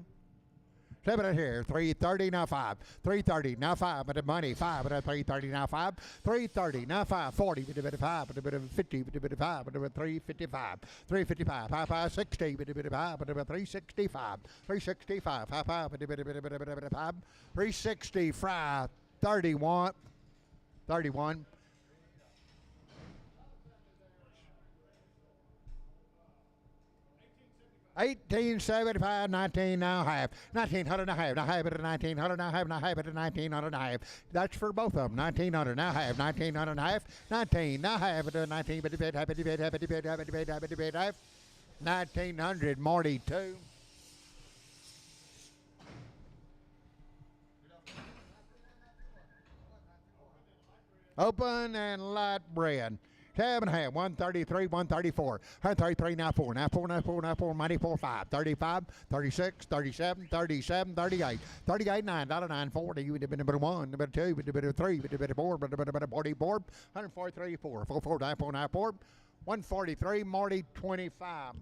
7 right here, 330 now 5, 330 now 5, but the money 5, but 330 now 5, 330 now 5, 40, 55, 50, 55, 355, 355, 5, 5, 60, 55, 365, 365, 5, 5, 360, fry 31, 31. 1875, 19 now half, 1900 now half, now half it at 1900 now half, now half it at 1900 now half. That's for both of them. 1900 now half, 1900 now half, 19 now half it at 19, but half, 1900, Marty 2. Open and light red. 7.5, 133, 134, 133, now 4, now 4, now 4, now 4, money 4, 5, 35, 36, 37, 37, 38, 38, 9, $9, 40, with a bit of 1, a bit of 2, with a bit of 3, with a bit of 4, with a bit of 44, 143, 4, 4, 4, 9, 4, 9, 4, 143, Marty 25.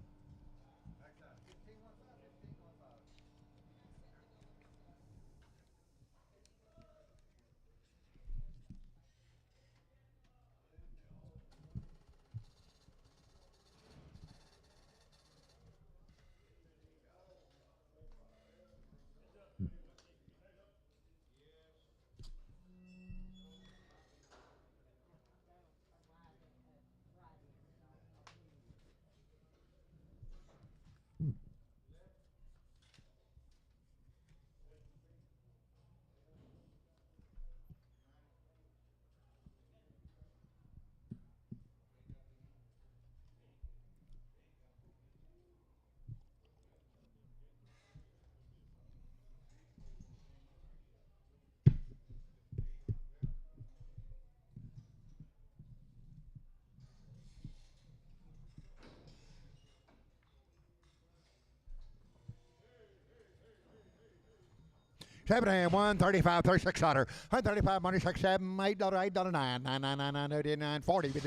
7 and 1, 35, 36 $135, money 6, 7, $8, $8, 9, 9, 9, 9, 9, 89, 40, bit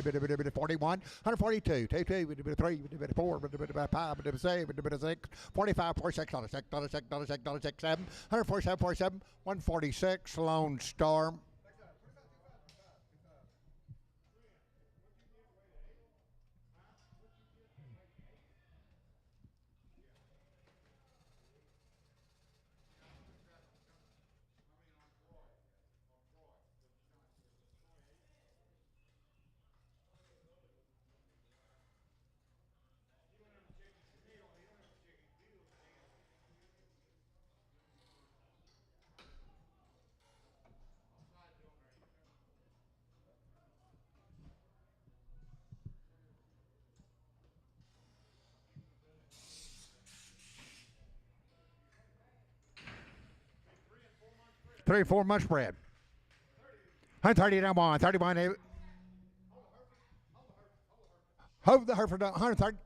of 41, 142, 2, 2, bit of 3, bit of 4, bit of 5, bit of 6, bit of 6, 45, $46, $6, $6, 6, 7, 147, 47, 146, Lone Star. 3 or 4 month spread. 130 down 1, 31, 8. Hold the Heifer down, 130.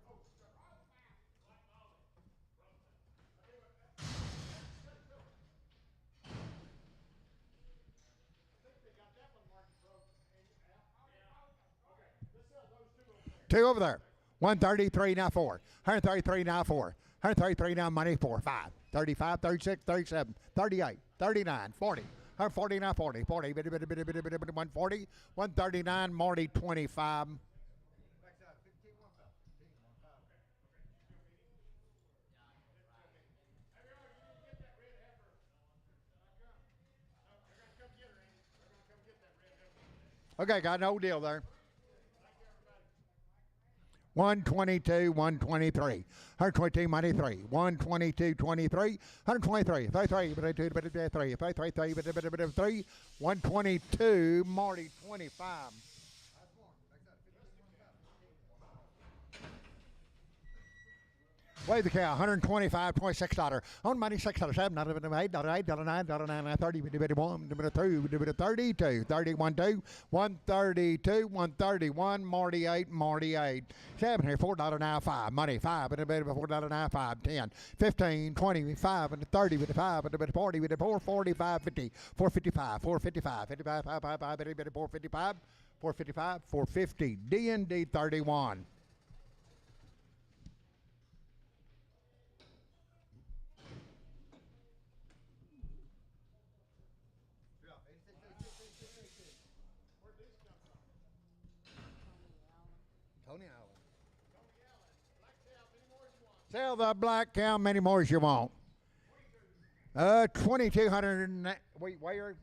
Two over there. 133 now 4. 133 now 4. 133 now money 4. 5. 35, 36, 37, 38, 39, 40. 140 now 40. 40, 140. 139, Marty 25. Okay, got no deal there. 122, 123. 122, money 3. 122, 23. 123, 33, 33, 33, 33, 3. 122, Marty 25. Weigh the cow, $125, $26. On money, $6, $7, $8, $8, $9, $9, 30, 1, 2, 32, 31, 2, 132, 131, Marty 8, Marty 8. 7 here, $4 now, 5. Money, 5, and a bit of $4 now, 5, 10, 15, 20, 5, and 30, with a 5, and a bit of 40, with a 4, 45, 50, 455, 455, 55, 5, 5, 5, 455, 455, 450, D&D 31. Sell the black cow many more as you want. 2,200. Wait, where?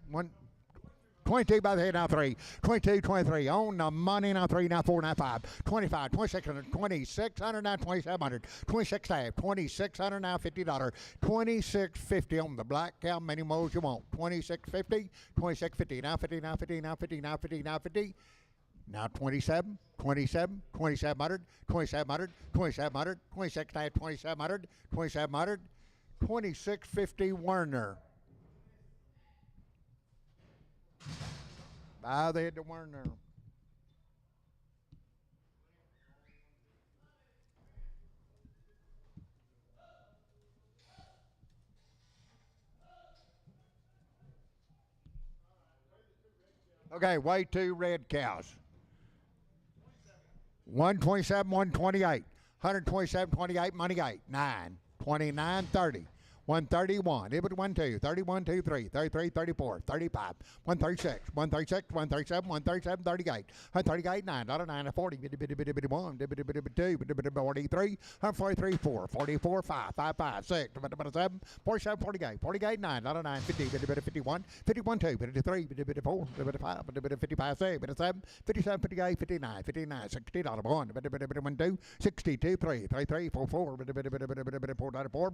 22 by the head now 3. 22, 23. On the money now 3, now 4, now 5. 25, 2600, 2600 now 2700. 26 tab, 2600 now $50. 2650 on the black cow many more as you want. 2650, 2650. Now 50, now 50, now 50, now 50, now 50. Now 27, 27, 2700, 2700, 2700, 26 tab, 2700, 2700, 2650 Werner. Bow the head to Werner. Okay, weigh two red cows. 127, 128. 127, 28, money 8. 9, 29, 30. 131, it was 1, 2, 31, 2, 3, 33, 34, 35, 136, 136, 137, 137, 38, 138, 9, $9, 40, 1, 2, 43, 43, 4, 44, 5, 5, 5, 6, 7, 47, 48, 48, 9, $9, 50, 51, 51, 2, 53, 54, 55, 55, 6, 7, 57, 58, 59, 59, $60, 1, 2, 62, 3, 33, 4, 4, 4,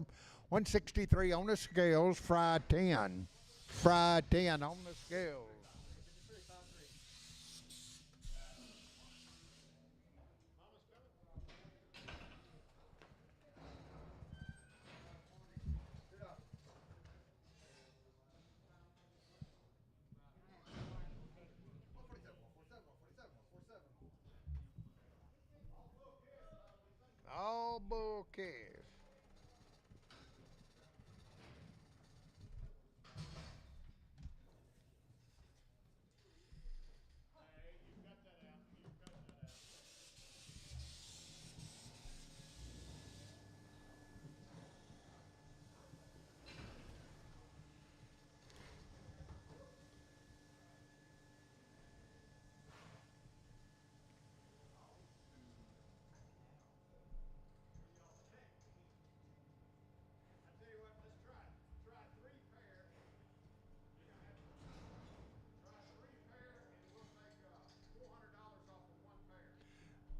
163 on the scales, fried 10. Fried 10 on the scales. All bull calves.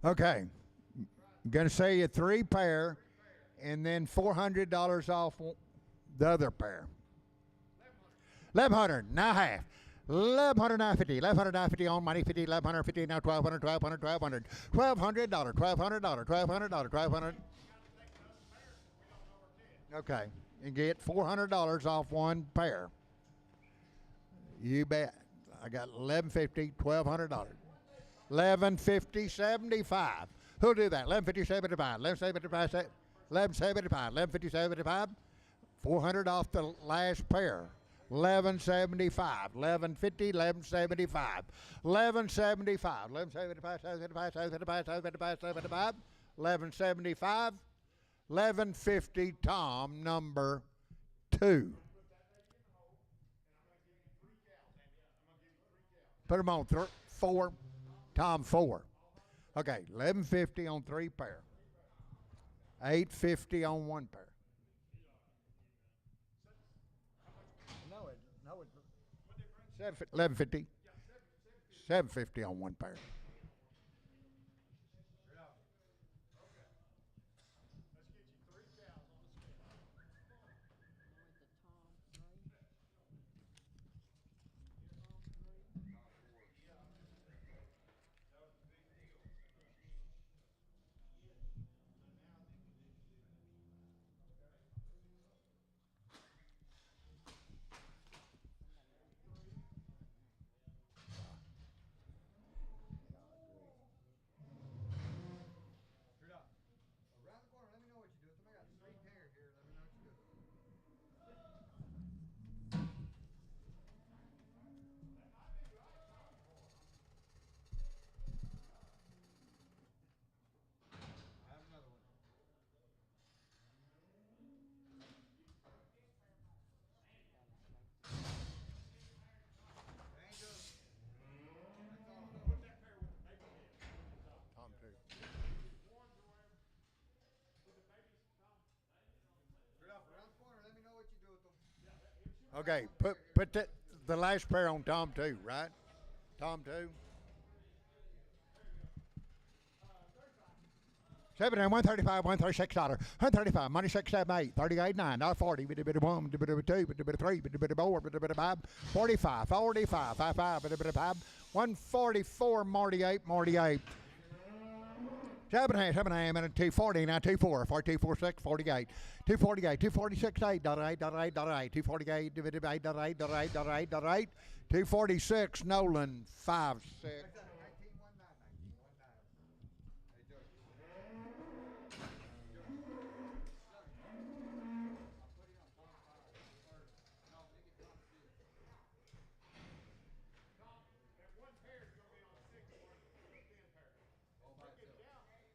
Okay, I'm gonna say you 3 pair, and then $400 off the other pair. 1,100, now half. 1,100, now 50. 1,100, now 50 on money. 50, 1,150, now 1,200, 1,200, 1,200. $1,200, $1,200, $1,200, 1,200. Okay, and get $400 off one pair. You bet. I got 1,150, $1,200. 1150, 75. Who'll do that? 1150, 75. 1175, 1175, 1150, 75. 400 off the last pair. 1175, 1150, 1175, 1175, 1175, 775, 775, 775, 775, 1175, 1150. Tom number 2. Put them on 4. Tom 4. Okay, 1150 on 3 pair. 850 on 1 pair. No, it's 1150. 750 on 1 pair. Okay, put the last pair on Tom 2, right? Tom 2. 7, 135, $136, 135, money 6, 7, 8, 38, 9, not 40, bit of 1, bit of 2, bit of 3, bit of 4, bit of 5, 45, 45, 55, bit of 5, 144, 48. 7 and 240, now 24, 42, 46, 48, 248, 246, 8, 8, 8, 8, 248, divided by 8, 8, 8, 8, 8, 246, Nolan, 5-6.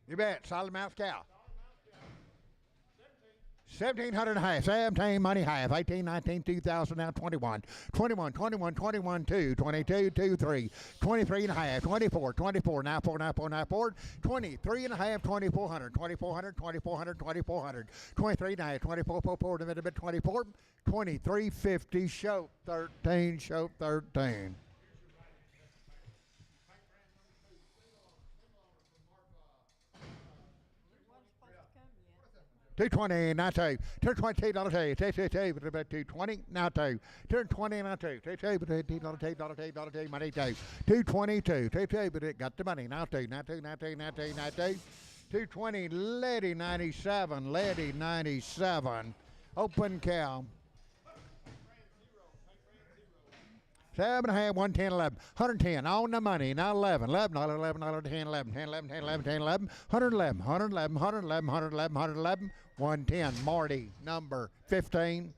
You bet, solid mouth cow. 1,700 and a half, 17 money half, 18, 19, 2,000, now 21, 21, 21, 21, 2, 22, 2, 3, 23 and a half, 24, 24, now 4, now 4, now 4, 23 and a half, 2,400, 2,400, 2,400, 2,400, 23 and a half, 24, 4, 4, 24, 23.50, show 13, show 13. $220 now two. $220 $220 now two. $220 now two. $220 money two. $222 but it got the money now two. Now two. Now two. Now two. Now two. $220 Lady 97. Lady 97. Open cow. 7 and a half, 110, 11, 110 on the money. Now 11, 11, 11, 11, 10, 11, 10, 11, 10, 11, 10, 11, 111, 111, 111, 111, 111, 110. Marty, number 15.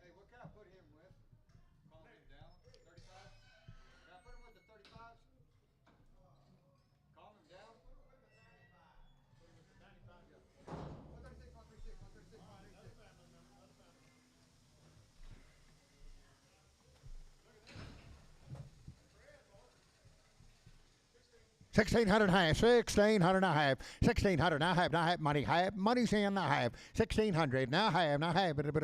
$1,600 and a half, $1,600 and a half, $1,600 now half, money's in now half, $1,600 now half, $1,600 and a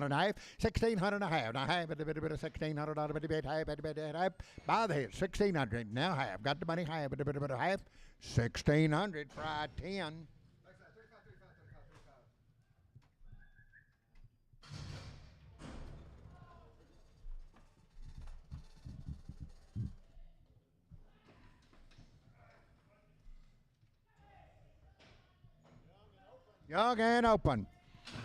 half, $1,600 and a half, now half, $1,600 by the head, $1,600 now half, got the money half, half, $1,600 fried 10. Young and open.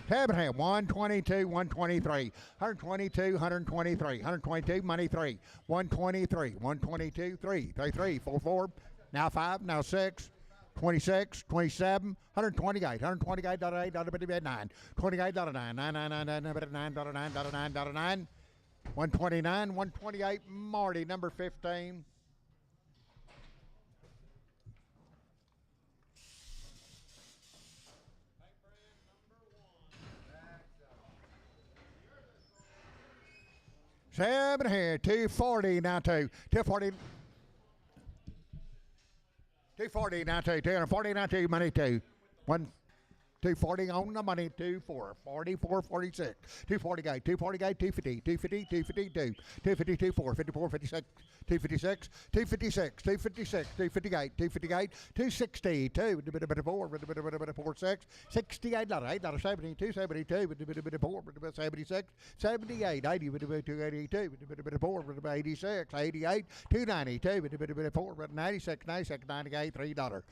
7 and a half, 122, 123, 122, 123, 122, money 3, 123, 122, 3, 3, 4, 4, now 5, now 6, 26, 27, 128, 128, $8, $9, $28, $9, $9, $9, $9, $9, $9, 129, 128, Marty, number 15. Seven here, 240 now two, 240. 240 now two, 240 now two, money two. 240 on the money, 24, 44, 46, 248, 248, 250, 250, 252, 252, 4, 54, 56, 256, 256, 256, 258, 258, 260, 246, $68, $8, 72, 72, 76, 78, 80, 282, 4, 86, 88, 292, 4, 96, 96, 98, $3, $3,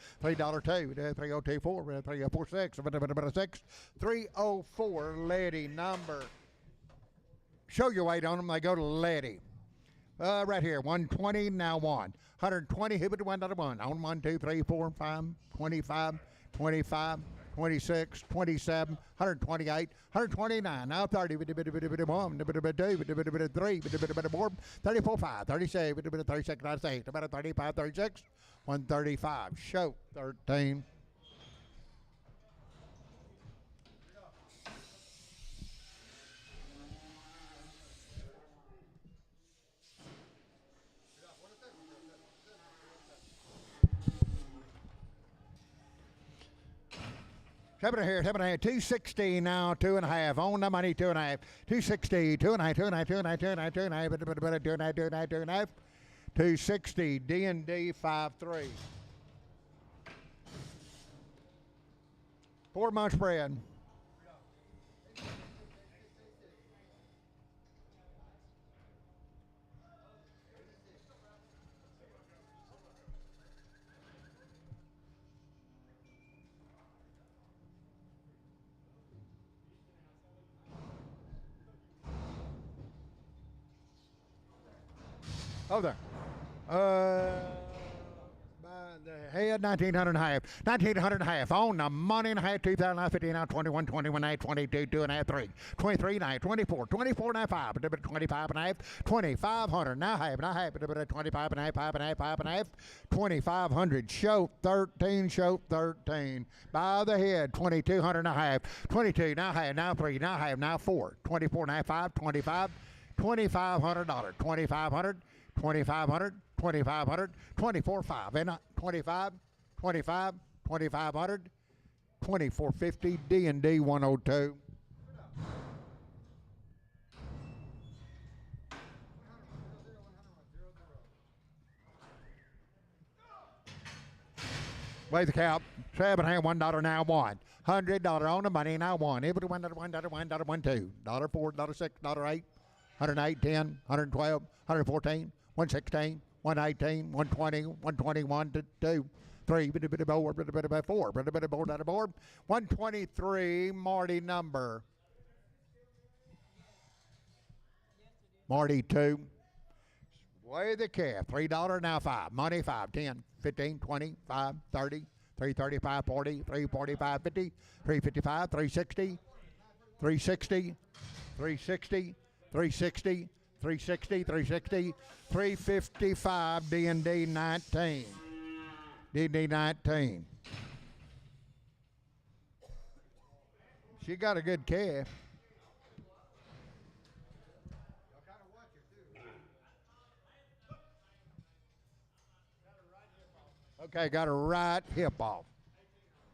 2, 302, 4, 304, 6, 6, 304, Lady number. Show your weight on them. They go to Lady. Right here, 120, now 120, who but $1, on 1, 2, 3, 4, 5, 25, 25, 26, 27, 128, 129, now 30, 1, 2, 3, 4, 34, 5, 37, 36, 38, about 35, 36, 135, show 13. Seven here, 260 now, 2.5. On the money, 2.5. 260, 2.5, 2.5, 2.5, 2.5, 2.5, 2.5, 2.5. 260, D&D 5-3. 4 month spread. Oh, there. By the head, 1900 and a half. 1900 and a half. On the money and a half. 2050 now. 21, 21 and a half. 22, 2 and a half, 3. 23 and a half. 24, 24 and a half, 5. 25 and a half. 2500. Now half. Now half. 25 and a half, 5 and a half, 5 and a half. 2500. Show 13. Show 13. By the head, 2200 and a half. 22. Now half. Now 3. Now half. Now 4. 24 and a half, 5. 25. $2,500. 2500. 2500, 2500, 24 5, and 25, 25, 2500, 2450, D&D 102. Weigh the cap. 7 hand, $1 now one. $100 on the money now one. Every $1, $1, $1, $2. $4, $6, $8. 108, 10, 112, 114. 116, 118, 120, 121, 2, 3, 4, 4, 123, Marty number. Marty 2. Weigh the calf. $3 now 5. Money 5, 10, 15, 20, 5, 30, 335, 40, 345, 50, 355, 360, 360, 360, 360. 360, 360, 355, D&D 19. D&D 19. She got a good calf. Okay, got a right hip off.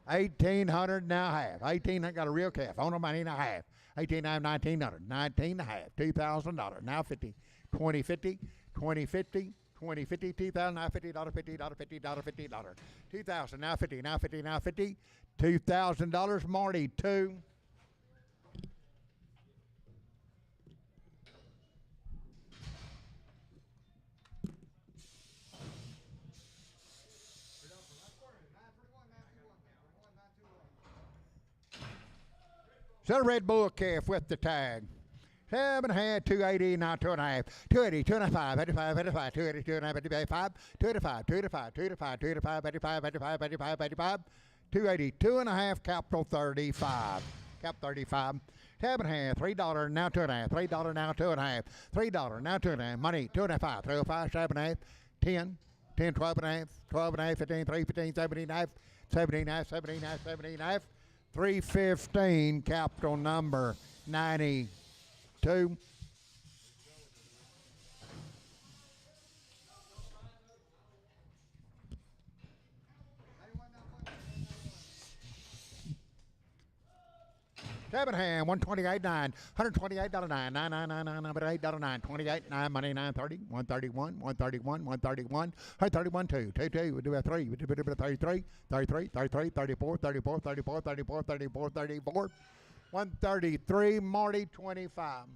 1,800 now half. 1,800 got a real calf. On the money and a half. 18, 1900, 19 and a half, $2,000, now 50, 2050, 2050, 2050, $2,000, now $50, $50, $50, $50, $2,000, now 50, now 50, now 50, $2,000, Marty 2. So Red Bull calf with the tag. 7 hand, 280, now 2.5. 280, 2.5, 85, 85, 280, 2.5, 85, 285, 285, 285, 285, 85, 85, 85, 85, 280, 2.5, capital 35. Cap 35. 7 hand, $3, now 2.5, $3 now 2.5, $3 now 2.5, money 2.5, 305, 7.5, 10, 10, 12.5, 12.5, 15, 3, 15, 17.5, 17.5, 17.5, 17.5. 315, capital number 92. Seven hand, 128.9, $128.9, $9, $8.9, 28, 9, money 930, 131, 131, 2, 2, we do have 3, we do 33, 33, 33, 34, 34, 34, 34, 34, 34, 133, Marty 25.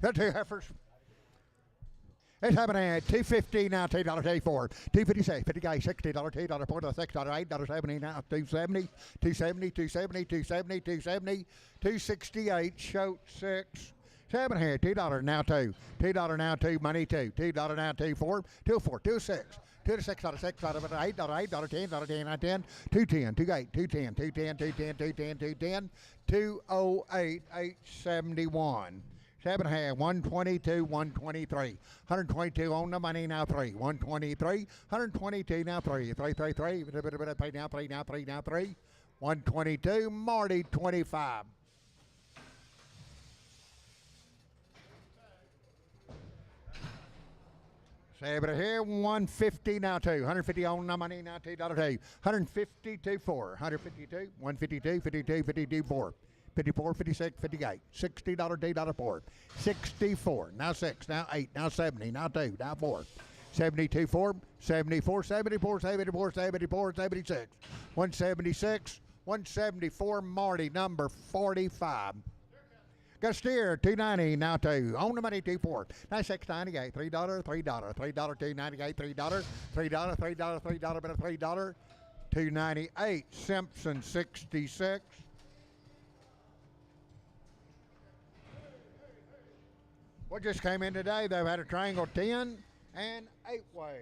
The 2 heifers. It's happening at $250 now, $2.84. $256, 50 guys, $60, $2, $4, $6, $8, $70 now, $270, $270, $270, $270, $270, $268, shoat 6. 7 here, $2 now 2. $2 now 2, money 2. $2 now 2, 4, 2, 4, 2, 6. 2 to 6 out of 6 out of $8, $8, $10, $10, $10, 210, 2 8, 210, 210, 210, 210, 210, 208, 871. 7 half, 122, 123. 122 on the money now 3. 123, 122 now 3. 3, 3, 3. 3 now 3 now 3 now 3. 122, Marty 25. Seven here, 150 now 2. 150 on the money now $2. 152, 4. 152, 152, 52, 52, 4. 54, 56, 58, $60, $2, 4. 64, now 6, now 8, now 70, now 2, now 4. 72 4, 74, 74, 74, 74, 76, 176, 174, Marty, number 45. Got a steer, 290 now two. On the money, 24. 96.98. $3, $3, $3, $2.98, $3, $3, $3, $3, but a $3, 298. Simpson 66. What just came in today? They've had a triangle 10 and 8-way.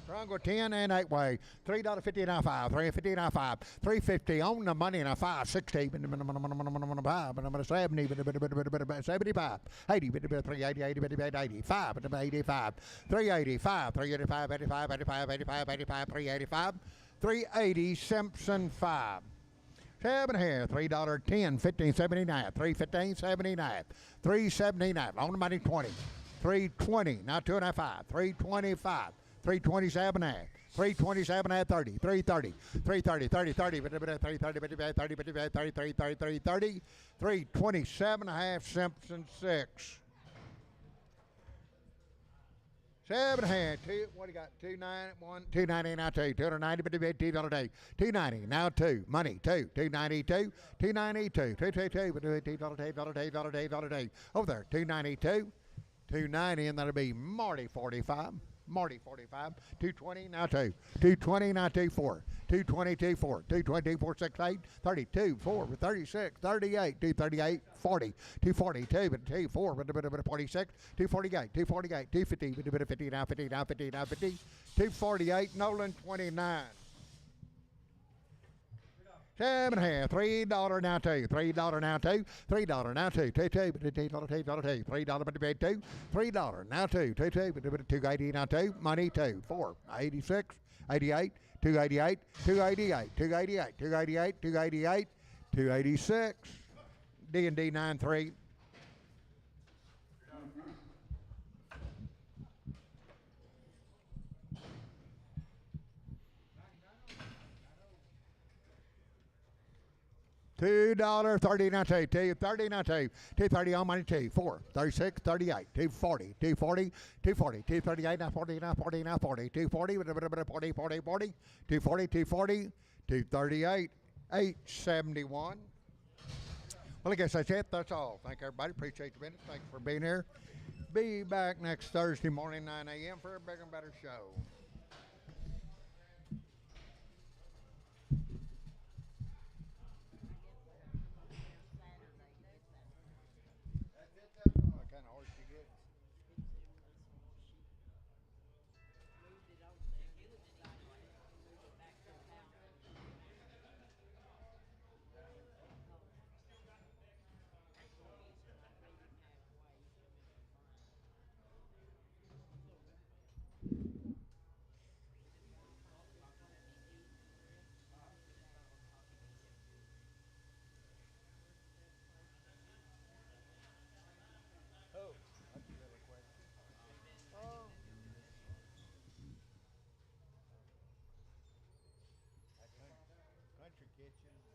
Triangle 10 and 8-way. $3.59 5. $3.59 5. $3.50 on the money and a 5.60. 75. 80. 380. 85. 85. 385. 385. 85. 85. 85. 85. 385. 380. Simpson 5. 7 here, $3.10, 15.79, 3.15, 79, 3.79, on the money 20, 3.20, now 2.5, 3.25, 3.27 half, 3.27 half 30, 3.30, 3.30, 30, 30, 3.30, 30, 30, 30, 30, 3.27 half, Simpson 6. 7 hand, two. What do you got? 291, 290 now two. 290, but $2 290 now two. Money two. 292, 292, $2 over there. 292, 290, and that'll be Marty 45. Marty 45, 220 now two. 220 now 24. 222 4. 222 4 6 8 32 4 36 38 238 40 242 but 2 4 but 46 248 248 250 but 50 now 50 now 50 now 50 248 Nolan 29. 7 half, $3 now two, $3 now two, $3 now two, $2 but $3 but $2, $3 now two, $2 280 now two, money two, 4 86, 88, 288, 288, 288, 288, 288, 286, D&D 93. $2.30 now two, $2.30 now two, $2.30 on money two, 4, 36, 38, 240, 240, 240, 238 now 40 now 40 now 40, 240, 40, 40, 40, 240, 240, 238, 871. Well, I guess that's it. That's all. Thank everybody. Appreciate the minutes. Thanks for being here. Be back next Thursday morning, 9 a.m. for a bigger and better show. Country Kitchen.